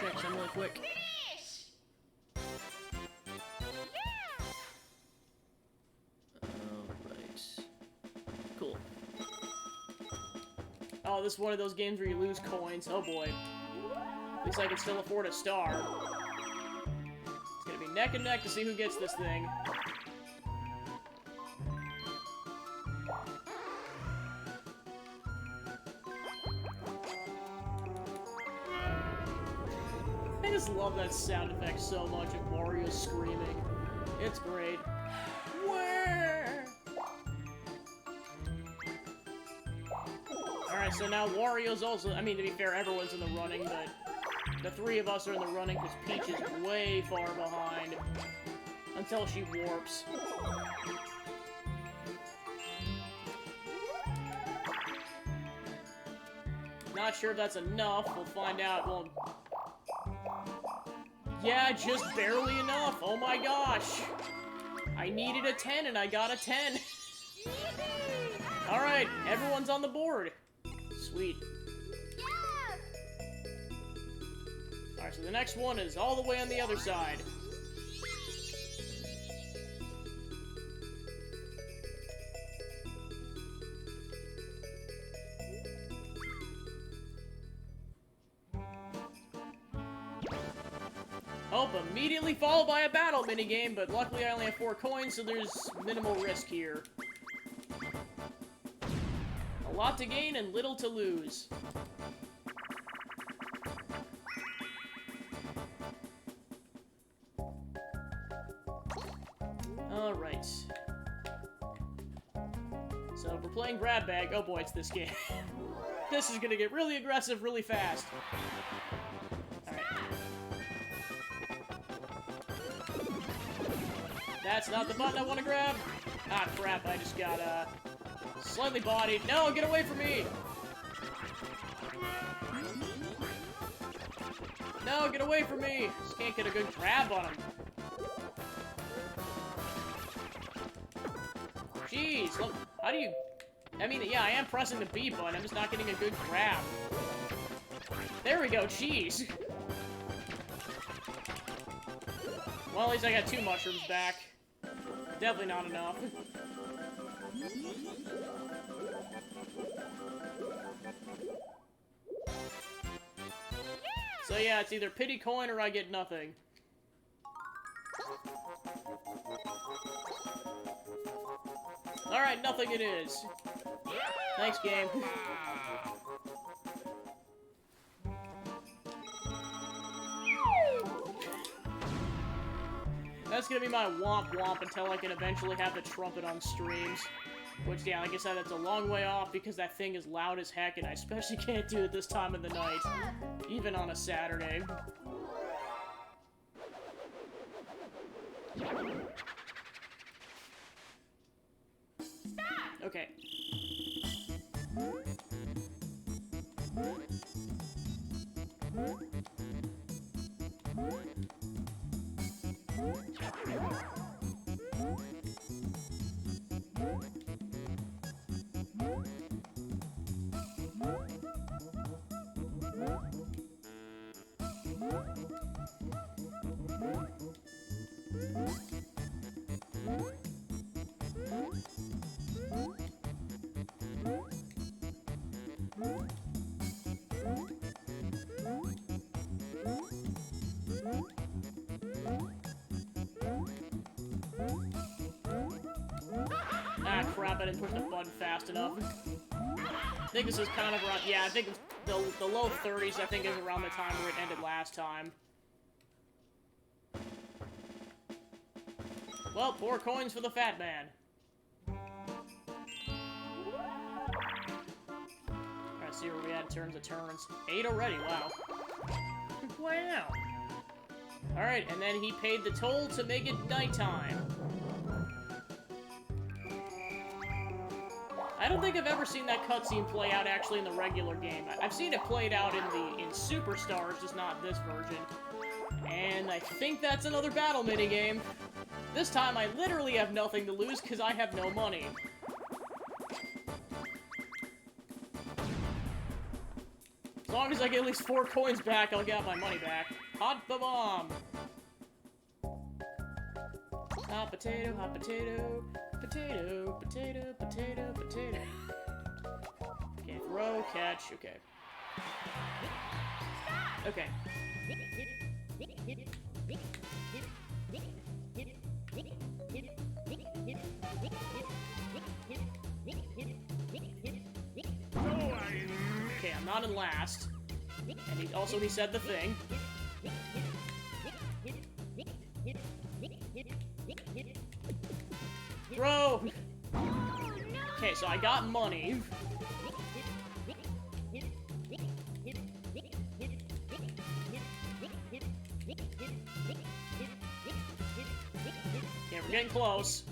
check some really quick. Finish! Yeah! Alright. Cool. Oh, this is one of those games where you lose coins. Oh boy. At least I can still afford a star. It's gonna be neck and neck to see who gets this thing. I just love that sound effect so much of Wario screaming. It's great. Where? Alright, so now Wario's also... I mean, to be fair, everyone's in the running, but... The three of us are in the running because Peach is way far behind. Until she warps. Not sure if that's enough. We'll find out. Well... Yeah, just barely enough. Oh my gosh. I needed a 10 and I got a 10. Alright, everyone's on the board. Sweet. Alright, so the next one is all the way on the other side. Oh, immediately followed by a battle minigame, but luckily I only have 4 coins, so there's minimal risk here. A lot to gain and little to lose. Alright. So if we're playing grab bag, oh boy, it's this game. This is gonna get really aggressive really fast. That's not the button I want to grab. Ah, crap, I just got, slightly bodied. No, get away from me! No, get away from me! Just can't get a good grab on him. Jeez, look, how do you... I mean, yeah, I am pressing the B button, I'm just not getting a good grab. There we go, jeez! Well, at least I got 2 mushrooms back. Definitely not enough. So yeah, it's either pity coin or I get nothing. Alright, nothing it is. Thanks, game. That's gonna be my womp until I can eventually have the trumpet on streams. Which, yeah, like I said, that's a long way off because that thing is loud as heck, and I especially can't do it this time of the night. Even on a Saturday. Okay. Ah, crap, I didn't push the button fast enough. I think this is kind of around, yeah, I think the low 30s, I think, is around the time where it ended last time. Well, 4 coins for the fat man. Alright, see where we at in terms of turns. 8 already, wow. Wow. Alright, and then he paid the toll to make it nighttime. I don't think I've ever seen that cutscene play out actually in the regular game. I've seen it played out in Superstars, just not this version. And I think that's another battle minigame. This time I literally have nothing to lose because I have no money. As long as I get at least 4 coins back, I'll get my money back. Hot the bomb! Hot potato, potato, potato, potato, potato. Okay, throw, catch, okay. Okay. Okay, I'm not in last. And he said the thing. Throw! Okay, so I got money. Okay, we're getting close.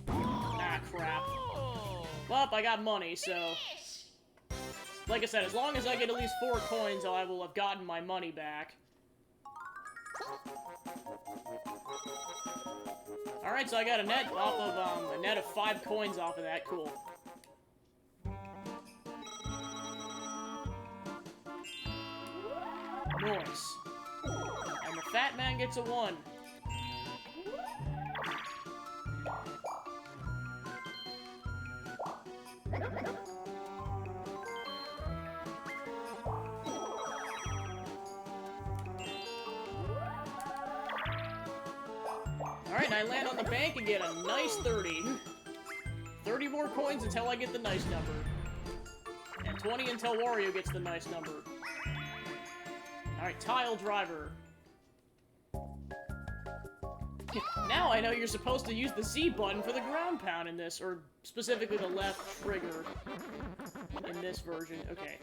Ah, crap. Well, I got money, so... Like I said, as long as I get at least 4 coins, I will have gotten my money back. Alright, so I got a net off of, a net of 5 coins off of that. Cool. Nice. And the fat man gets a 1. Alright, I land on the bank and get a nice 30. 30 more coins until I get the nice number. And 20 until Wario gets the nice number. Alright, tile driver. Now I know you're supposed to use the Z button for the ground pound in this, or specifically the left trigger in this version. Okay.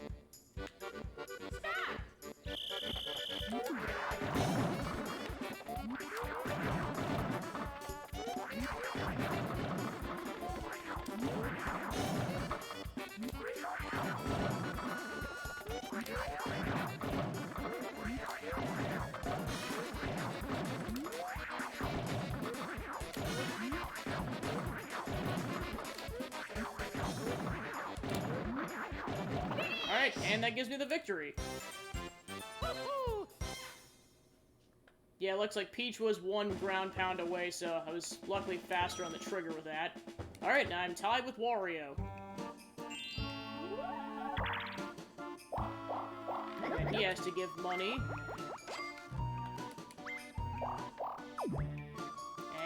Alright, and that gives me the victory. Yeah, it looks like Peach was 1 ground pound away, so I was luckily faster on the trigger with that. Alright, now I'm tied with Wario. And then he has to give money.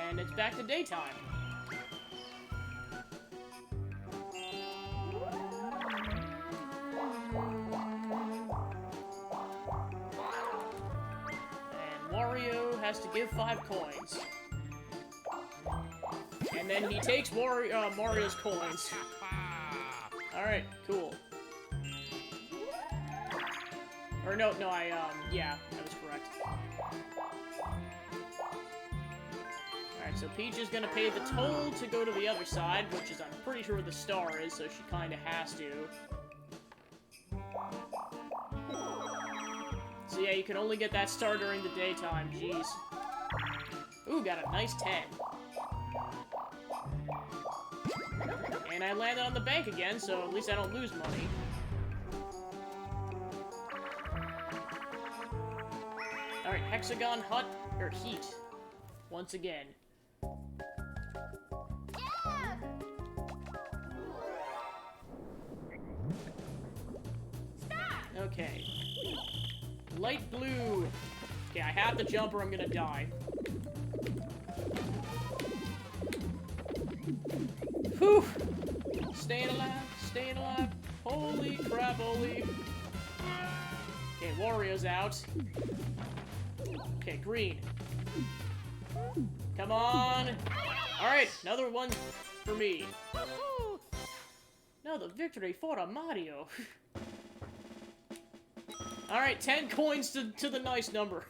And it's back to daytime. Wario has to give 5 coins. And then he takes Mario's coins. Alright, cool. Or no, yeah, that was correct. Alright, so Peach is gonna pay the toll to go to the other side, which is, I'm pretty sure where the star is, so she kinda has to. So yeah, you can only get that star during the daytime, jeez. Ooh, got a nice 10. And I landed on the bank again, so at least I don't lose money. Alright, Hexagon Hut, or Heat. Once again. Okay. Light blue. Okay, I have to jump or I'm gonna die. Whew! Staying alive, staying alive. Holy crap, holy. Okay, Wario's out. Okay, green. Come on! Alright, another one for me. No, the victory for Mario. Alright, 10 coins to the nice number.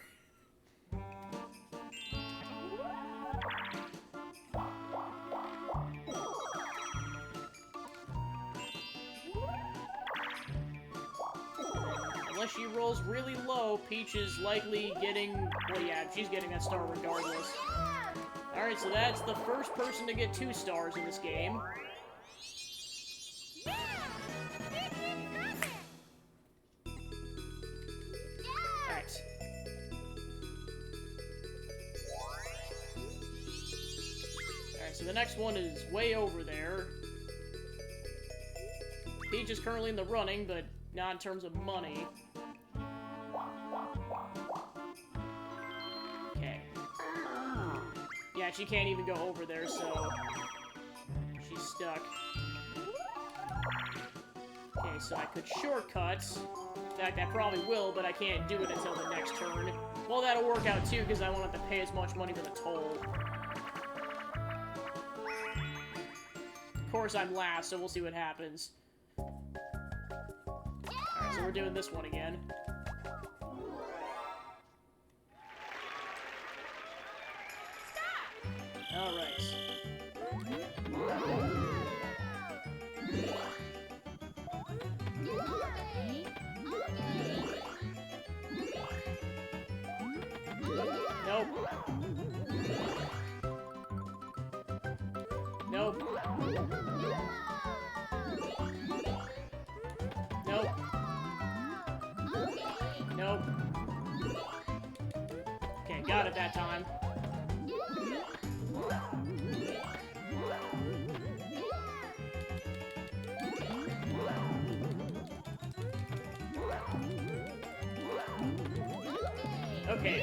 Unless she rolls really low, Peach is likely getting... Well, yeah, she's getting that star regardless. Alright, so that's the first person to get 2 stars in this game. Yeah! This is nothing! Yeah! Alright. Alright, so the next one is way over there. Peach is currently in the running, but not in terms of money. Okay. Yeah, she can't even go over there, so she's stuck. Okay, so I could shortcut. In fact, I probably will, but I can't do it until the next turn. Well, that'll work out too, because I won't have to pay as much money for the toll. Of course, I'm last, so we'll see what happens. Alright, so we're doing this one again. Alright. Nope. Nope. Nope. Nope. Okay, got it that time. Okay.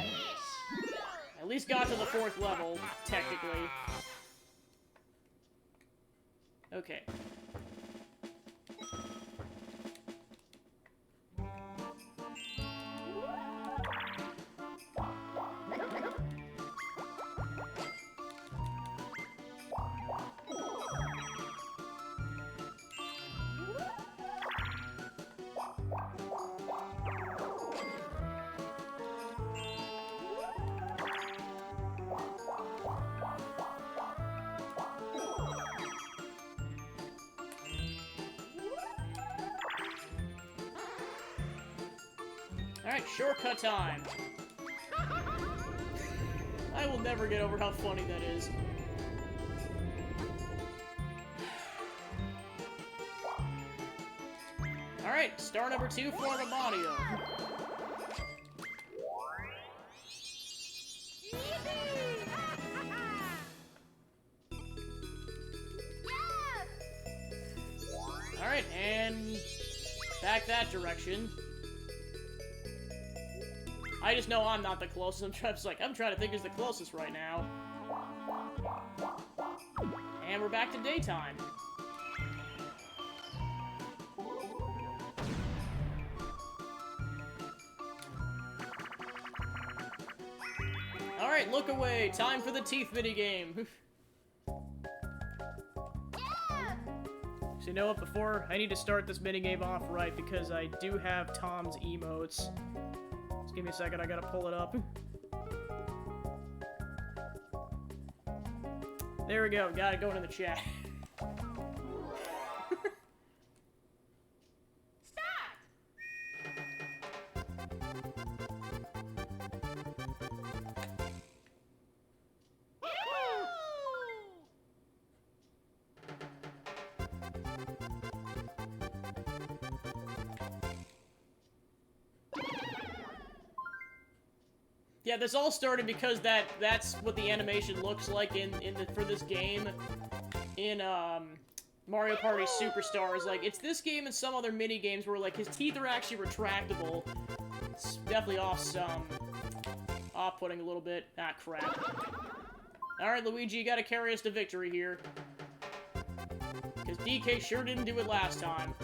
At least got to the 4th level, technically. Okay. Alright, shortcut time. I will never get over how funny that is. Alright, star number 2 for the Mario. Alright, and back that direction. I just know I'm not the closest. I'm trying to think who's the closest right now. And we're back to daytime. Alright, look away. Time for the teeth minigame. So you know what, before I need to start this minigame off right, because I do have Tom's emotes. Just give me a second, I gotta pull it up. There we go, got it going in the chat. Yeah, this all started because that's what the animation looks like for this game in Mario Party Superstars. Like, it's this game and some other mini games where like his teeth are actually retractable. It's definitely off-putting a little bit. Ah, crap. All right, Luigi, you got to carry us to victory here, because DK sure didn't do it last time.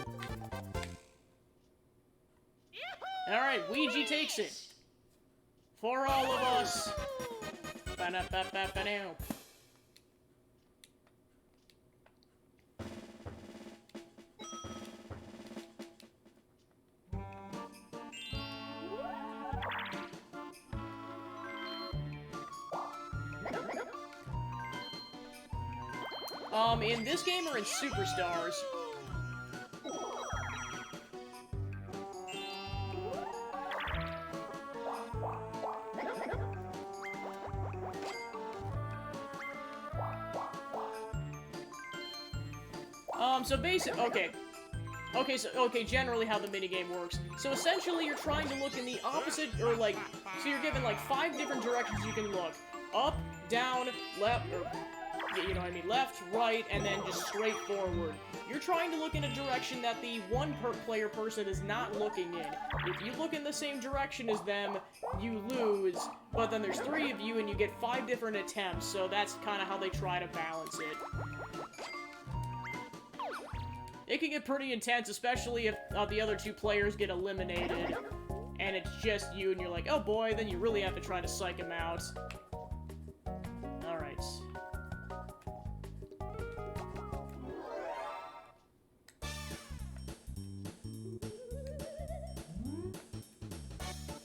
All right, Luigi takes it. For all of us. Ba-da-ba-ba-ba-now. In this game or in Superstars? So okay. Okay, generally how the minigame works. So essentially you're trying to look in the opposite, or like, so you're given like 5 different directions you can look. Up, down, left, or, you know what I mean, left, right, and then just straight forward. You're trying to look in a direction that the player person is not looking in. If you look in the same direction as them, you lose, but then there's 3 of you and you get 5 different attempts, so that's kind of how they try to balance it. It can get pretty intense, especially if the other 2 players get eliminated, and it's just you, and you're like, oh boy, then you really have to try to psych him out. Alright.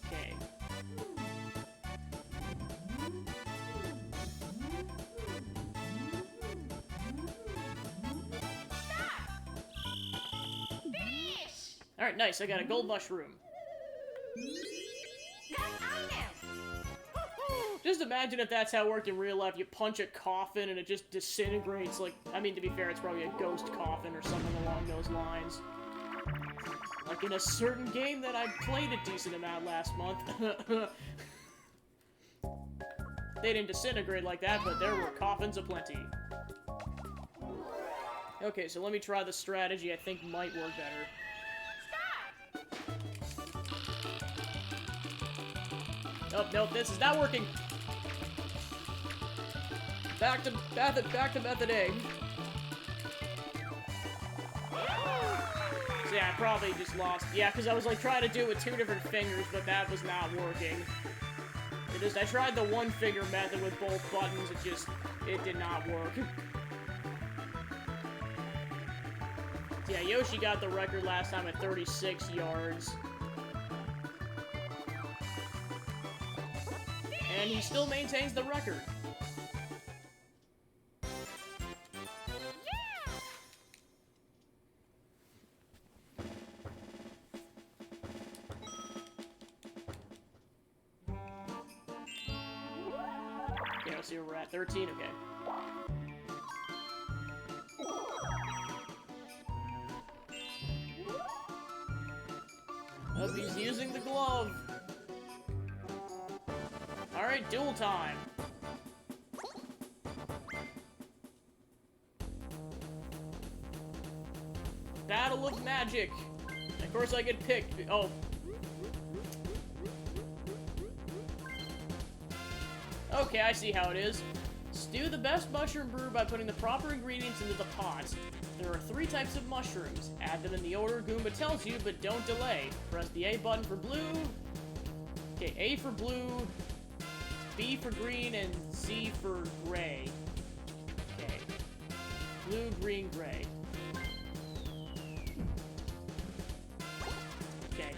Okay. Finish! Alright, nice, I got a gold mushroom. Just imagine if that's how it worked in real life. You punch a coffin and it just disintegrates, like, I mean, to be fair, it's probably a ghost coffin or something along those lines. Like in a certain game that I played a decent amount last month. They didn't disintegrate like that, but there were coffins aplenty. Okay, so let me try the strategy I think might work better. Oh, nope, this is not working. Back to method A. So yeah, I probably just lost. Yeah, because I was like trying to do it with 2 different fingers, but that was not working. I tried the 1 finger method with both buttons, it did not work. Yeah, Yoshi got the record last time at 36 yards. And he still maintains the record. Okay, let's see where we're at. 13, okay. Oh, he's using the glove. Alright, duel time. Battle of Magic. Of course I get picked. Oh. Okay, I see how it is. Stew the best mushroom brew by putting the proper ingredients into the pot. There are 3 types of mushrooms. Add them in the order Goomba tells you, but don't delay. Press the A button for blue. Okay, A for blue, B for green, and Z for gray. Okay. Blue, green, gray. Okay.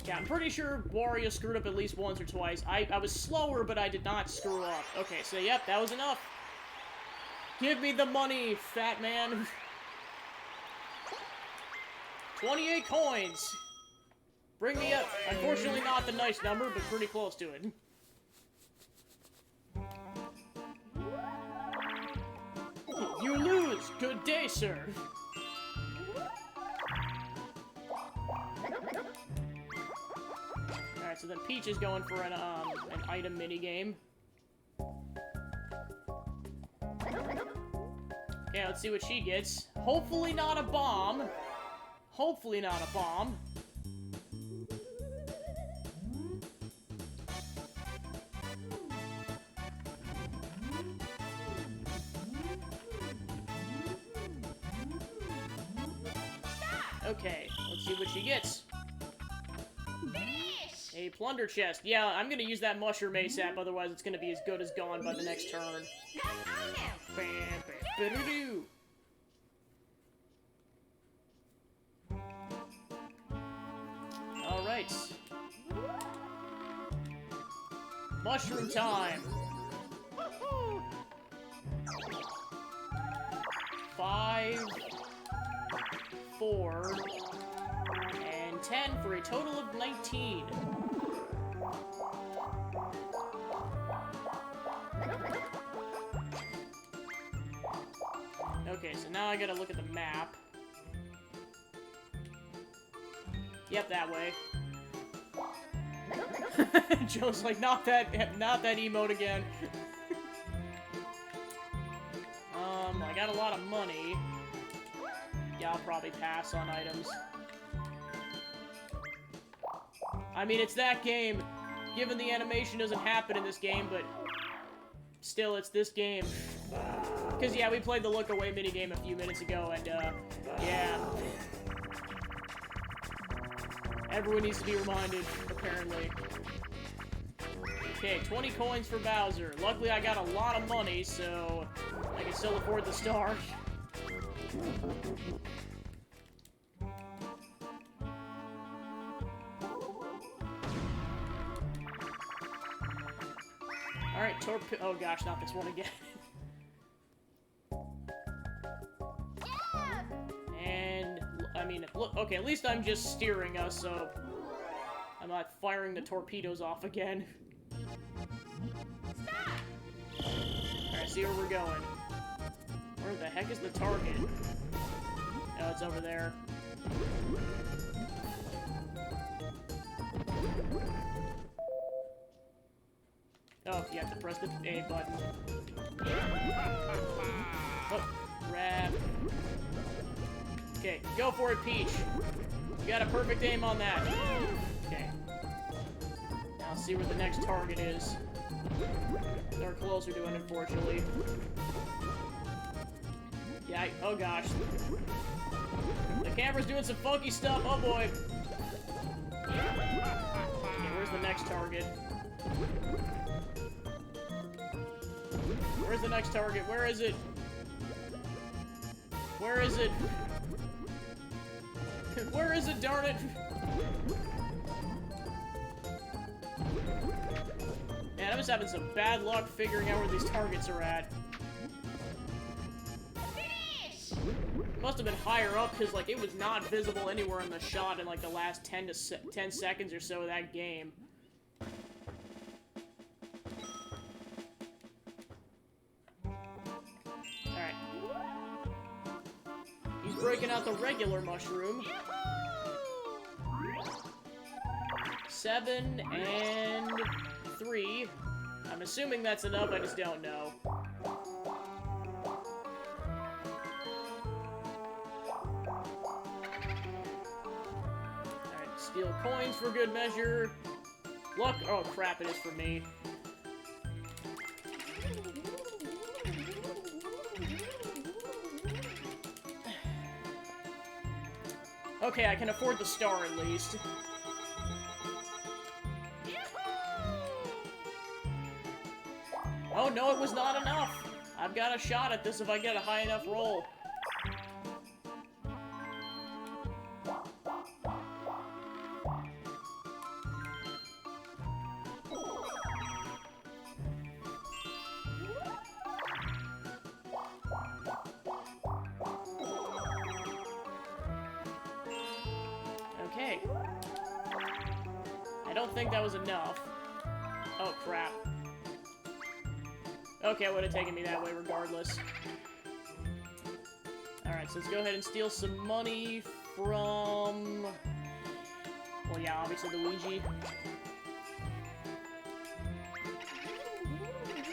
Yeah, I'm pretty sure Wario screwed up at least once or twice. I was slower, but I did not screw up. Okay, so yep, that was enough. Give me the money, fat man. 28 coins. Bring me up. Unfortunately not the nice number, but pretty close to it. You lose. Good day, sir. Alright, so then Peach is going for an item minigame. Yeah, let's see what she gets. Hopefully not a bomb. Hopefully not a bomb. Okay, let's see what she gets. A plunder chest. Yeah, I'm gonna use that mushroom ASAP, otherwise it's gonna be as good as gone by the next turn. Bam, bam, ba-doo-doo. Alright. Mushroom time! 5, 4, and 10 for a total of 19. Okay, so now I gotta look at the map. Yep, that way. Joe's like, not that emote again. I got a lot of money. Yeah, I'll probably pass on items. I mean, it's that game. Given the animation doesn't happen in this game, but still, it's this game. Because, yeah, we played the look away minigame a few minutes ago, and, yeah. Everyone needs to be reminded, apparently. Okay, 20 coins for Bowser. Luckily, I got a lot of money, so I can still afford the star. Alright, oh gosh, not this one again. And, I mean, look, okay, at least I'm just steering us, so I'm not firing the torpedoes off again. Alright, see where we're going. Where the heck is the target? Oh, it's over there. Oh, you have to press the A button. Oh, grab. Okay, go for it, Peach. You got a perfect aim on that. Okay. Now see where the next target is. They're closer to it, unfortunately. Yeah, oh gosh. The camera's doing some funky stuff, oh boy. Okay, where's the next target? Where's the next target? Where is it? Where is it? Where is it, darn it? Man, I'm just having some bad luck figuring out where these targets are at. Finish! Must have been higher up, because, like, it was not visible anywhere in the shot in, like, the last 10 seconds or so of that game. Alright. He's breaking out the regular mushroom. 7 and 3. I'm assuming that's enough, I just don't know. Alright, steal coins for good measure. Luck. Oh crap, it is for me. Okay, I can afford the star at least. Oh no, it was not enough! I've got a shot at this if I get a high enough roll. Okay. I don't think that was enough. Oh crap. Okay, it would have taken me that way regardless. Alright, so let's go ahead and steal some money from... Well, yeah, obviously Luigi.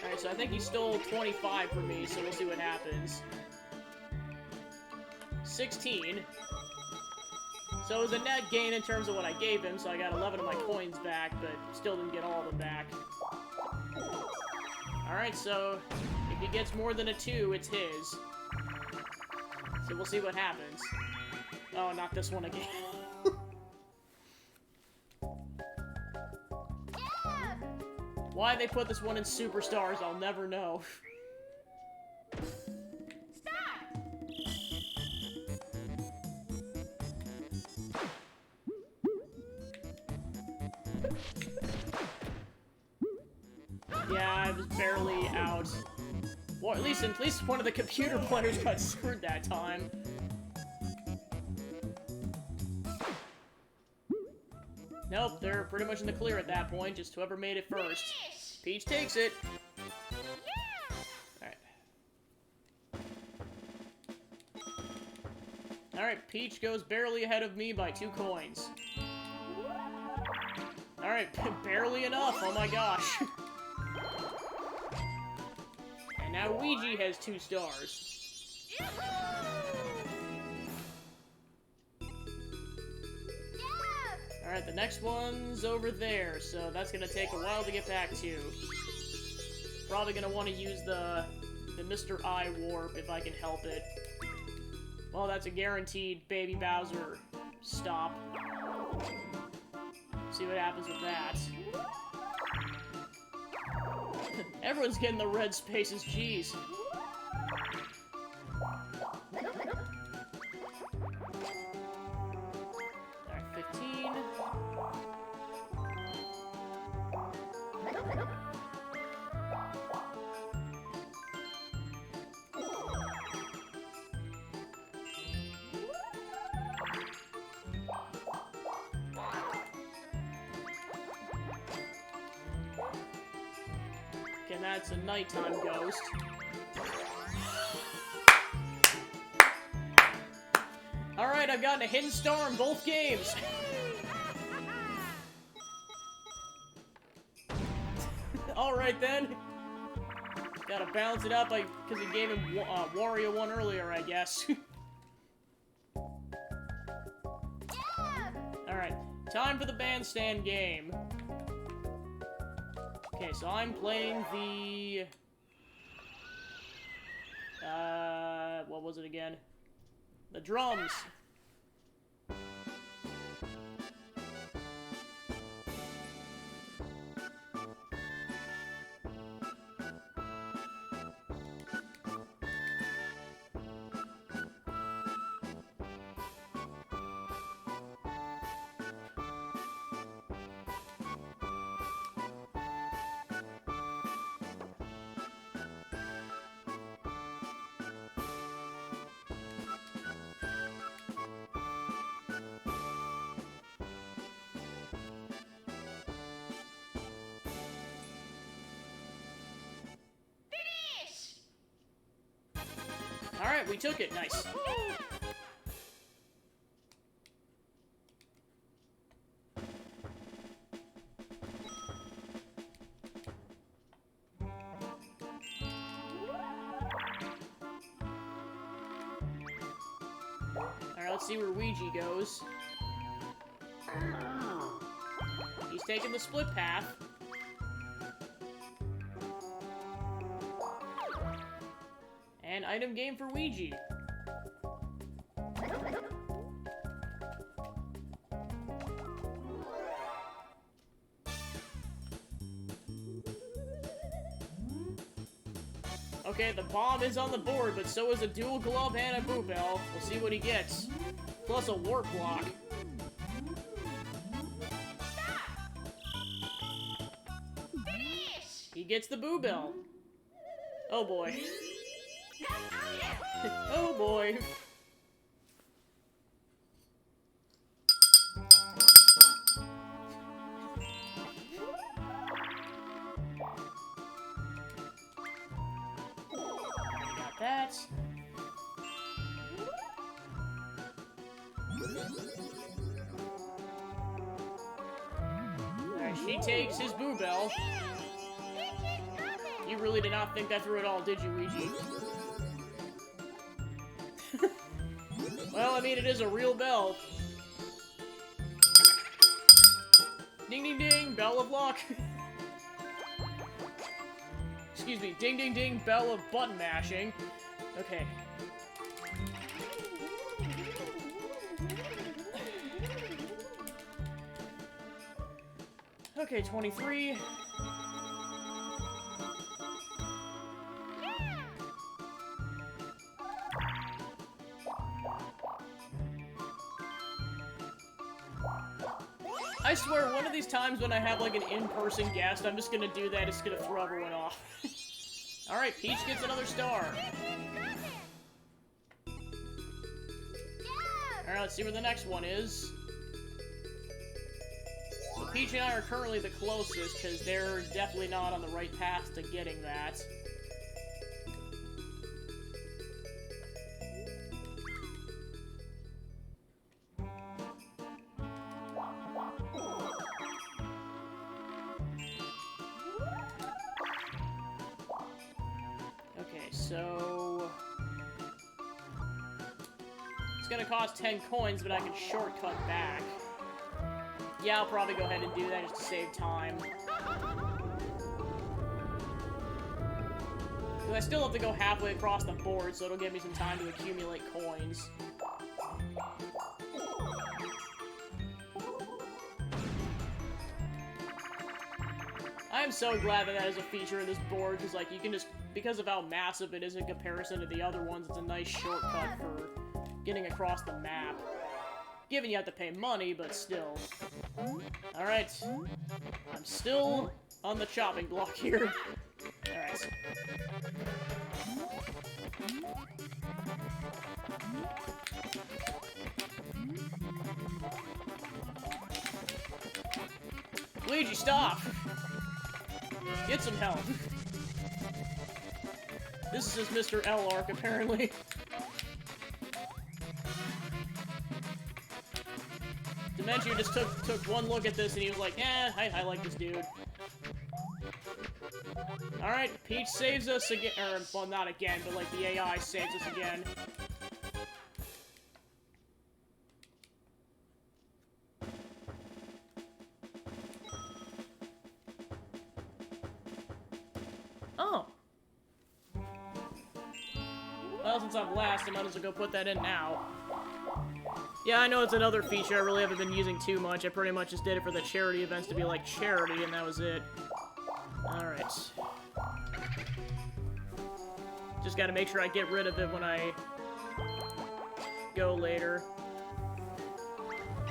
Alright, so I think he stole 25 from me, so we'll see what happens. 16. So it was a net gain in terms of what I gave him, so I got 11 of my coins back, but still didn't get all of them back. Alright, so if he gets more than a 2, it's his. So we'll see what happens. Oh, not this one again. Why they put this one in Superstars, I'll never know. Yeah, I was barely out. Or at least one of the computer players got screwed that time. Nope, they're pretty much in the clear at that point, just whoever made it first. Finish. Peach takes it. Yeah. Alright. Alright, Peach goes barely ahead of me by 2 coins. Alright, barely enough, oh my gosh. And now Ouija has 2 stars. Alright, the next one's over there, so that's gonna take a while to get back to. Probably gonna want to use the Mr. I Warp if I can help it. Well, that's a guaranteed Baby Bowser stop. See what happens with that. Everyone's getting the red spaces, jeez. Alright, 15. And that's a nighttime ghost. Alright, I've gotten a hidden star in both games. Alright then. Gotta balance it out because he gave him Wario 1 earlier, I guess. Alright, time for the bandstand game. Okay, so I'm playing the... what was it again? The drums. Alright, we took it. Nice. Alright, let's see where Ouija goes. He's taking the split path. And item game for Ouija. Okay, the bomb is on the board, but so is a dual glove and a Boo Bell. We'll see what he gets. Plus a warp block. Finish. He gets the Boo Bell. Oh boy. Oh boy. Got that. Alright, she takes his Boo Bell. You really did not think that through at all, did you, Ouija? Well, I mean, it is a real bell. Ding, ding, ding, bell of luck. Excuse me, ding, ding, ding, bell of button mashing. Okay. Okay, 23. I swear, one of these times when I have, like, an in-person guest, I'm just gonna do that. It's gonna throw everyone off. Alright, Peach gets another star. Alright, let's see where the next one is. So Peach and I are currently the closest, because they're definitely not on the right path to getting that. Okay, so... it's gonna cost 10 coins, but I can shortcut back. Yeah, I'll probably go ahead and do that just to save time. Because I still have to go halfway across the board, so it'll give me some time to accumulate coins. I am so glad that that is a feature in this board, because, like, you can just, because of how massive it is in comparison to the other ones, it's a nice shortcut for getting across the map. Given you have to pay money, but still. Alright. I'm still on the chopping block here. Alright. Luigi, stop! Get some help. This is just Mr. L arc, apparently. Dementio just took one look at this and he was like, eh, I like this dude. Alright, Peach saves us again, or, well, not again, but like the AI saves us again. Oh. Well, since I'm last, I might as well go put that in now. Yeah, I know it's another feature I really haven't been using too much. I pretty much just did it for the charity events to be like charity, and that was it. Alright. Just gotta make sure I get rid of it when I go later.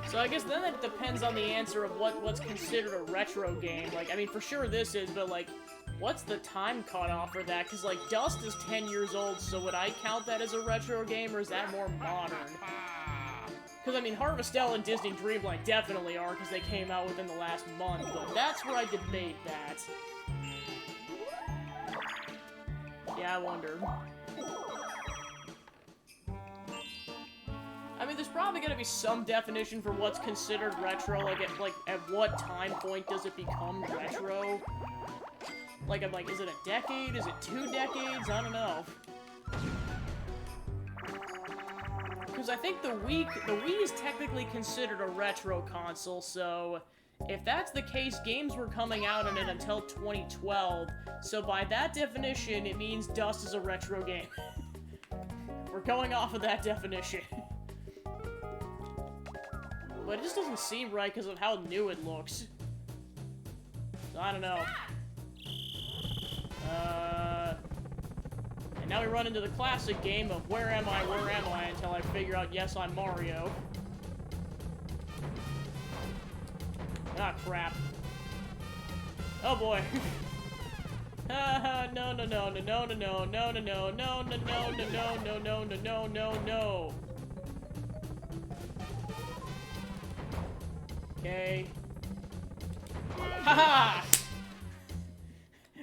So I guess then it depends on the answer of what's considered a retro game. Like, I mean, for sure this is, but like, what's the time cutoff for that? Because, like, Dust is 10 years old, so would I count that as a retro game, or is that more modern? Because, I mean, Harvestella and Disney Dreamlight definitely are, because they came out within the last month, but that's where I debate that. Yeah, I wonder. I mean, there's probably gonna be some definition for what's considered retro, like, at what time point does it become retro? Like, I'm like, is it a decade? Is it 2 decades? I don't know. Because I think the Wii is technically considered a retro console, so if that's the case, games were coming out on it until 2012, so by that definition, it means Dust is a retro game. We're going off of that definition. But it just doesn't seem right because of how new it looks. So I don't know. And now we run into the classic game of where am I, until I figure out, yes, I'm Mario. Ah, crap. Oh, boy. No, no, no, no, no, no, no, no, no, no, no, no, no, no, no, no, no, no, no, no. Okay. Haha!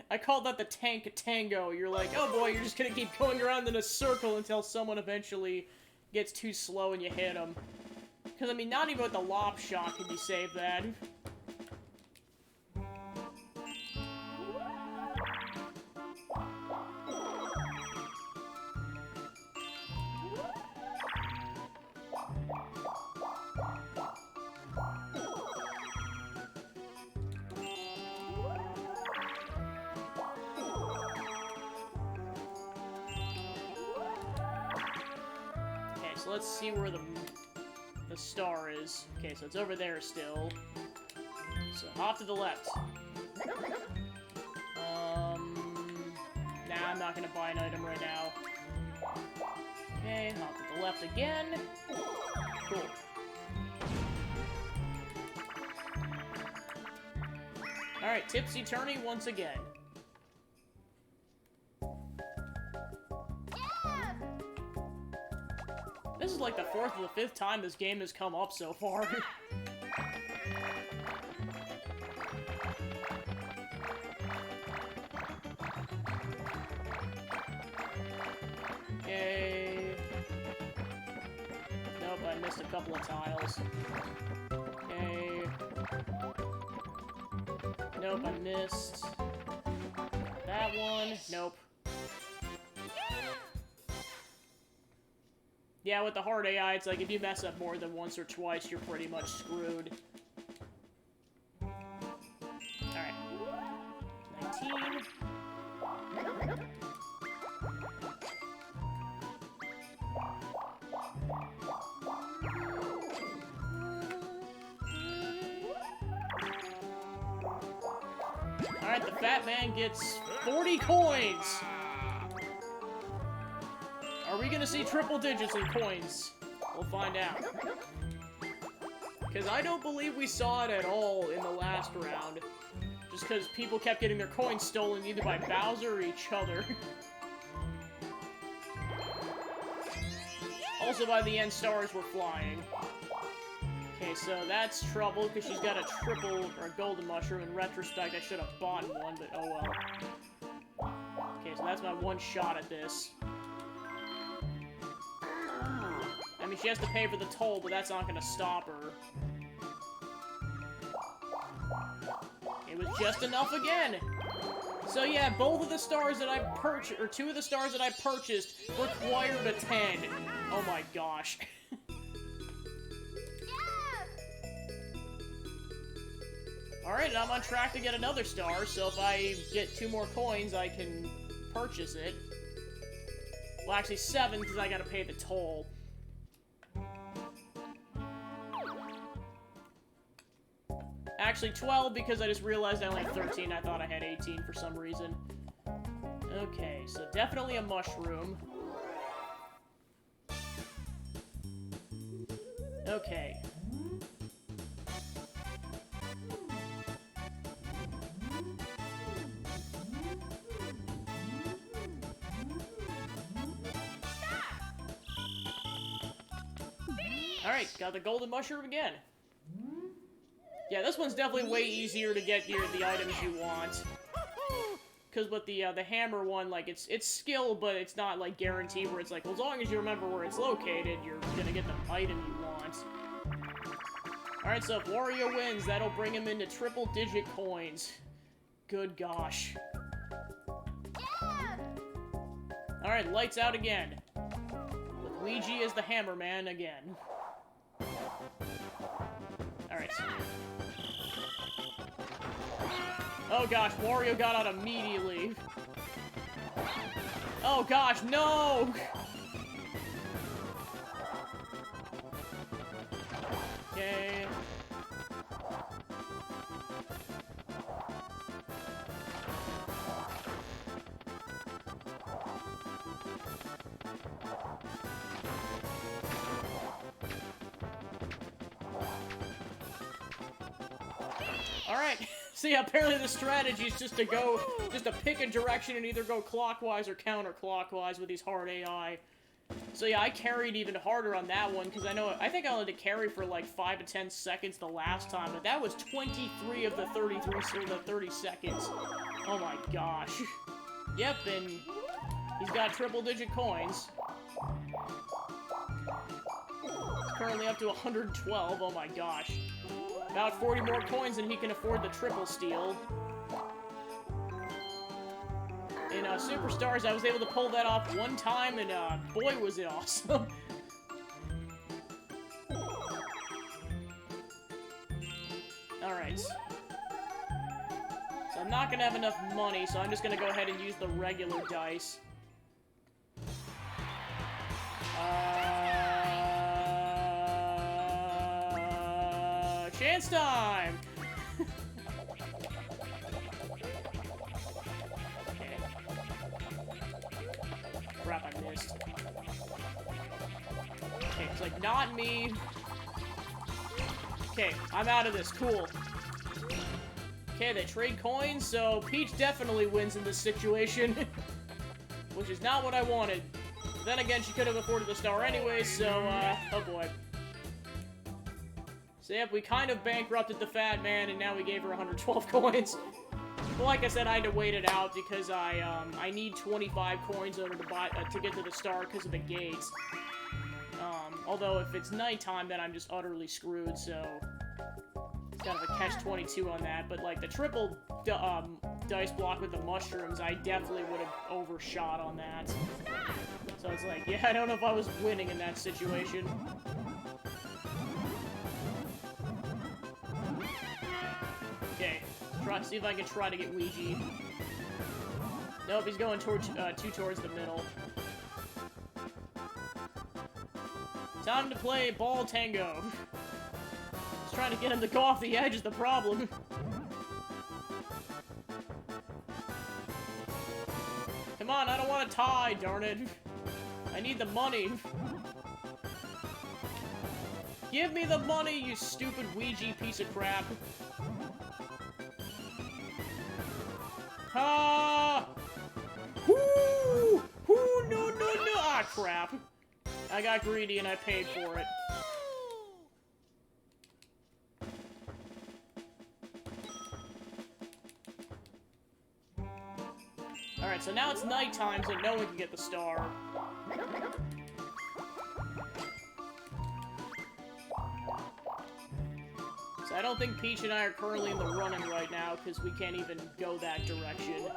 I called that the tank tango. You're like, oh boy, you're just gonna keep going around in a circle until someone eventually gets too slow and you hit them. Because, I mean, not even with the lop shot can you save that. So let's see where the star is. Okay, so it's over there still. So off to the left. Nah, I'm not gonna buy an item right now. Okay, off to the left again. Cool. Alright, Tipsy Tourney once again. Yeah! This is like the 4th or the 5th time this game has come up so far. Okay. Nope, I missed a couple of tiles. Okay. Nope, I missed that one. Nope. Yeah, with the hard AI, it's like if you mess up more than once or twice, you're pretty much screwed. Alright. 19. Alright, the fat man gets 40 coins! Are we gonna see triple digits in coins? We'll find out. Because I don't believe we saw it at all in the last round. Just because people kept getting their coins stolen either by Bowser or each other. Also, by the end, stars were flying. Okay, so that's trouble, because she's got a triple, or a golden mushroom. In retrospect, I should have bought one, but oh well. Okay, so that's my one shot at this. I mean, she has to pay for the toll, but that's not gonna stop her. It was just enough again! So yeah, both of the stars that I purchased, or 2 of the stars that I purchased, required a 10. Oh my gosh. Alright, I'm on track to get another star, so if I get 2 more coins, I can purchase it. Well, actually 7, because I gotta pay the toll. Actually 12, because I just realized I only have 13. I thought I had 18 for some reason. Okay, so definitely a mushroom. Okay. Alright, got the golden mushroom again. Yeah, this one's definitely way easier to get the items you want. Because with the hammer one, like, it's skill, but it's not, like, guaranteed where it's like, well, as long as you remember where it's located, you're gonna get the item you want. Alright, so if Wario wins, that'll bring him into triple-digit coins. Good gosh. Alright, lights out again. With Luigi as the hammer man again. Alright. Oh gosh, Wario got out immediately. Oh gosh, no! Okay. Alright, so yeah, apparently the strategy is just to pick a direction and either go clockwise or counterclockwise with these hard AI. So yeah, I carried even harder on that one, because I think I only had to carry for like 5 to 10 seconds the last time, but that was 23 of the 30 seconds. Oh my gosh. Yep, and he's got triple-digit coins. He's currently up to 112, oh my gosh. About 40 more coins than he can afford the triple steal. In Superstars, I was able to pull that off one time, and boy, was it awesome. Alright. So I'm not gonna have enough money, so I'm just gonna go ahead and use the regular dice. Chance time! Okay. Crap, I missed. Okay, it's like, not me. Okay, I'm out of this. Cool. Okay, they trade coins, so Peach definitely wins in this situation. Which is not what I wanted. Then again, she could have afforded the star anyway, so, oh boy. So yep, we kind of bankrupted the fat man, and now we gave her 112 coins. But like I said, I had to wait it out because I need 25 coins in order to buy, to get to the star because of the gates. Although if it's nighttime, then I'm just utterly screwed, so... It's kind of a catch-22 on that, but like the triple dice block with the mushrooms, I definitely would have overshot on that. So it's like, yeah, I don't know if I was winning in that situation. Okay, see if I can try to get Ouija. Nope, he's going towards, towards the middle. Time to play ball tango. Just trying to get him to go off the edge is the problem. Come on, I don't want to tie, darn it. I need the money. Give me the money, you stupid Ouija piece of crap. Ah! Whoo! Whoo! No, no, no! Ah, crap. I got greedy and I paid for it. Alright, so now it's nighttime, so no one can get the star. So I don't think Peach and I are currently in the running right now, because we can't even go that direction.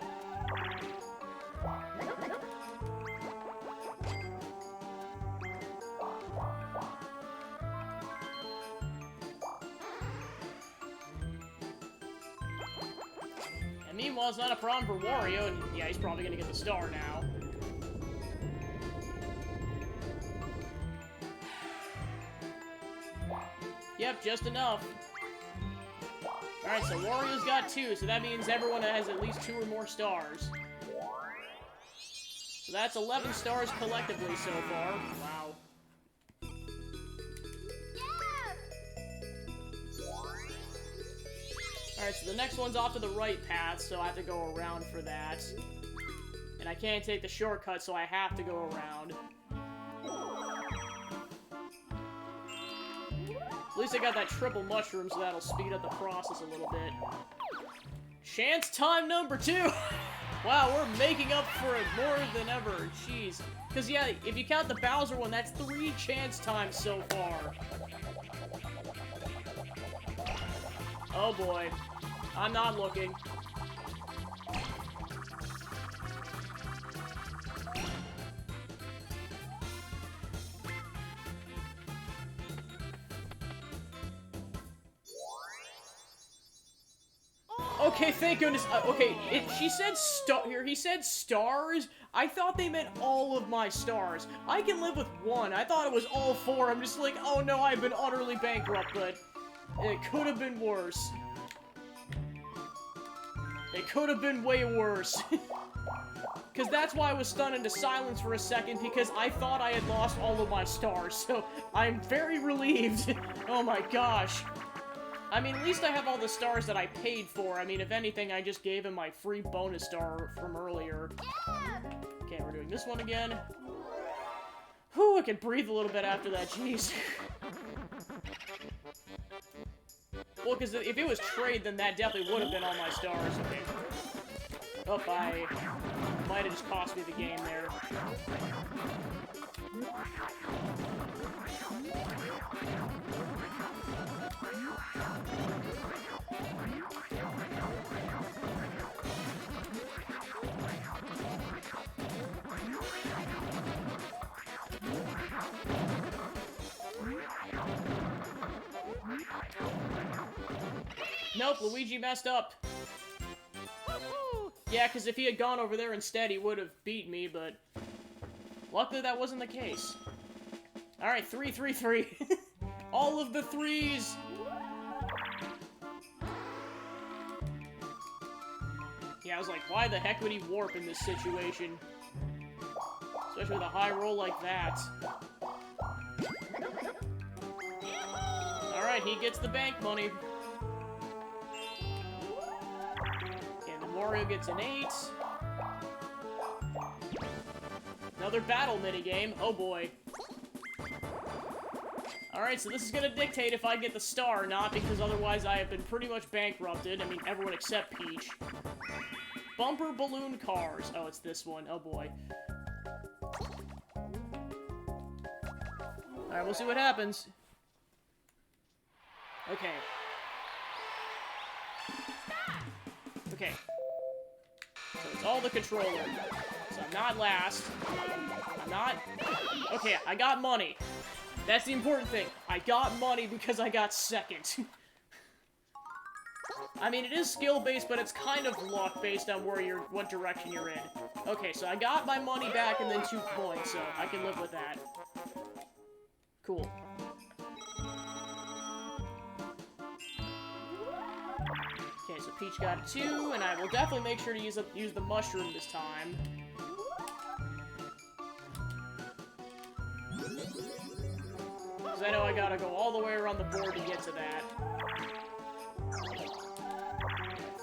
And meanwhile, it's not a problem for Wario, and yeah, he's probably gonna get the star now. Yep, just enough. Alright, so Wario's got 2, so that means everyone has at least 2 or more stars. So that's 11 stars collectively so far. Wow. Alright, so the next one's off to the right path, so I have to go around for that. And I can't take the shortcut, so I have to go around. At least I got that triple mushroom, so that'll speed up the process a little bit. Chance time number 2! Wow, we're making up for it more than ever. Jeez. Because, yeah, if you count the Bowser one, that's 3 chance times so far. Oh boy. I'm not looking. Okay, thank goodness. Okay, she said he said stars. I thought they meant all of my stars. I can live with 1. I thought it was all 4. I'm just like, oh no, I've been utterly bankrupt, but it could have been worse. It could have been way worse. Because that's why I was stunned into silence for a second, because I thought I had lost all of my stars, so I'm very relieved. Oh my gosh. I mean, at least I have all the stars that I paid for. I mean, if anything, I just gave him my free bonus star from earlier. Okay, we're doing this one again. Whew, I can breathe a little bit after that, jeez. Well, because if it was trade, then that definitely would have been all my stars. Okay. Oh, I might have just cost me the game there. Nope, Luigi messed up. Yeah, because if he had gone over there instead, he would have beat me, but luckily that wasn't the case. Alright, 3, 3, 3. All of the 3s! Yeah, I was like, why the heck would he warp in this situation? Especially with a high roll like that. Alright, he gets the bank money. Wario gets an 8. Another battle minigame. Oh boy. Alright, so this is gonna dictate if I get the star or not, because otherwise I have been pretty much bankrupted. I mean, everyone except Peach. Bumper balloon cars. Oh, it's this one. Oh boy. Alright, we'll see what happens. Okay. Okay. So it's all the controller. So I'm not last. I'm not... Okay, I got money. That's the important thing. I got money because I got second. I mean, it is skill-based, but it's kind of luck-based on what direction you're in. Okay, so I got my money back and then 2 points, so I can live with that. Cool. Okay, so Peach got a 2, and I will definitely make sure to use the mushroom this time. Because I know I gotta go all the way around the board to get to that.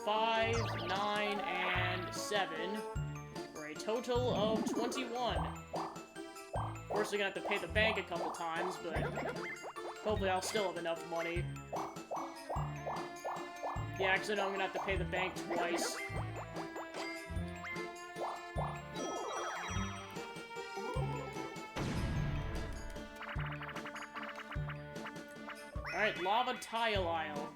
5, 9, and 7, for a total of 21. Of course, I'm gonna have to pay the bank a couple times, but hopefully I'll still have enough money. Yeah, because I know I'm gonna have to pay the bank twice. Alright, Lava Tile Isle.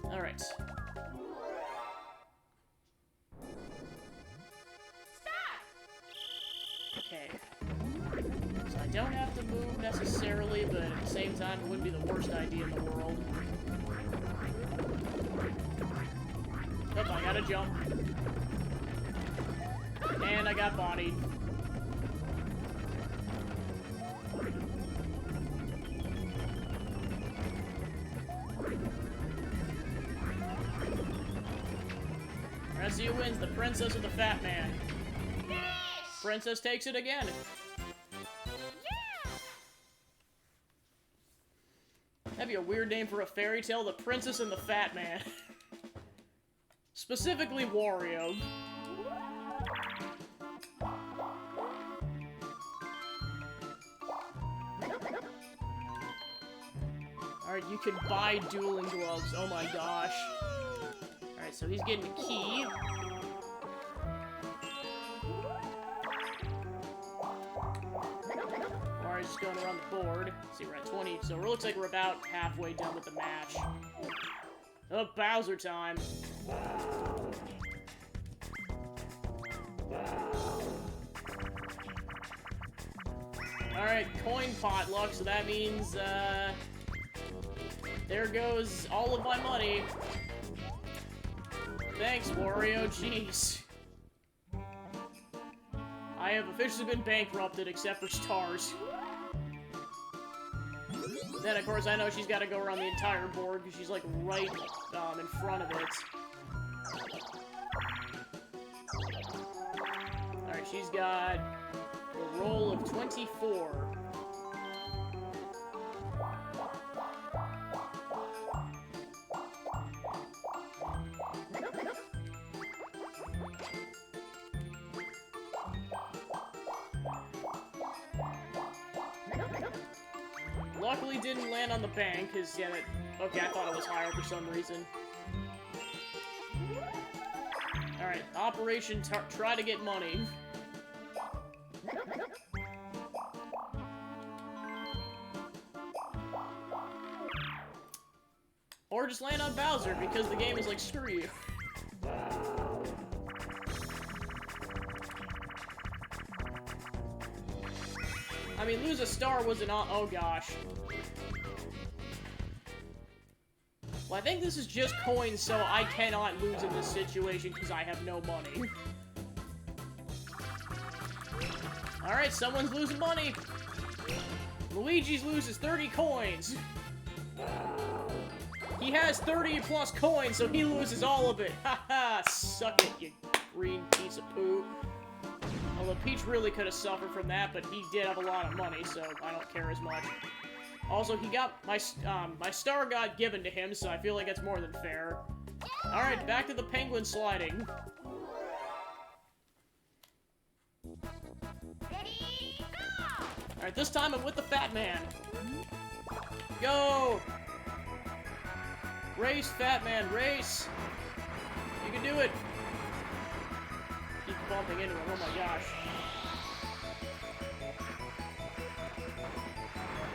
Alright. Okay. So I don't have to move necessarily, but at the same time, it wouldn't be the worst idea in the world. Oh, I gotta jump. And I got bodied. Rescue wins, the princess or the fat man. Princess takes it again. That'd be a weird name for a fairy tale, the princess and the fat man. Specifically Wario. Alright, you can buy dueling gloves. Oh my gosh. Alright, so he's getting a key. Mario's just going around the board. Let's see, we're at 20, so it looks like we're about halfway done with the match. Oh, Bowser time. Alright, coin potluck, so that means, there goes all of my money. Thanks, Wario. Jeez. I have officially been bankrupted, except for stars. Then, of course, I know she's got to go around the entire board, because she's, like, right in front of it. Alright, she's got a roll of 24. Luckily didn't land on the bank, because, yeah, okay, I thought it was higher for some reason. Alright, Operation Try to Get Money. Or just land on Bowser, because the game is like, screw you. I mean, lose a star wasn't on. Oh gosh. Well, I think this is just coins, so I cannot lose in this situation because I have no money. Alright, someone's losing money. Luigi's loses 30 coins. He has 30 plus coins, so he loses all of it. Haha, suck it, you green piece of poo. Although Peach really could have suffered from that, but he did have a lot of money, so I don't care as much. Also, he got my star got given to him, so I feel like it's more than fair. All right, back to the penguin sliding. Ready, go! All right, this time I'm with the fat man. Go! Race, fat man, race! You can do it! Keep bumping into him, oh my gosh.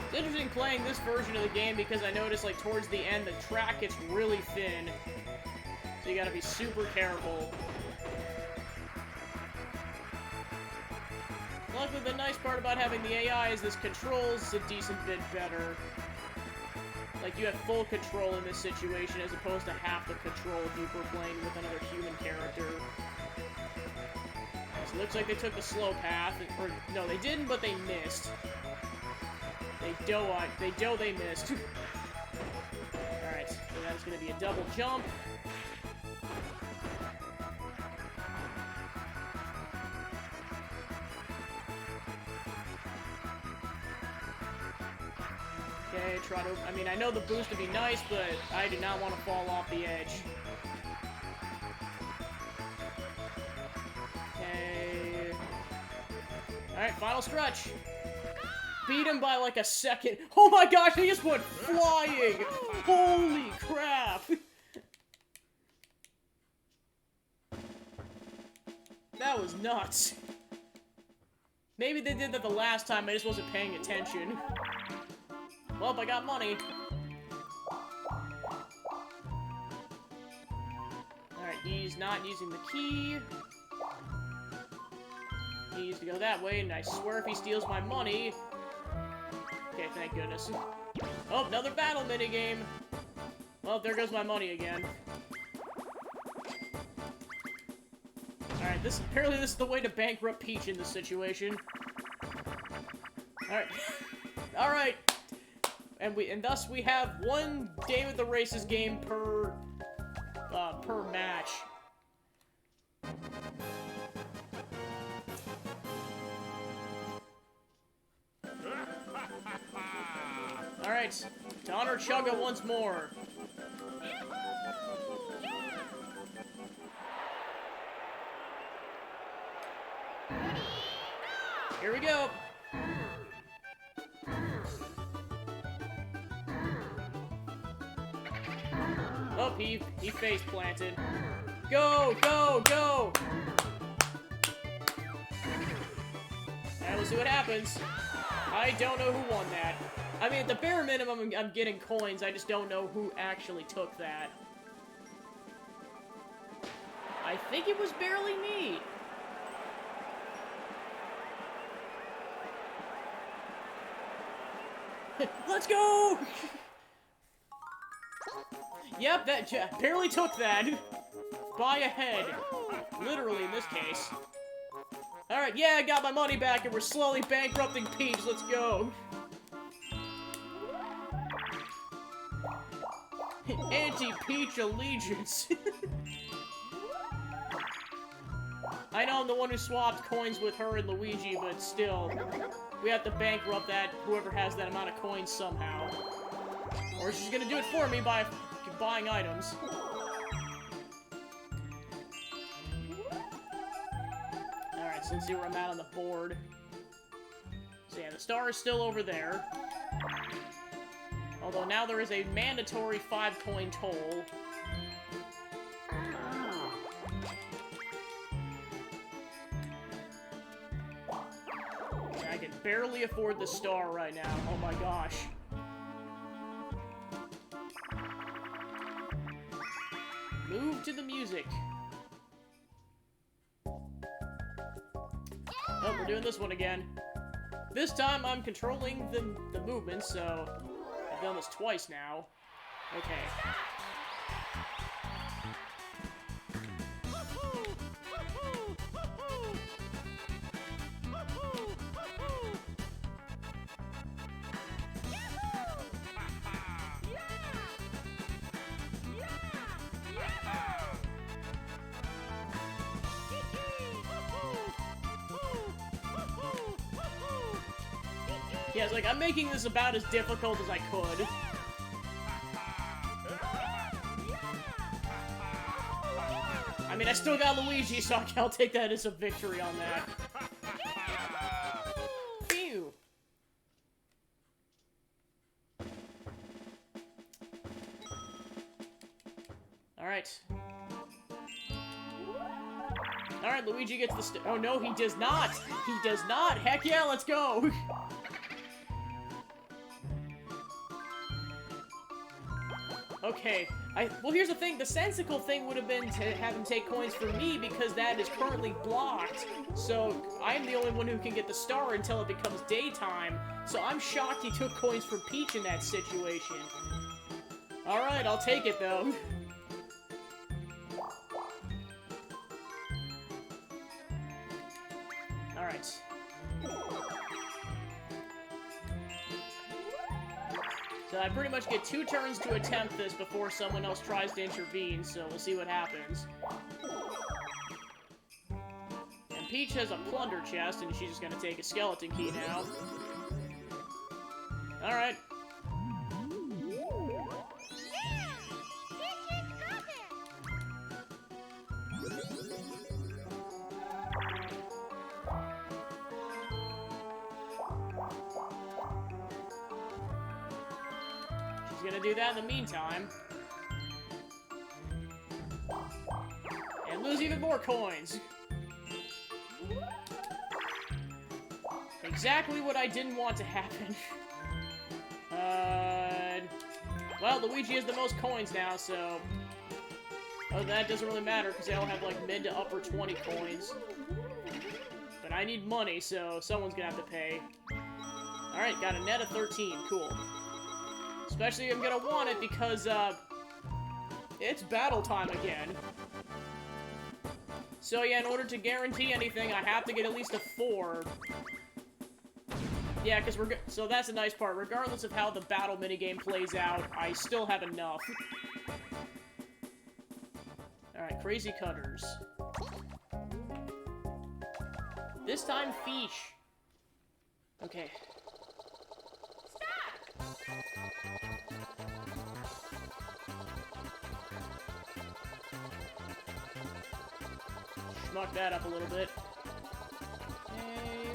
It's interesting playing this version of the game because I noticed, like, towards the end, the track gets really thin. So you gotta be super careful. Luckily, the nice part about having the AI is this control's a decent bit better. Like, you have full control in this situation as opposed to half the control if you were playing with another human character. So it looks like they took the slow path, or, no, they didn't, but they missed. They missed. Alright, so that's gonna be a double jump. Okay, try to, I mean, I know the boost would be nice, but I do not want to fall off the edge. Okay. Alright, final stretch. Beat him by like a second. Oh my gosh, he just went flying! Holy crap! That was nuts. Maybe they did that the last time, I just wasn't paying attention. Well, I got money. Alright, he's not using the key. He needs to go that way, and I swear if he steals my money... Okay, thank goodness. Oh, another battle minigame! Well, there goes my money again. Alright, apparently this is the way to bankrupt Peach in this situation. Alright. Alright! And thus we have one Day with the Races game per match. Alright, to honor Chugga once more. Here we go. Oh, he face planted. Go, go, go! And we'll see what happens. I don't know who won that. I mean, at the bare minimum, I'm getting coins. I just don't know who actually took that. I think it was barely me. Let's go! Yep, that barely took that. By a head. Literally, in this case. Alright, yeah, I got my money back, and we're slowly bankrupting Peach. Let's go. Anti-Peach allegiance. I know I'm the one who swapped coins with her and Luigi, but still. We have to bankrupt that, whoever has that amount of coins somehow. Or she's gonna do it for me by buying items. Alright, so let's see where I'm at on the board. So yeah, the star is still over there. Although now there is a mandatory 5-coin toll. I can barely afford the star right now. Oh my gosh. Move to the music. Oh, we're doing this one again. This time I'm controlling the movement, so I've done this twice now. Okay. Yeah, it's like, I'm making this about as difficult as I could. I mean, I still got Luigi, so I'll take that as a victory on that. Phew. Alright. Alright, Luigi gets the oh no, he does not! He does not! Heck yeah, let's go! Okay, well here's the thing, the sensical thing would have been to have him take coins for me because that is currently blocked. So, I'm the only one who can get the star until it becomes daytime. So I'm shocked he took coins for Peach in that situation. Alright, I'll take it though. Alright. So I pretty much get 2 turns to attempt this before someone else tries to intervene, so we'll see what happens. And Peach has a plunder chest, and she's just gonna take a skeleton key now. Alright. Gonna do that in the meantime. And lose even more coins. Exactly what I didn't want to happen. Well, Luigi has the most coins now, so... Oh, that doesn't really matter, because they all have, like, mid to upper 20 coins. But I need money, so someone's gonna have to pay. Alright, got a net of 13. Cool. Especially I'm gonna want it because, it's battle time again. So yeah, in order to guarantee anything, I have to get at least a 4. Yeah, because so that's the nice part. Regardless of how the battle minigame plays out, I still have enough. Alright, Crazy Cutters. This time, Fish. Okay. Schmuck that up a little bit. Okay.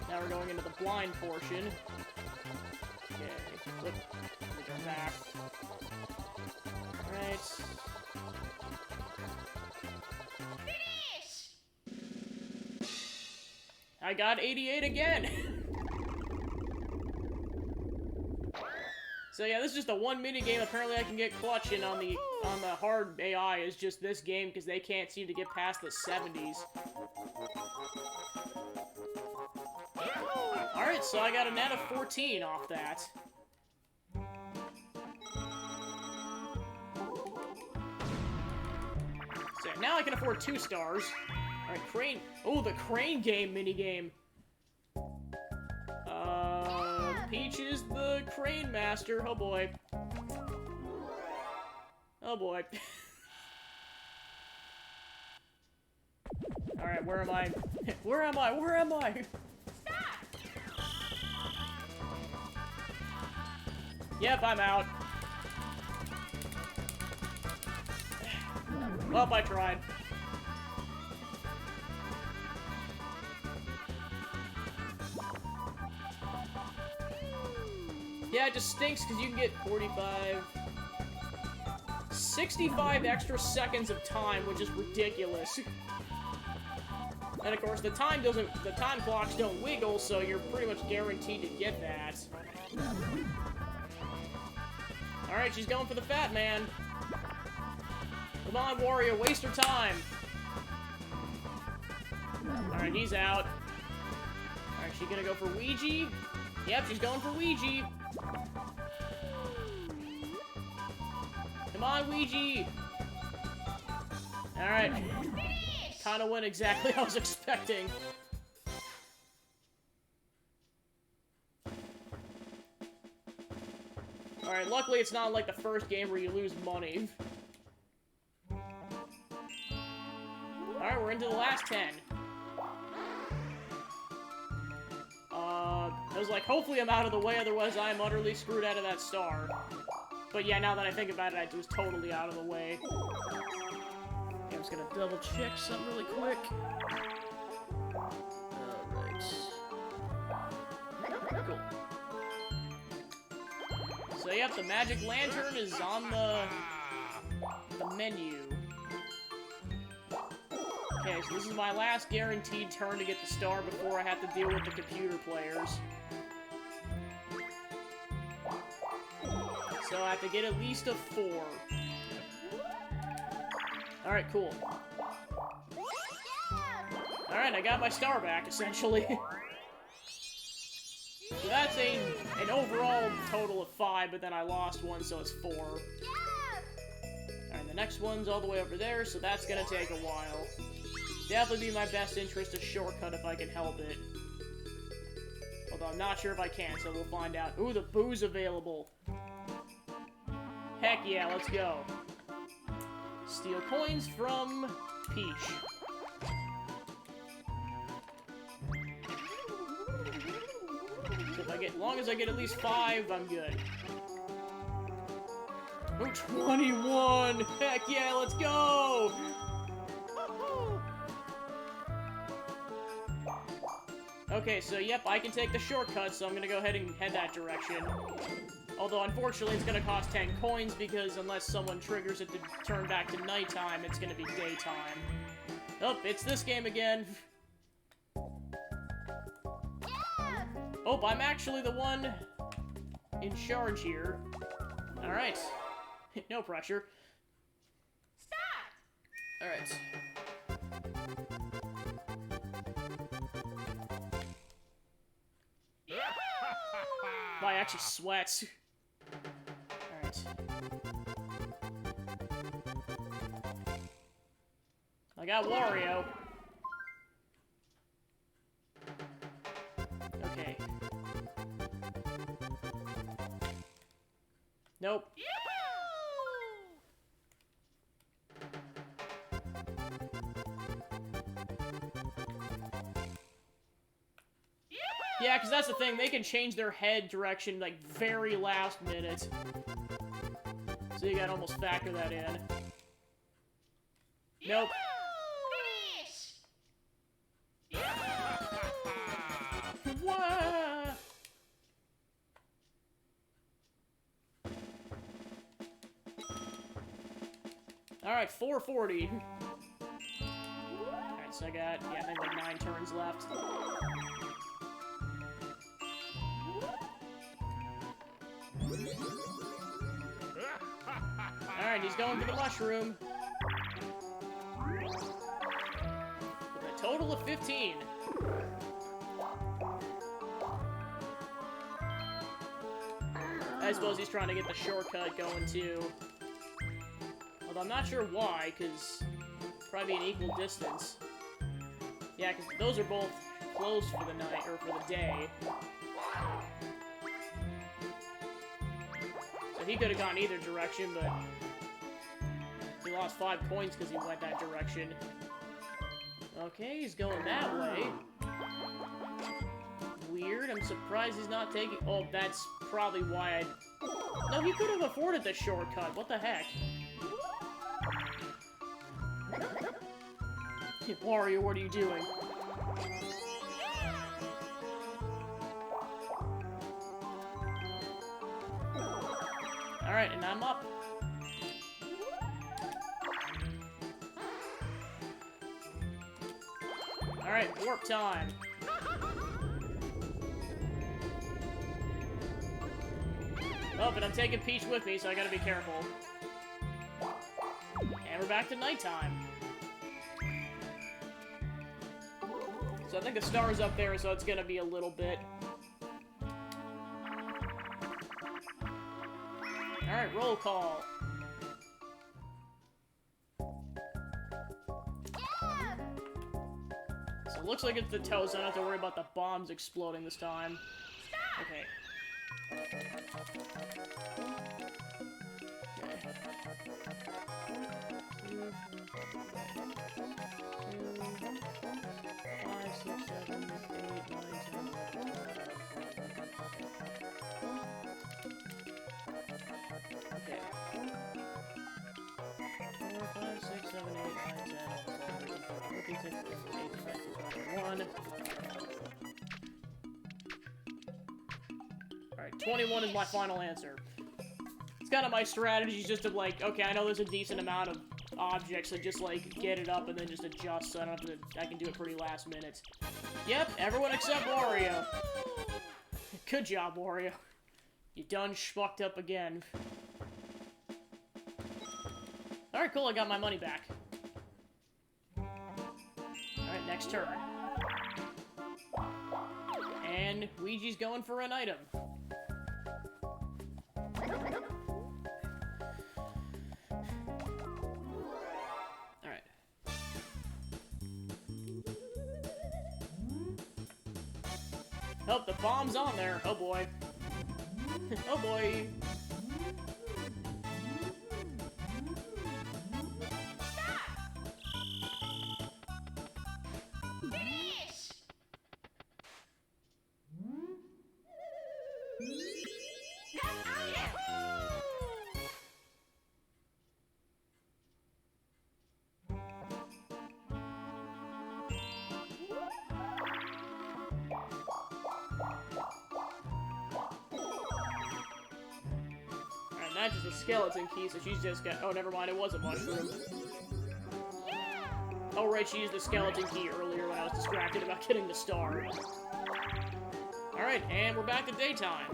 Now we're going into the blind portion. Okay, flip. Let me go back. Alright. Finish! I got 88 again! So yeah, this is just a one minigame. Apparently I can get clutch in on the hard AI is just this game because they can't seem to get past the 70s. Alright, so I got a net of 14 off that. So now I can afford 2 stars. Alright, Crane. Oh, the Crane game minigame. Peach is the Crane Master. Oh boy. Oh boy. Alright, where am I? Where am I? Where am I? Stop! Yep, I'm out. Well, I tried. Yeah, it just stinks because you can get 45... 65 extra seconds of time, which is ridiculous. And of course, the time clocks don't wiggle, so you're pretty much guaranteed to get that. Alright, she's going for the fat man. Come on, warrior, waste her time. Alright, he's out. Alright, she gonna go for Ouija? Yep, she's going for Ouija. Come on, Ouija! Alright. Kinda went exactly how I was expecting. Alright, luckily it's not like the first game where you lose money. Alright, we're into the last 10. I was like, hopefully I'm out of the way, otherwise I am utterly screwed out of that star. But yeah, now that I think about it, I was totally out of the way. I'm just gonna double check something really quick. Alright. Cool. So yep, the magic lantern is on the menu. Okay, so this is my last guaranteed turn to get the star before I have to deal with the computer players. So I have to get at least a 4. Alright, cool. Alright, I got my star back, essentially. So that's an overall total of 5, but then I lost 1, so it's 4. Alright, the next one's all the way over there, so that's gonna take a while. Definitely be my best interest to shortcut if I can help it. Although I'm not sure if I can, so we'll find out. Ooh, the boo's available. Heck yeah, let's go. Steal coins from Peach. So if I get, as long as I get at least 5, I'm good. Oh, 21! Heck yeah, let's go! Okay, so yep, I can take the shortcut, so I'm gonna go ahead and head that direction. Although, unfortunately, it's gonna cost 10 coins, because unless someone triggers it to turn back to nighttime, it's gonna be daytime. Oh, it's this game again. Oh, I'm actually the one in charge here. Alright. No pressure. Start! Alright. I actually sweats. Alright. I got Wario. Okay. Nope. Yeah, because that's the thing, they can change their head direction, like, very last minute. So you gotta almost factor that in. Nope. What? Alright, 440. Alright, so I got, yeah, I think like 9 turns left. Alright, he's going for the mushroom. With a total of 15. I suppose he's trying to get the shortcut going too. Although I'm not sure why, because probably an equal distance. Yeah, because those are both closed for the night, or for the day. So he could have gone either direction, but he lost 5 points because he went that direction. Okay, he's going that way. Weird, I'm surprised he's not taking... Oh, that's probably why I... No, he could have afforded the shortcut, what the heck? Wario, what are you doing? Alright, and I'm up. Alright, warp time. Oh, but I'm taking Peach with me, so I gotta be careful. And we're back to nighttime. So I think the star's up there, so it's gonna be a little bit. Alright, roll call. So it looks like it's the Toads, so I don't have to worry about the bombs exploding this time. Okay. Okay. 4, 5, 6, 7, 8, 9, 10, 11, 12, 13, 14, 15, 16, 17, 18, 19, 20, 21. Alright, 21 is my final answer. It's kind of my strategy, just to, like, okay, I know there's a decent amount of objects, so just, like, get it up and then just adjust so I don't have to, I can do it pretty last minute. Yep, everyone except Wario. Good job, Wario. You done schmucked up again. Alright, cool, I got my money back. Alright, next turn. And Luigi's going for an item. Alright. Oh, the bomb's on there. Oh boy. Oh boy. Finish! Alright, that's just a skeleton key, so she's just got... Oh, never mind, it was a mushroom. Oh, right, she used the skeleton key earlier when I was distracted about getting the star. Alright, and we're back to daytime.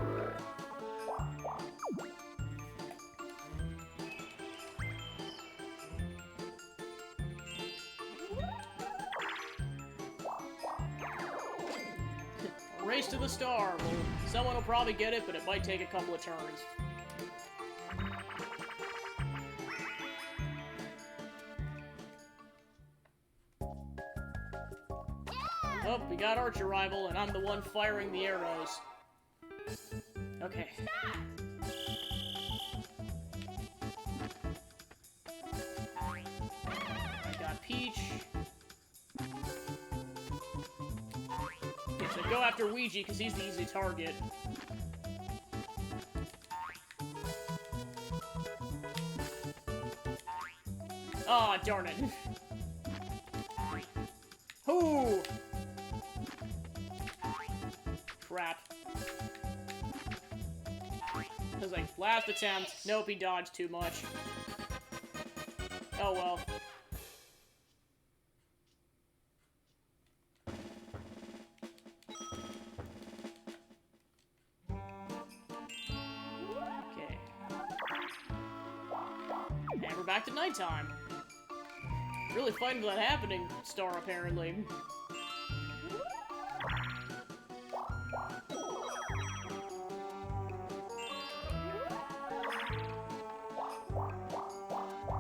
Race to the star. Well, someone will probably get it, but it might take a couple of turns. Oh, we got Archer rival, and I'm the one firing the arrows. Okay. I got Peach. Okay, so go after Luigi, because he's the easy target. Aw, oh, darn it. Ooh! Crap. I was like, last attempt. Nope, he dodged too much. Oh well. Okay. And we're back to nighttime. Really fighting for that happening star, apparently.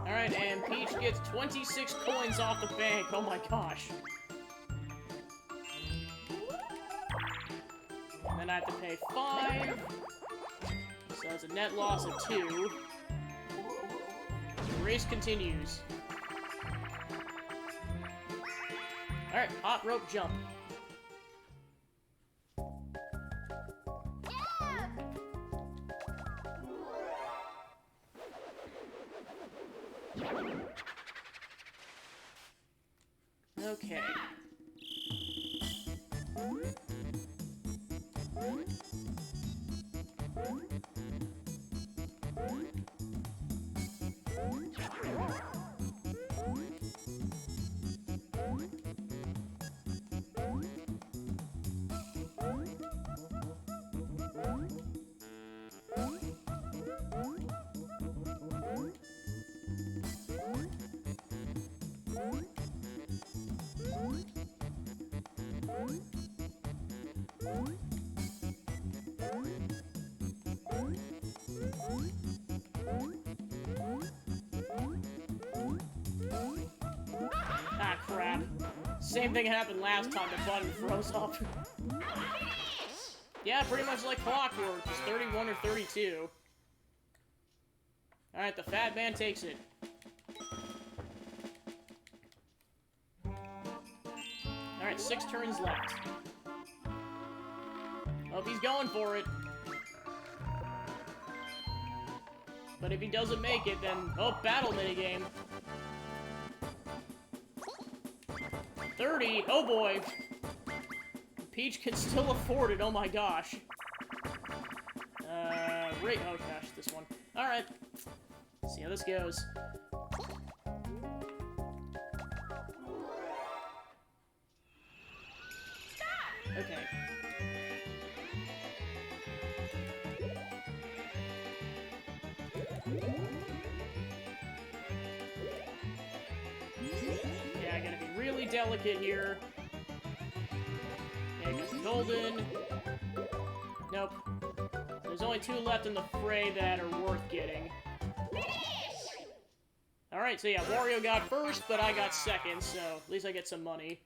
Alright, and Peach gets 26 coins off the bank. Oh my gosh. And then I have to pay 5. So that's a net loss of 2. The race continues. Alright, hop rope jump. Okay. Ah, crap. Same thing happened last time, the button froze up. Yeah, pretty much like clockwork, just 31 or 32. Alright, the fat man takes it. Alright, 6 turns left. Hope he's going for it. But if he doesn't make it, then... Oh, battle minigame. 30. Oh, boy. Peach can still afford it. Oh, my gosh. Right. Oh, gosh, this one. Alright. Let's see how this goes. Okay. Yeah, I gotta be really delicate here. Okay, got the golden. Nope. There's only 2 left in the fray that are worth getting. Alright, so yeah, Wario got first, but I got second, so at least I get some money.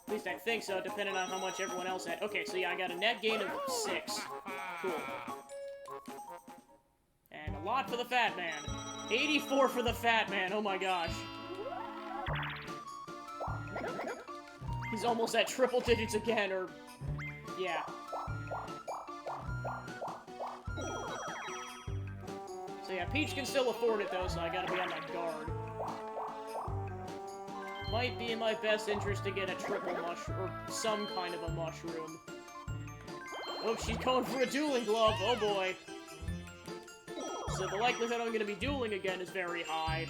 At least I think so, depending on how much everyone else had. Okay, so yeah, I got a net gain of 6. Cool. And a lot for the Fat Man. 84 for the Fat Man, oh my gosh. He's almost at triple digits again, or... yeah. So yeah, Peach can still afford it though, so I gotta be on my guard. Might be in my best interest to get a triple mushroom, or some kind of a mushroom. Oh, she's going for a dueling glove, oh boy. So the likelihood I'm gonna be dueling again is very high.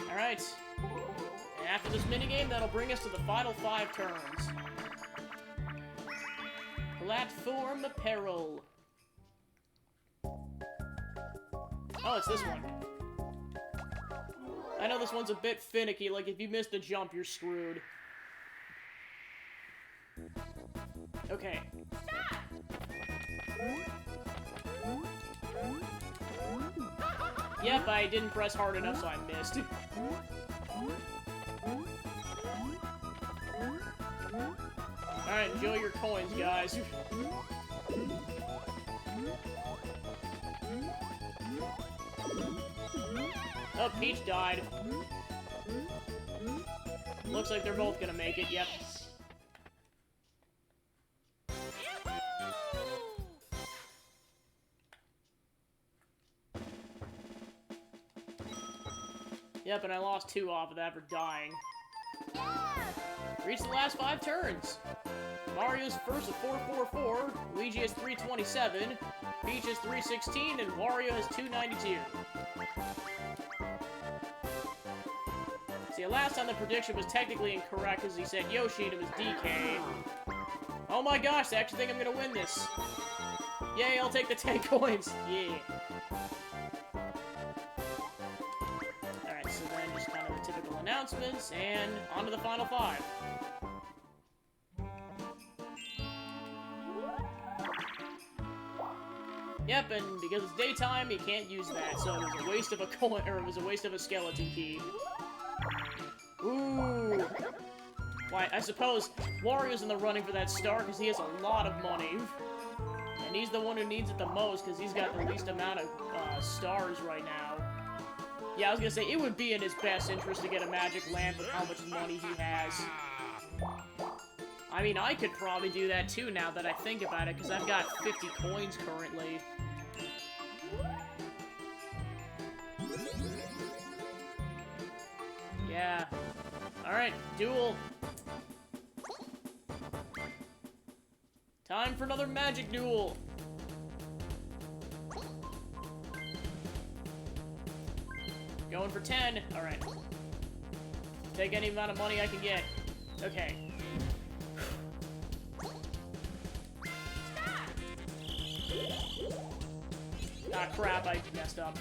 Alright. And after this minigame, that'll bring us to the final 5 turns. Platform Apparel. Oh, it's this one. I know this one's a bit finicky, like if you miss the jump, you're screwed. Okay. Yep, I didn't press hard enough, so I missed. Alright, enjoy your coins, guys. Oh, Peach died. Looks like they're both gonna make it, yep. Yep, and I lost 2 off of that for dying. Reached the last 5 turns. Mario's first at 444, Luigi has 327, Peach has 316, and Wario has 292. See, last time the prediction was technically incorrect because he said Yoshi and it was DK. Oh my gosh, I actually think I'm gonna win this. Yay, I'll take the 10 coins. Yeah. Alright, so then just kind of the typical announcements, and on to the final 5. Yep, and because it's daytime, you can't use that, so it was a waste of a coin, or it was a waste of a skeleton key. Ooh. Why, I suppose Wario's in the running for that star because he has a lot of money. And he's the one who needs it the most because he's got the least amount of stars right now. Yeah, I was gonna say, it would be in his best interest to get a magic lamp with how much money he has. I mean, I could probably do that too now that I think about it, because I've got 50 coins currently. Yeah. Alright, duel. Time for another magic duel. Going for 10. Alright. Take any amount of money I can get. Okay. Ah, crap, I messed up.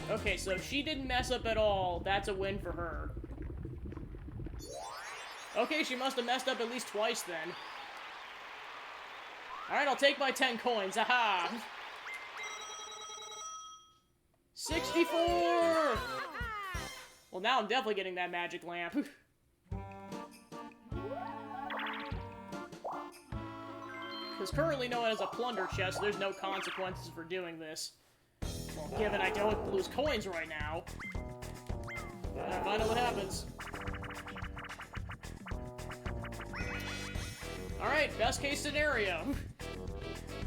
Okay, so if she didn't mess up at all, that's a win for her. Okay, she must have messed up at least twice then. Alright, I'll take my 10 coins, haha! 64! Well, now I'm definitely getting that magic lamp. Because currently no one has a plunder chest, so there's no consequences for doing this. Well, given I don't lose coins right now. But I find out what happens. Alright, best case scenario.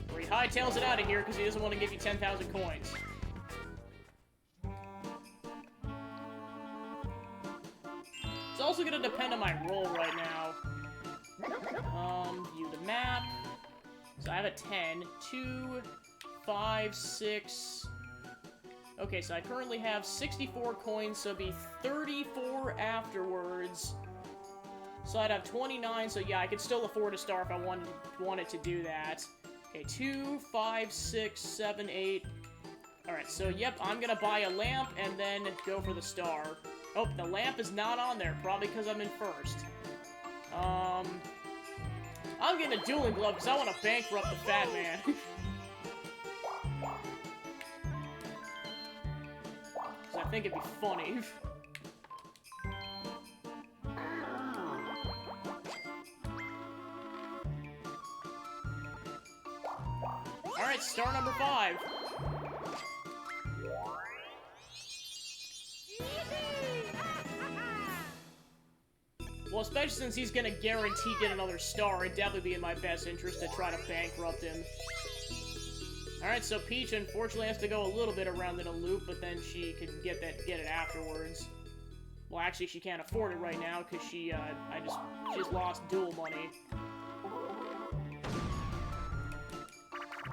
Where he hightails it out of here because he doesn't want to give you 10,000 coins. It's also going to depend on my roll right now. View the map. So I have a 10, 2, 5, 6... Okay, so I currently have 64 coins, so it'd be 34 afterwards. So I'd have 29, so yeah, I could still afford a star if I wanted to do that. Okay, 2, 5, 6, 7, 8... Alright, so yep, I'm gonna buy a lamp and then go for the star. Oh, the lamp is not on there, probably because I'm in first. I'm getting a dueling glove because I want to bankrupt the fat man. Because I think it'd be funny. Alright, star number 5. Well, especially since he's gonna guarantee get another star, it'd definitely be in my best interest to try to bankrupt him. Alright, so Peach unfortunately has to go a little bit around in a loop, but then she can get it afterwards. Well, actually, she can't afford it right now, because she just lost duel money.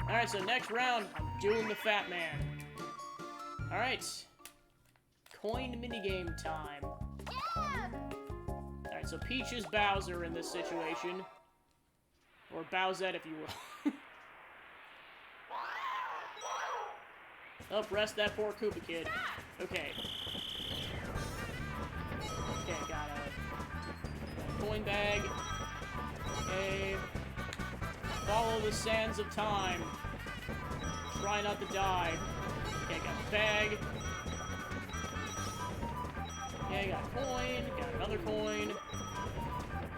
Alright, so next round, I'm dueling the fat man. Alright. Coin minigame time. Alright, so Peach is Bowser in this situation. Or Bowsette, if you will. Oh, rest that poor Koopa kid. Okay. Okay, got a coin bag. Okay. Follow the sands of time. Try not to die. Okay, got a bag. Okay, got a coin. Got another coin.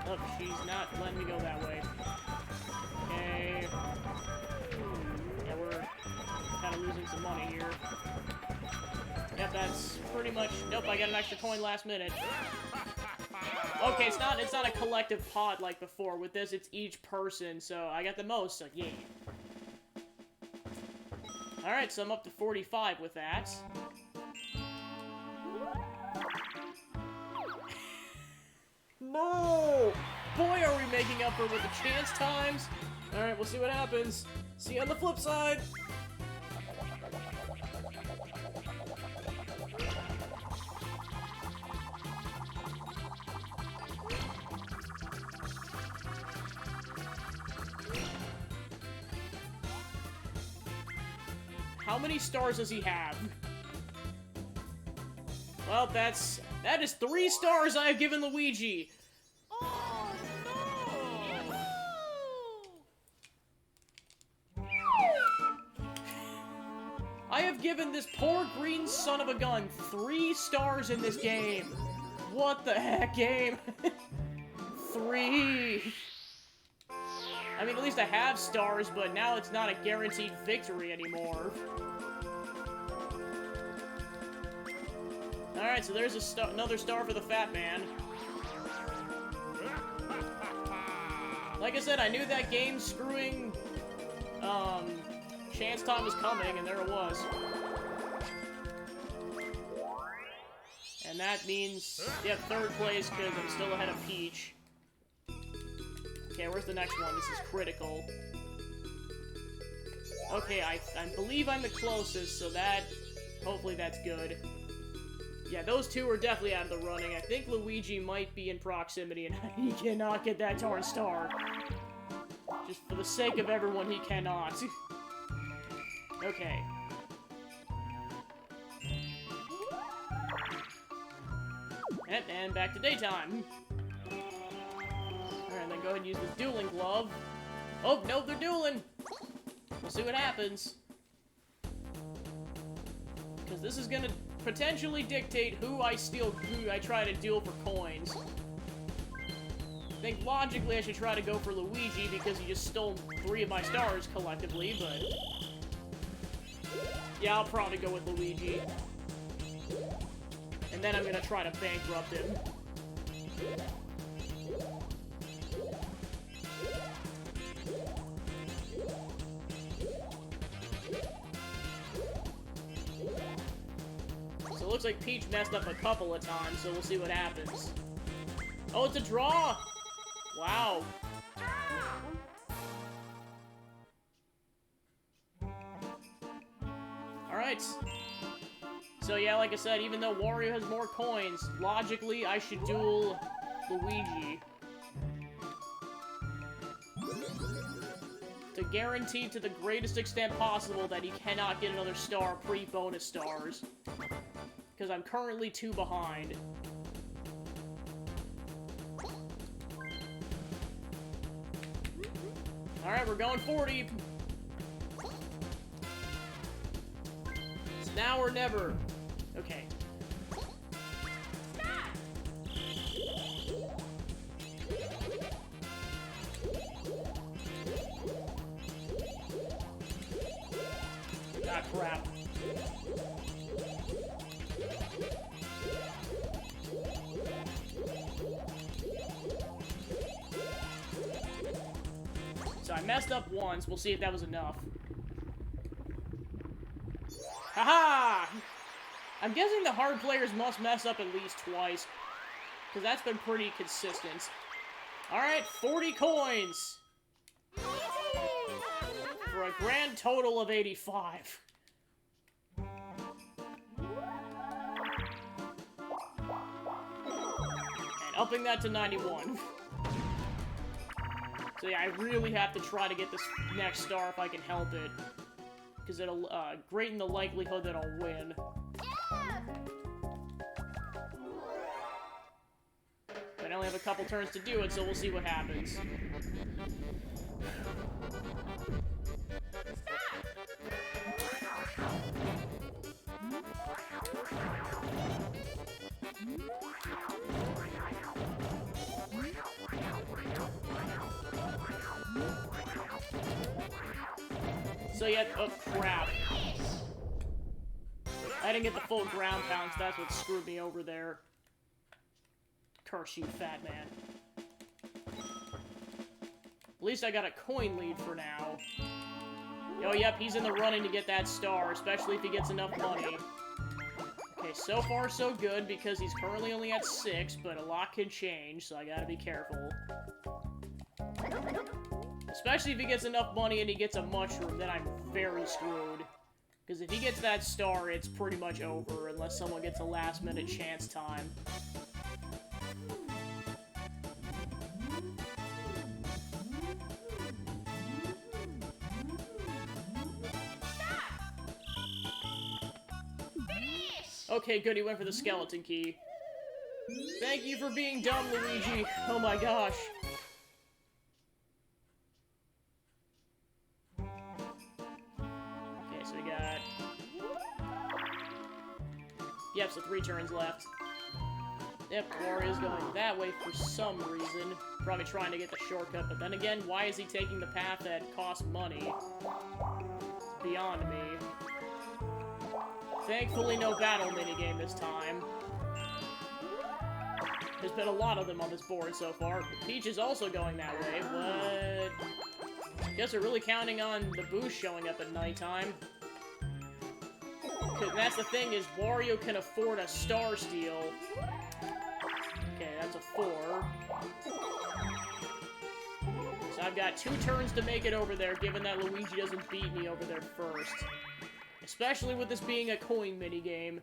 Oh, she's not letting me go that way. Okay. Yeah, we're kind of losing some money here. Yep, that's pretty much... Nope, I got an extra coin last minute. Okay, it's not a collective pot like before. With this, it's each person, so I got the most, so yeah. Alright, so I'm up to 45 with that. No! Boy, are we making up for with the chance times! Alright, we'll see what happens. See you on the flip side! How many stars does he have? Well, that is 3 stars I have given Luigi. Oh, no! I have given this poor green son of a gun 3 stars in this game. What the heck, game? 3. I mean, at least I have stars, but now it's not a guaranteed victory anymore. Alright, so there's another star for the fat man. Like I said, I knew that game screwing, chance time was coming, and there it was. And that means, yeah, 3rd place, because I'm still ahead of Peach. Okay, where's the next one? This is critical. Okay, I believe I'm the closest, so that... Hopefully that's good. Yeah, those two are definitely out of the running. I think Luigi might be in proximity, and he cannot get that darn star. Just for the sake of everyone, he cannot. Okay. And back to daytime. Alright, then go ahead and use this dueling glove. Oh, no, they're dueling! We'll see what happens. Because this is gonna potentially dictate who I try to duel for coins. I think logically I should try to go for Luigi because he just stole 3 of my stars collectively, but... yeah, I'll probably go with Luigi. And then I'm gonna try to bankrupt him. So it looks like Peach messed up a couple of times, so we'll see what happens. Oh, it's a draw! Wow. Alright. So yeah, like I said, even though Wario has more coins, logically I should duel Luigi. To guarantee to the greatest extent possible that he cannot get another star pre-bonus stars. Because I'm currently 2 behind. Alright, we're going 40. It's now or never. Okay. Ah, crap. So I messed up once. We'll see if that was enough. Haha! I'm guessing the hard players must mess up at least twice. Because that's been pretty consistent. Alright, 40 coins! For a grand total of 85. And upping that to 91. So yeah, I really have to try to get this next star if I can help it. Because it'll greaten the likelihood that I'll win. But I only have a couple turns to do it, so we'll see what happens. So yeah, oh crap. I didn't get the full ground pound, so that's what screwed me over there. Curse you, fat man. At least I got a coin lead for now. Oh, yep, he's in the running to get that star, especially if he gets enough money. Okay, so far so good, because he's currently only at 6, but a lot can change, so I gotta be careful. Especially if he gets enough money and he gets a mushroom, then I'm very screwed. Because if he gets that star, it's pretty much over, unless someone gets a last-minute chance time. Okay, good, he went for the skeleton key. Thank you for being dumb, Luigi. Oh my gosh. Okay, so we got... yep, so 3 turns left. Yep, Wario's going that way for some reason. Probably trying to get the shortcut, but then again, why is he taking the path that costs money? It's beyond me. Thankfully, no battle minigame this time. There's been a lot of them on this board so far. Peach is also going that way, but... I guess they're really counting on the boost showing up at nighttime. Because that's the thing, is Wario can afford a Star Steal. Okay, that's a 4. So I've got 2 turns to make it over there, given that Luigi doesn't beat me over there first. Especially with this being a coin minigame.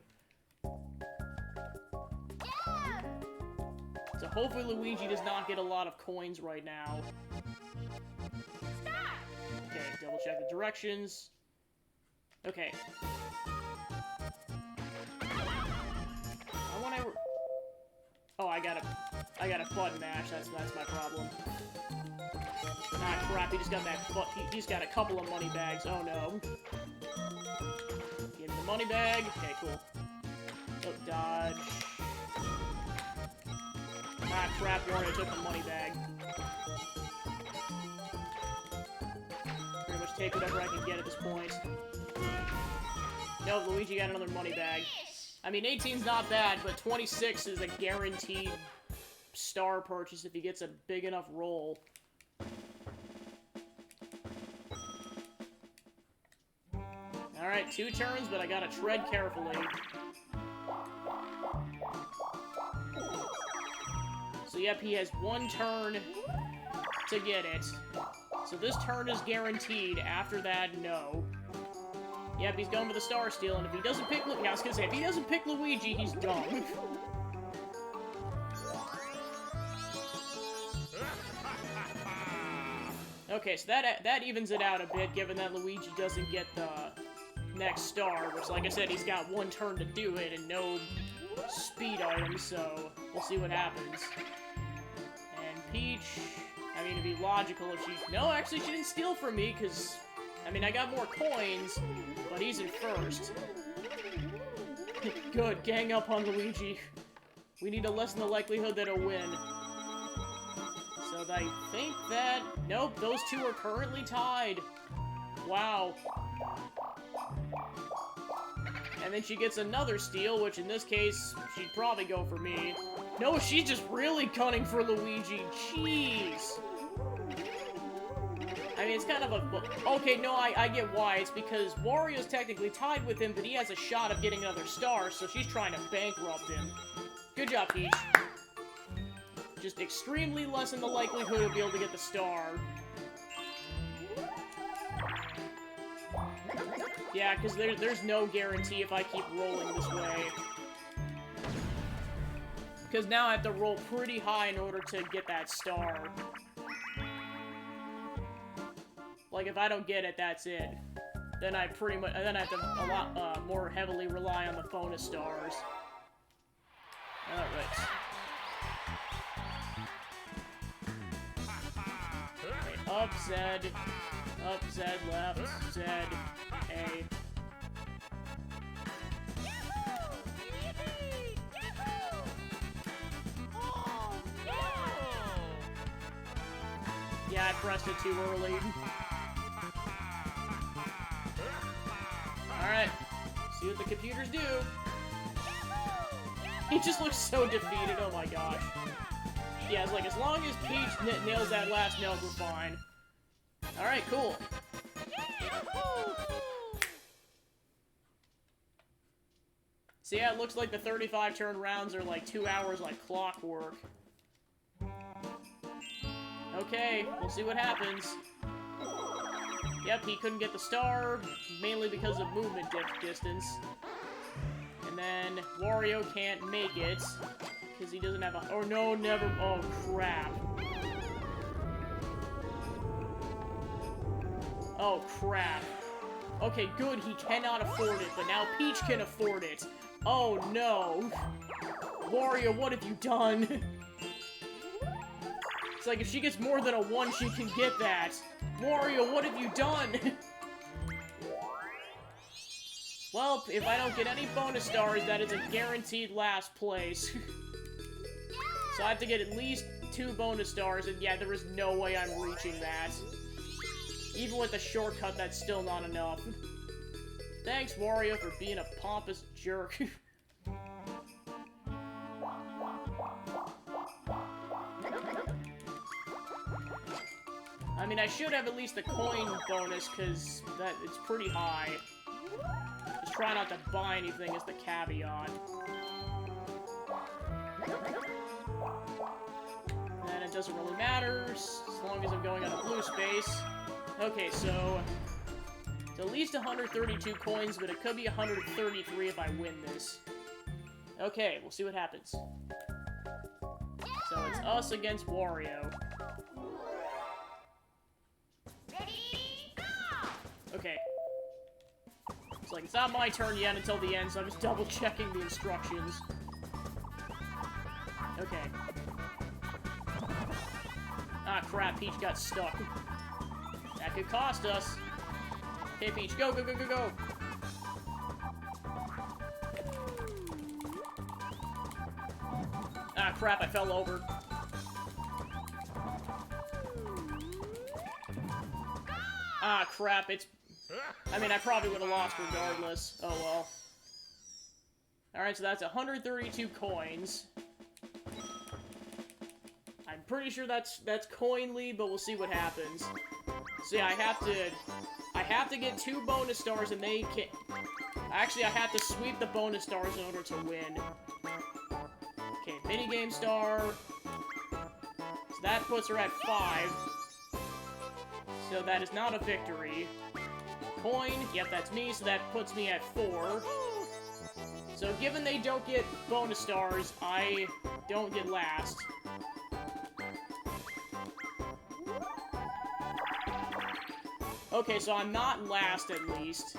So hopefully Luigi does not get a lot of coins right now. Okay, double check the directions. Okay. Oh, I got a button mash. That's my problem. Ah, crap! He just got that. He's got a couple of money bags. Oh no! Give him the money bag. Okay, cool. Oh, dodge. Ah, crap, Wario took the money bag. Pretty much take whatever I can get at this point. No, Luigi got another money bag. I mean, 18's not bad, but 26 is a guaranteed star purchase if he gets a big enough roll. Alright, 2 turns, but I gotta tread carefully. So yep, he has 1 turn to get it. So this turn is guaranteed. After that, no. Yep, he's going for the Star Steal, and if he doesn't pick Luigi, I was gonna say, if he doesn't pick Luigi, he's dumb. Okay, so that evens it out a bit, given that Luigi doesn't get the next star, which, like I said, he's got 1 turn to do it, and no speed items, so we'll see what happens. And Peach, I mean, it'd be logical if she... No, actually, she didn't steal from me, because, I mean, I got more coins, but he's in first. Good, gang up on Luigi. We need to lessen the likelihood that he'll win. So I think that... Nope, those 2 are currently tied. Wow. And then she gets another steal, which in this case, she'd probably go for me. No, she's just really gunning for Luigi. Jeez. I mean, it's kind of a... Okay, no, I get why. It's because Wario's technically tied with him, but he has a shot of getting another star, so she's trying to bankrupt him. Good job, Peach. Just extremely lessen the likelihood of being able to get the star. Yeah, because there's no guarantee if I keep rolling this way. Because now I have to roll pretty high in order to get that star. Like, if I don't get it, that's it. Then I pretty much... Then I have to a lot more heavily rely on the bonus stars. Alright. Up, Z, left, Z, A. Yeah, I pressed it too early. Alright, see what the computers do. He just looks so defeated, oh my gosh. Yeah, it's like, as long as Peach nails that last note, we're fine. Alright, cool. So yeah, it looks like the 35-turn rounds are like 2 hours like clockwork. Okay, we'll see what happens. Yep, he couldn't get the star, mainly because of movement distance. And then Wario can't make it, because he doesn't have a... Oh, no, never... Oh, crap. Oh, crap. Okay, good, he cannot afford it, but now Peach can afford it. Oh, no. Wario, what have you done? It's like, if she gets more than a 1, she can get that. Wario, what have you done? Well, if I don't get any bonus stars, that is a guaranteed last place. So I have to get at least 2 bonus stars, and yeah, there is no way I'm reaching that. Even with the shortcut, that's still not enough. Thanks, Wario, for being a pompous jerk. I mean, I should have at least a coin bonus, because it's pretty high. Just try not to buy anything is the caveat. And it doesn't really matter, as long as I'm going on a blue space. Okay, so... It's at least 132 coins, but it could be 133 if I win this. Okay, we'll see what happens. So it's us against Wario. Okay. It's like, it's not my turn yet until the end, so I'm just double-checking the instructions. Okay. Ah, crap, Peach got stuck. That could cost us. Okay, Peach, go, go, go, go, go! crap, I fell over. Ah, crap, it's... I mean, I probably would have lost regardless. Oh, well. Alright, so that's 132 coins. I'm pretty sure that's coin lead, but we'll see what happens. So yeah, I have to get 2 bonus stars, and they can... Actually, I have to sweep the bonus stars in order to win. Okay, minigame star. So that puts her at 5. So that is not a victory. Coin, yep, that's me, so that puts me at 4. So given they don't get bonus stars, I don't get last. Okay, so I'm not last at least.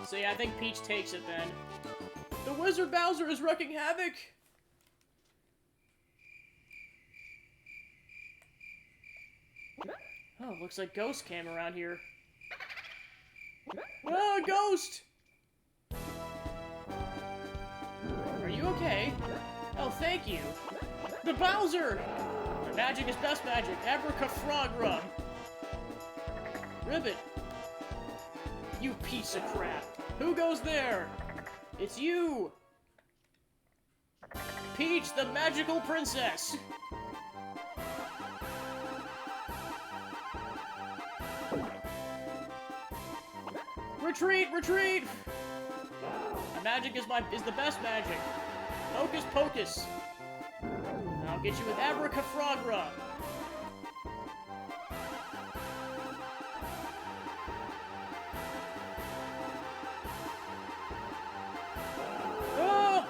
So yeah, I think Peach takes it then. The Wizard Bowser is wreaking havoc! Oh, looks like Ghost came around here. Ah, Ghost! Are you okay? Oh, thank you. The Bowser! My magic is best magic. Abracafragra. Ribbit. You piece of crap. Who goes there? It's you! Peach, the magical princess! Retreat! Retreat! My magic is the best magic. Hocus pocus. And I'll get you with Abracafragra. Ah!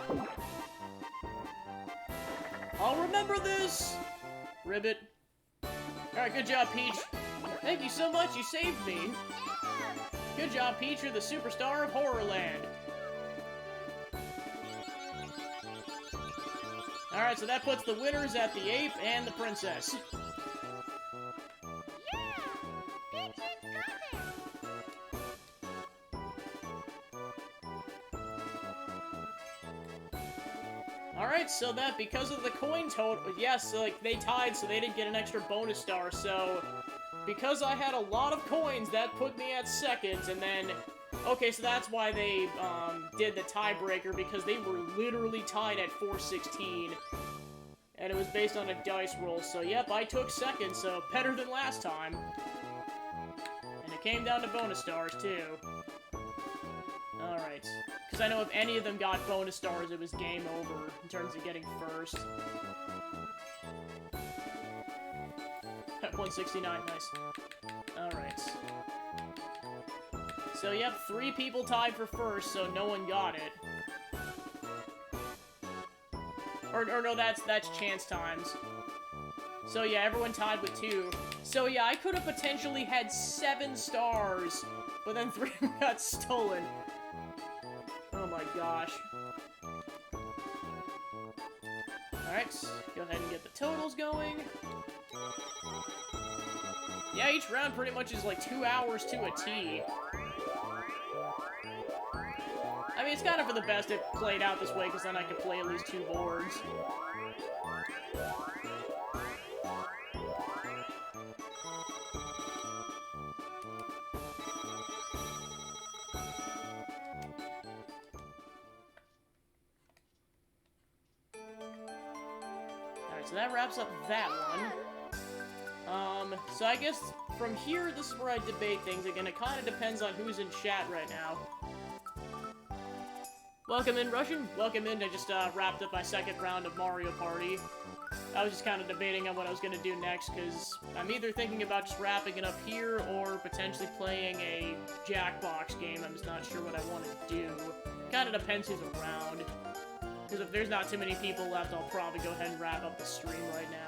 I'll remember this! Ribbit. Alright, good job, Peach. Thank you so much, you saved me. Good job, Peach, you're the superstar of Horrorland. Alright, so that puts the winners at the ape and the princess. Alright, so that, because of the coin total, yes, like, they tied, so they didn't get an extra bonus star, so... Because I had a lot of coins, that put me at second, and then... Okay, so that's why they, did the tiebreaker, because they were literally tied at 416. And it was based on a dice roll, so yep, I took second, so better than last time. And it came down to bonus stars, too. Alright. Because I know if any of them got bonus stars, it was game over, in terms of getting first. At 169, nice. Alright. So, yep, 3 people tied for first, so no one got it. Or no, that's chance times. So, yeah, everyone tied with 2. So, yeah, I could have potentially had 7 stars, but then 3 got stolen. Oh my gosh. Alright, go ahead and get the totals going. Yeah, each round pretty much is like 2 hours to a T. I mean, it's kind of for the best it played out this way, because then I could play at least 2 boards. Alright, so that wraps up that one. So I guess from here, this is where I debate things. Again, it kind of depends on who's in chat right now. Welcome in, Russian. Welcome in. I just wrapped up my second round of Mario Party. I was just kind of debating on what I was going to do next, because I'm either thinking about just wrapping it up here, or potentially playing a Jackbox game. I'm just not sure what I want to do. Kind of depends who's around. Because if there's not too many people left, I'll probably go ahead and wrap up the stream right now.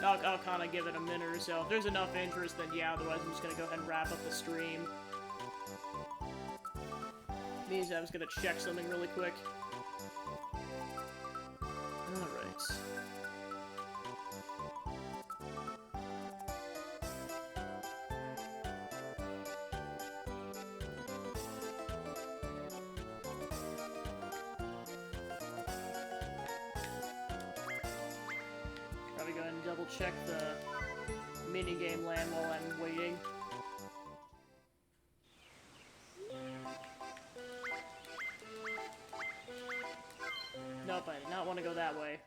I'll kind of give it a minute or so. If there's enough interest, then yeah, otherwise I'm just going to go ahead and wrap up the stream. Means I was going to check something really quick. Alright. double check the minigame land while I'm waiting. Nope, I did not want to go that way.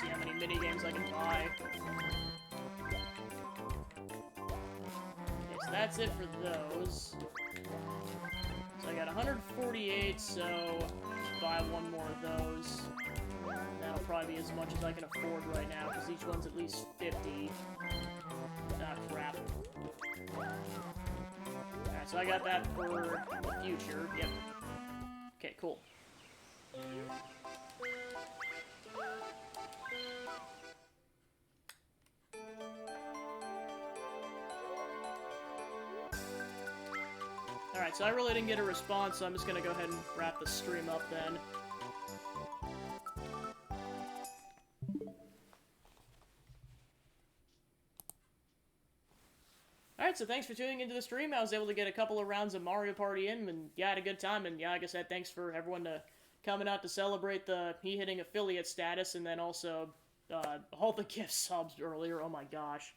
See how many minigames I can buy. Okay, so that's it for those. So I got 148, so just buy one more of those. That'll probably be as much as I can afford right now, because each one's at least 50. Ah, crap. Alright, so I got that for the future. Yep. Okay, cool. Alright, so I really didn't get a response, so I'm just gonna go ahead and wrap the stream up then. Alright, so thanks for tuning into the stream. I was able to get a couple of rounds of Mario Party in, and yeah, I had a good time, and yeah, like I said, thanks for everyone coming out to celebrate the me hitting affiliate status, and then also all the gift subs earlier. Oh my gosh.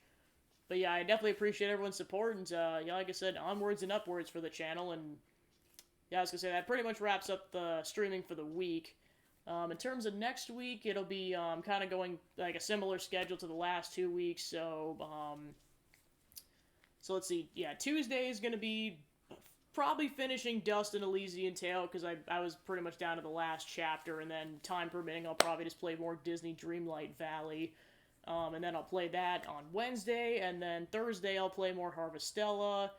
But yeah, I definitely appreciate everyone's support, and yeah, like I said, onwards and upwards for the channel, and yeah, I was gonna say, that pretty much wraps up the streaming for the week. In terms of next week, it'll be kind of going like a similar schedule to the last 2 weeks, so so let's see, yeah, Tuesday is gonna be probably finishing Dust and Elysian Tale, because I was pretty much down to the last chapter, and then time permitting, I'll probably just play more Disney Dreamlight Valley. And then I'll play that on Wednesday, and then Thursday I'll play more Harvestella.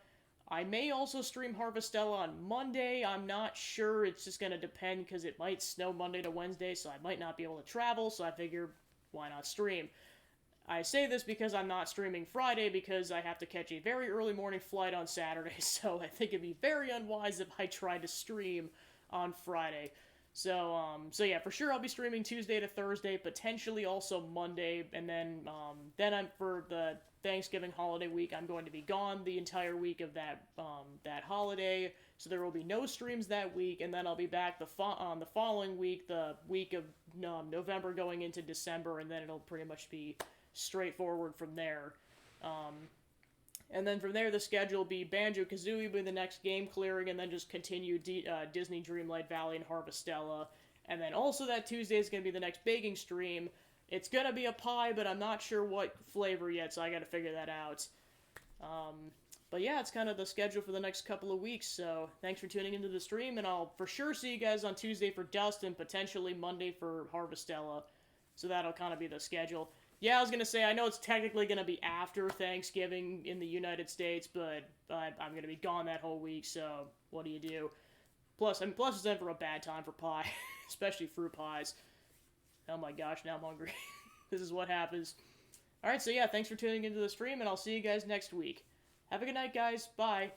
I may also stream Harvestella on Monday. I'm not sure. It's just going to depend, because it might snow Monday to Wednesday, so I might not be able to travel, so I figure, why not stream? I say this because I'm not streaming Friday, because I have to catch a very early morning flight on Saturday, so I think it'd be very unwise if I tried to stream on Friday. So, so yeah, for sure I'll be streaming Tuesday to Thursday, potentially also Monday, and then I'm, for the Thanksgiving holiday week, I'm going to be gone the entire week of that holiday, so there will be no streams that week, and then I'll be back the following week, the week of November going into December, and then it'll pretty much be straightforward from there. And then from there, the schedule will be Banjo-Kazooie being the next game clearing, and then just continue Disney Dreamlight Valley and Harvestella. And then also that Tuesday is going to be the next baking stream. It's going to be a pie, but I'm not sure what flavor yet, so I got to figure that out. But yeah, it's kind of the schedule for the next couple of weeks, so thanks for tuning into the stream, and I'll for sure see you guys on Tuesday for Dust, and potentially Monday for Harvestella. So that'll kind of be the schedule. Yeah, I was going to say, I know it's technically going to be after Thanksgiving in the United States, but I'm going to be gone that whole week, so what do you do? Plus it's in for a bad time for pie, especially fruit pies. Oh my gosh, now I'm hungry. This is what happens. Alright, so yeah, thanks for tuning into the stream, and I'll see you guys next week. Have a good night, guys. Bye.